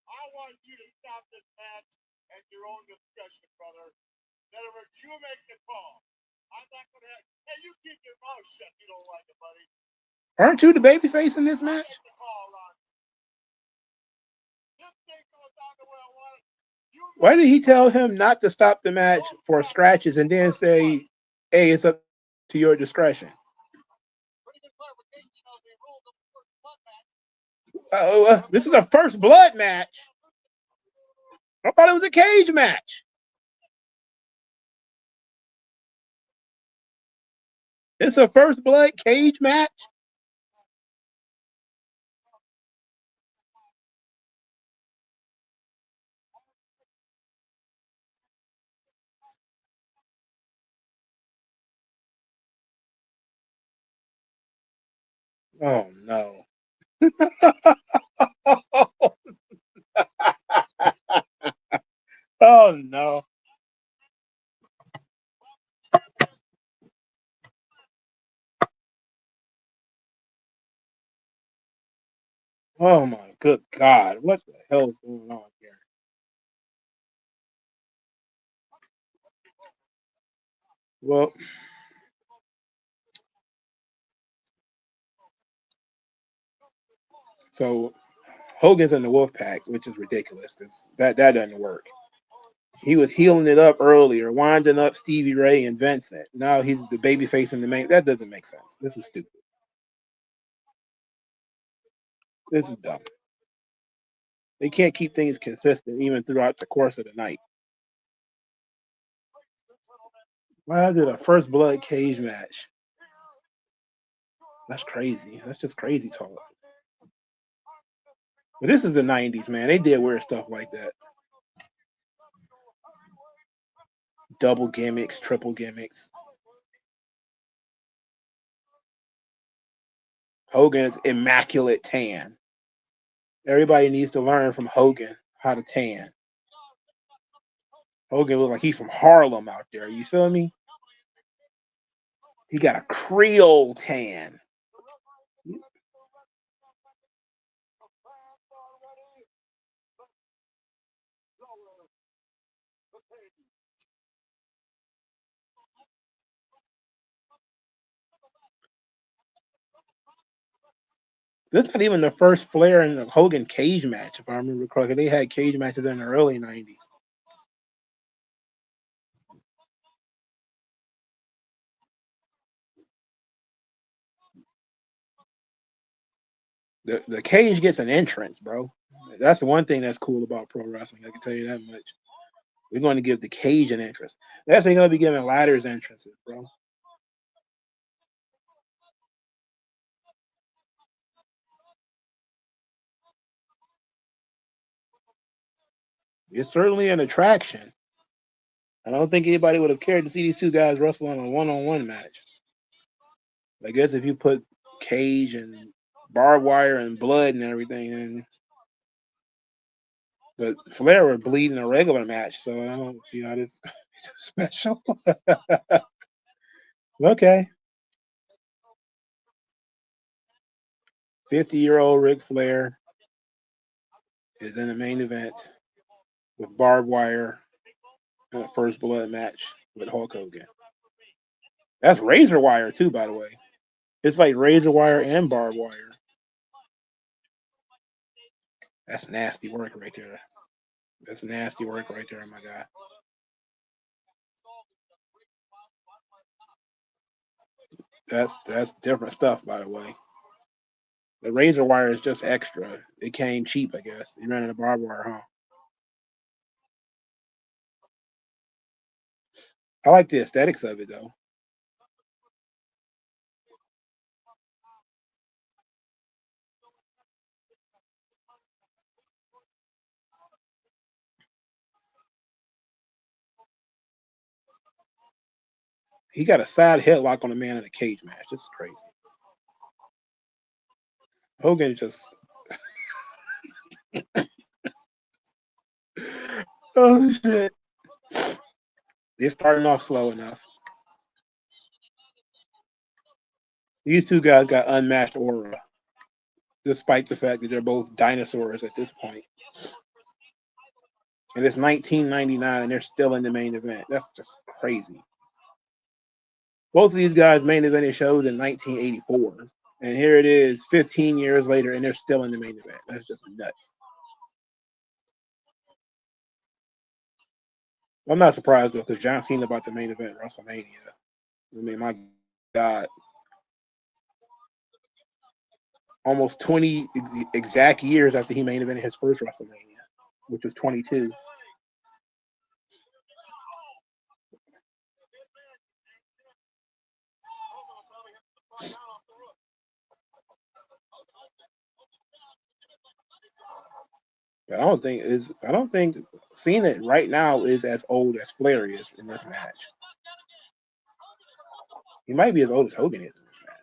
I want you to stop this match at your own discretion, brother. In other words, you make the call. I'm not going to have. Hey, you keep your mouth shut. You don't like it, buddy. Aren't you the babyface in this match? Why did he tell him not to stop the match for scratches and then say, hey, it's up to your discretion? This is a first blood match. I thought it was a cage match. It's a first blood cage match. Oh no. Oh no. Oh my good God. What the hell is going on here? Well, so Hogan's in the Wolfpack, which is ridiculous. That doesn't work. He was healing it up earlier, winding up Stevie Ray and Vincent. Now he's the babyface in the main. That doesn't make sense. This is stupid. This is dumb. They can't keep things consistent even throughout the course of the night. Why is it a first blood cage match? That's crazy. That's just crazy talk. But this is the 90s, man. They did weird stuff like that. Double gimmicks, triple gimmicks. Hogan's immaculate tan. Everybody needs to learn from Hogan how to tan. Hogan looks like he's from Harlem out there. You feel me? He got a Creole tan. This is not even the first Flair and Hogan cage match, if I remember correctly. They had cage matches in the early 90s. The cage gets an entrance, bro. That's the one thing that's cool about pro wrestling. I can tell you that much. We're going to give the cage an entrance. That's going to be giving ladders entrances, bro. It's certainly an attraction. I don't think anybody would have cared to see these two guys wrestle on a one-on-one match. I guess if you put cage and barbed wire and blood and everything in. But Flair were bleeding a regular match, so I don't see how this is special. Okay. 50-year-old Ric Flair is in the main event with barbed wire in a first blood match with Hulk Hogan. That's razor wire too, by the way. It's like razor wire and barbed wire. That's nasty work right there. That's nasty work right there, my guy. That's different stuff, by the way. The razor wire is just extra. It came cheap, I guess. You ran out of barbed wire, huh? I like the aesthetics of it, though. He got a side headlock on a man in a cage match. This is crazy. Hogan just. Oh, shit. They're starting off slow enough. These two guys got unmatched aura, despite the fact that they're both dinosaurs at this point. And it's 1999 and they're still in the main event. That's just crazy. Both of these guys main evented shows in 1984. And here it is 15 years later and they're still in the main event. That's just nuts. I'm not surprised though, because John Cena about the main event WrestleMania. I mean, my God. Almost 20 exact years after he main evented his first WrestleMania, which was 22. I don't think Cena right now is as old as Flair is in this match. He might be as old as Hogan is in this match.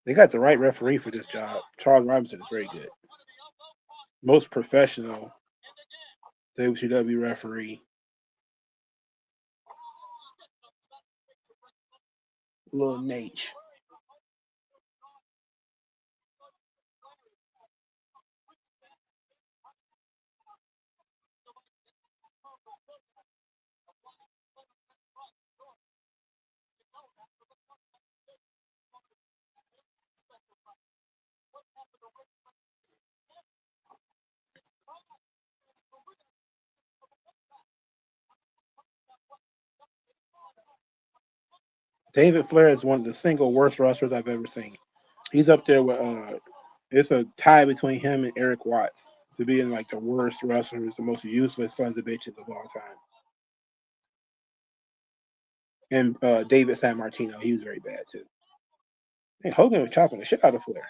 They got the right referee for this job. Charles Robinson is very good. Most professional WCW referee. Little Nate. David Flair is one of the single worst wrestlers I've ever seen. He's up there with it's a tie between him and Eric Watts to being like the worst wrestlers, the most useless sons of bitches of all time. And David San Martino, he was very bad too. And Hogan was chopping the shit out of Flair.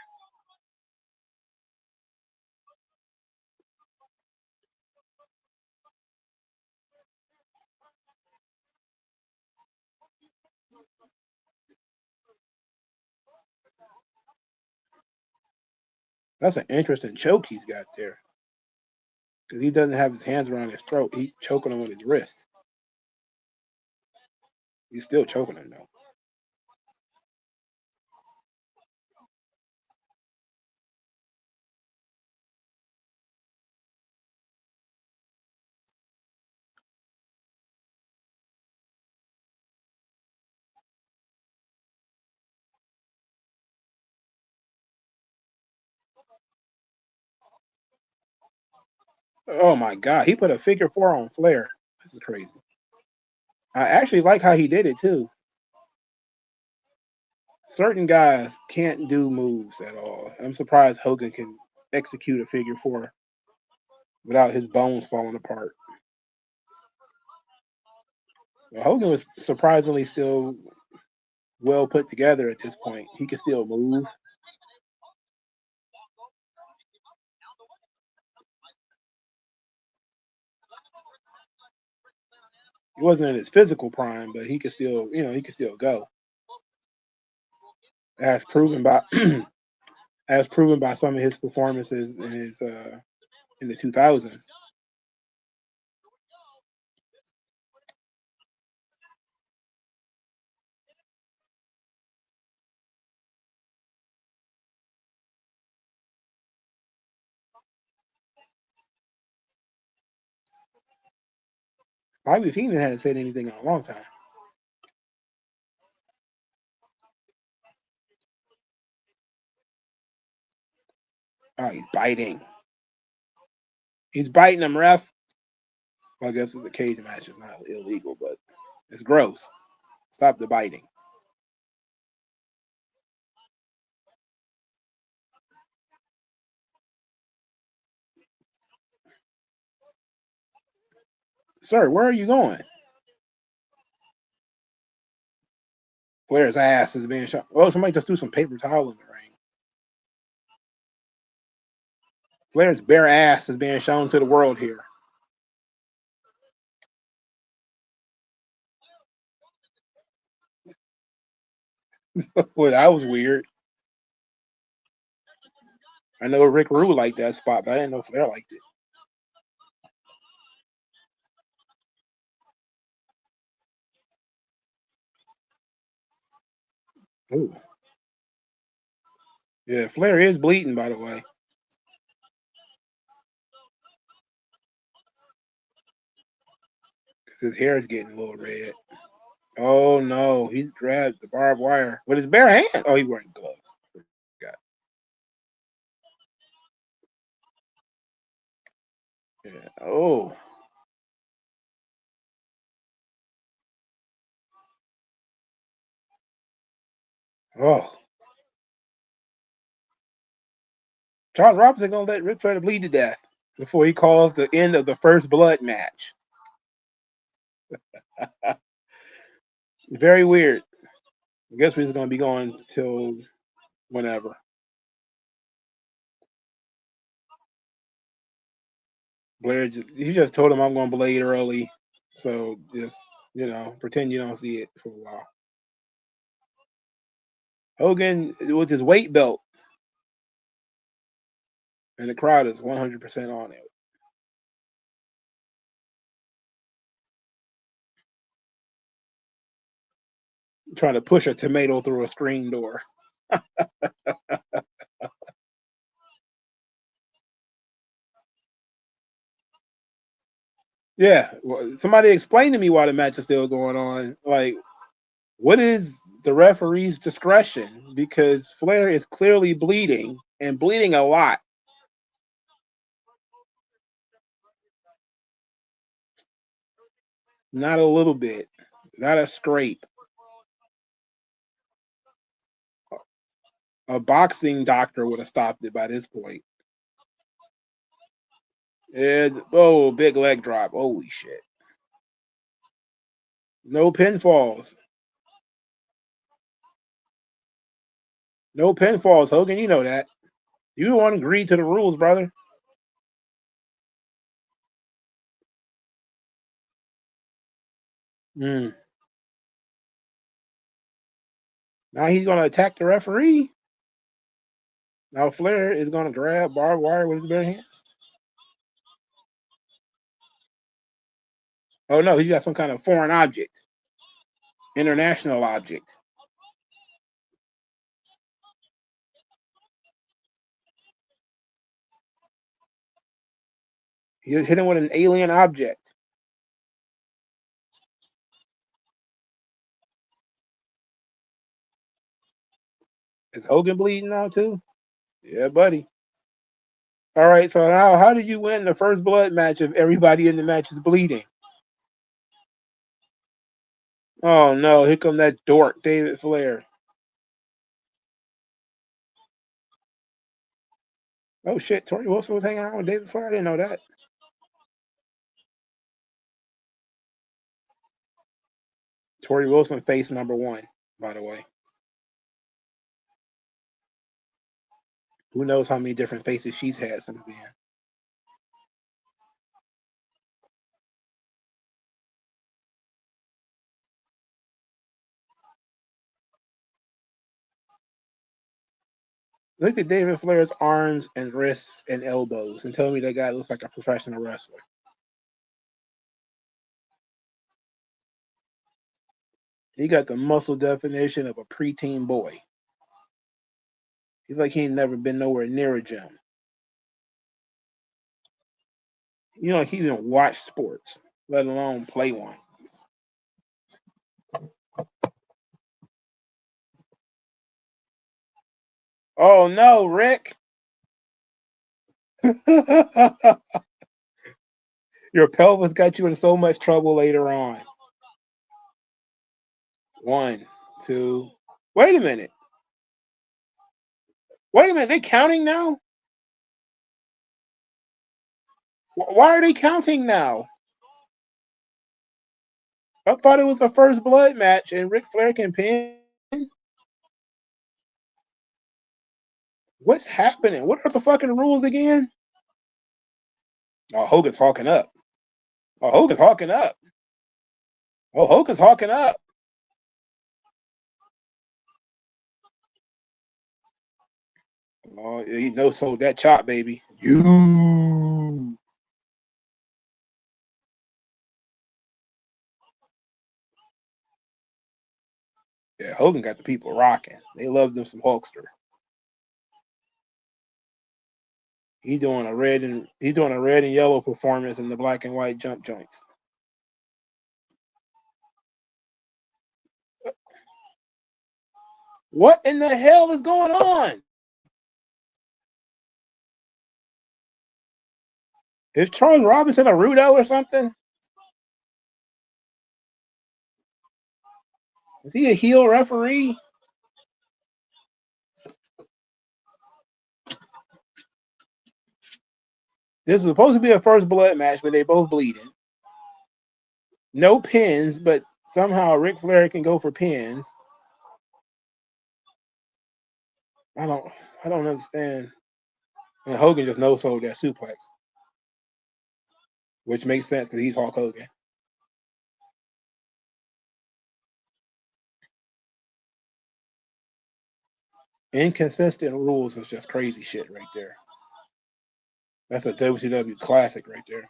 That's an interesting choke he's got there. Because he doesn't have his hands around his throat. He's choking him with his wrist. He's still choking him, though. Oh, my God. He put a figure 4 on Flair. This is crazy. I actually like how he did it, too. Certain guys can't do moves at all. I'm surprised Hogan can execute a figure 4 without his bones falling apart. Well, Hogan was surprisingly still well put together at this point. He could still move. He wasn't in his physical prime, but he could still, he could still go. As proven by as proven by some of his performances in the 2000s. Bobby Heenan hasn't said anything in a long time. Oh, he's biting. He's biting him, ref. Well, I guess it's a cage match. It's not illegal, but it's gross. Stop the biting. Sir, where are you going? Flair's ass is being shot. Oh, somebody just threw some paper towel in the ring. Flair's bare ass is being shown to the world here. Well, that was weird. I know Rick Rude liked that spot, but I didn't know Flair liked it. Ooh. Yeah, Flair is bleeding, by the way. Because his hair is getting a little red. Oh, no. He's grabbed the barbed wire with his bare hand. Oh, he's wearing gloves. God. Yeah. Oh. Oh. Charles Robinson going to let Ric Flair bleed to death before he calls the end of the first blood match. Very weird. I guess we're just going to be going till whenever. He just told him I'm going to blade early. So just, pretend you don't see it for a while. Hogan with his weight belt. And the crowd is 100% on it. Trying to push a tomato through a screen door. Yeah, well, somebody explain to me why the match is still going on. Like, what is the referee's discretion? Because Flair is clearly bleeding and bleeding a lot. Not a little bit. Not a scrape. A boxing doctor would have stopped it by this point. And, oh, big leg drop. Holy shit. No pinfalls. No pinfalls, Hogan. You know that. You don't want to agree to the rules, brother. Mm. Now he's going to attack the referee. Now Flair is going to grab barbed wire with his bare hands. Oh no, he got some kind of foreign object. International object. He hit him with an alien object. Is Hogan bleeding now too? Yeah, buddy. All right, so now how did you win the first blood match if everybody in the match is bleeding? Oh no, here come that dork, David Flair. Oh shit, Tori Wilson was hanging out with David Flair? I didn't know that. Tori Wilson face number 1, by the way. Who knows how many different faces she's had since then. Look at David Flair's arms and wrists and elbows and tell me that guy looks like a professional wrestler. He got the muscle definition of a preteen boy. He's like he ain't never been nowhere near a gym. You know, he didn't watch sports, let alone play one. Oh no, Rick. Your pelvis got you in so much trouble later on. 1, 2. Wait a minute. Wait a minute. They counting now? Why are they counting now? I thought it was a first blood match and Ric Flair can pin. What's happening? What are the fucking rules again? Oh, Hogan's hawking up. Oh, Hogan's hawking up. Oh, Hogan's hawking up. Oh, he no sold that chop, baby. You. Yeah, Hogan got the people rocking. They love them some Hulkster. He's doing a red and yellow performance in the black and white jump joints. What in the hell is going on? Is Charles Robinson a Rudo or something? Is he a heel referee? This was supposed to be a first blood match, but they both bleeding. No pins, but somehow Ric Flair can go for pins. I don't understand. And Hogan just no-sold that suplex, which makes sense because he's Hulk Hogan. Inconsistent rules is just crazy shit right there. That's a WCW classic right there.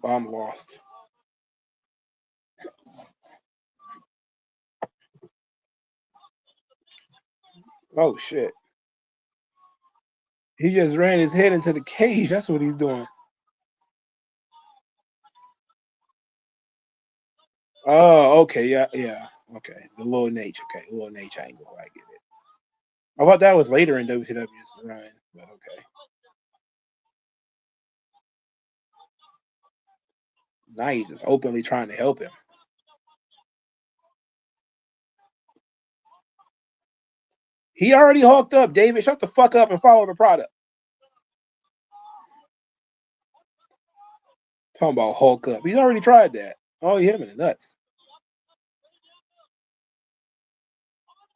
I'm lost. Oh shit! He just ran his head into the cage. That's what he's doing. Oh, okay, yeah. Okay, the little Nate. Okay, the little Nate angle. I get it. I thought that was later in WCW's run, but okay. Now he's just openly trying to help him. He already hulked up, David. Shut the fuck up and follow the product. Talking about Hulk up. He's already tried that. Oh, he hit him in the nuts.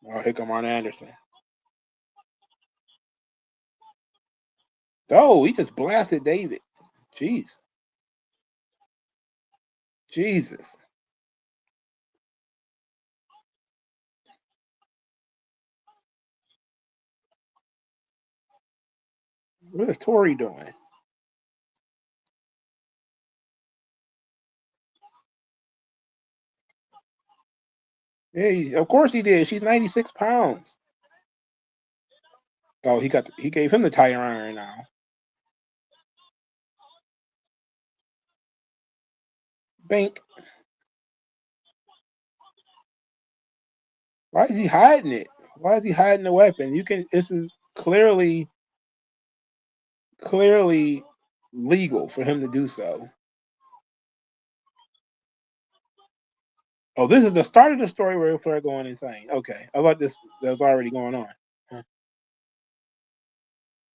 Oh, here come Arn Anderson. Oh, he just blasted David. Jeez. Jesus. What is Tori doing? Yeah, of course he did. She's 96 pounds. Oh, he gave him the tire iron now. Bink. Why is he hiding it? Why is he hiding the weapon? This is clearly legal for him to do so. Oh, this is the start of the story where Flair going insane. Okay, I thought that was already going on. Huh.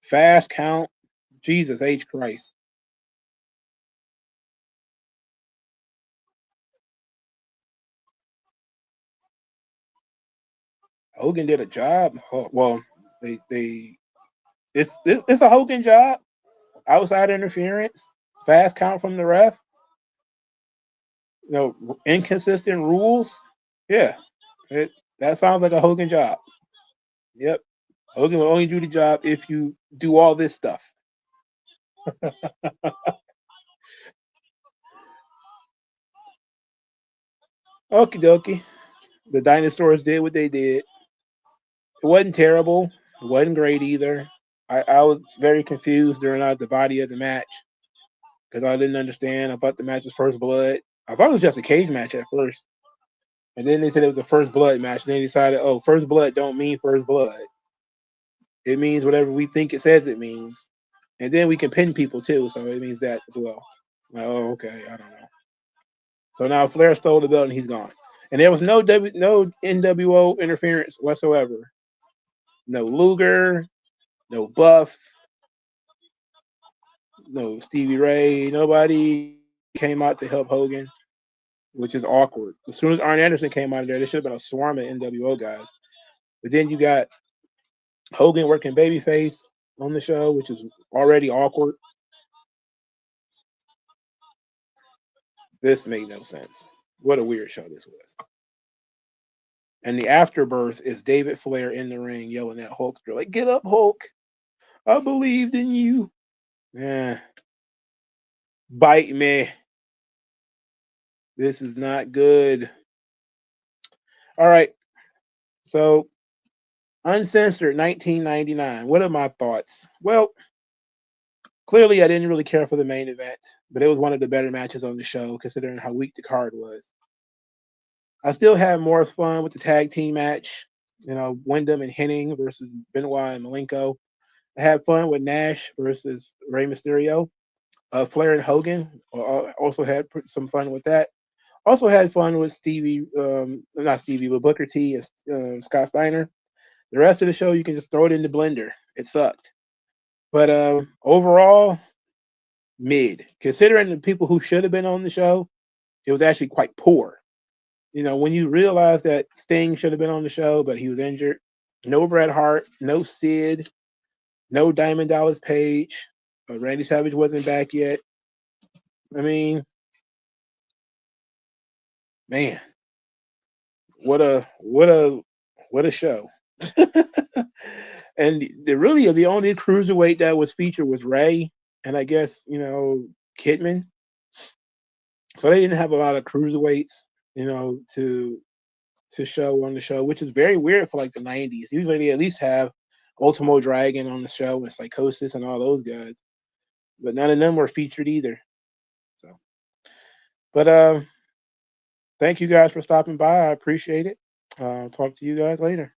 Fast count. Jesus H. Christ. Hogan did a job. Oh, well, it's a Hogan job. Outside interference, fast count from the ref. Inconsistent rules. Yeah, that sounds like a Hogan job. Yep, Hogan will only do the job if you do all this stuff. Okie dokie. The dinosaurs did what they did. It wasn't terrible. It wasn't great either. I was very confused during the body of the match because I didn't understand. I thought the match was first blood. I thought it was just a cage match at first. And then they said it was a first blood match. And then they decided, oh, first blood don't mean first blood. It means whatever we think it says it means. And then we can pin people too, so it means that as well. Oh, okay. I don't know. So now Flair stole the belt and he's gone. And there was no NWO interference whatsoever. No Luger, no Buff, no Stevie Ray. Nobody came out to help Hogan, which is awkward. As soon as Arn Anderson came out of there should have been a swarm of NWO guys. But then you got Hogan working babyface on the show, which is already awkward. This made no sense. What a weird show this was. And the afterbirth is David Flair in the ring yelling at Hulkster, like, get up, Hulk. I believed in you. Yeah. Bite me. This is not good. All right. So, Uncensored 1999. What are my thoughts? Well, clearly I didn't really care for the main event, but it was one of the better matches on the show considering how weak the card was. I still had more fun with the tag team match, Wyndham and Hennig versus Benoit and Malenko. I had fun with Nash versus Rey Mysterio. Flair and Hogan also had some fun with that. Also had fun with not Stevie, but Booker T and Scott Steiner. The rest of the show, you can just throw it in the blender. It sucked. But overall, mid. Considering the people who should have been on the show, it was actually quite poor. When you realize that Sting should have been on the show, but he was injured. No Bret Hart, no Sid, no Diamond Dallas Page. Randy Savage wasn't back yet. I mean, man, what a show. And the only cruiserweight that was featured was Ray, and I guess Kidman. So they didn't have a lot of cruiserweights, to show on the show, which is very weird for like the 90s. Usually they at least have Ultimo Dragon on the show and Psychosis and all those guys, but none of them were featured either. So, but thank you guys for stopping by. I appreciate it. Talk to you guys later.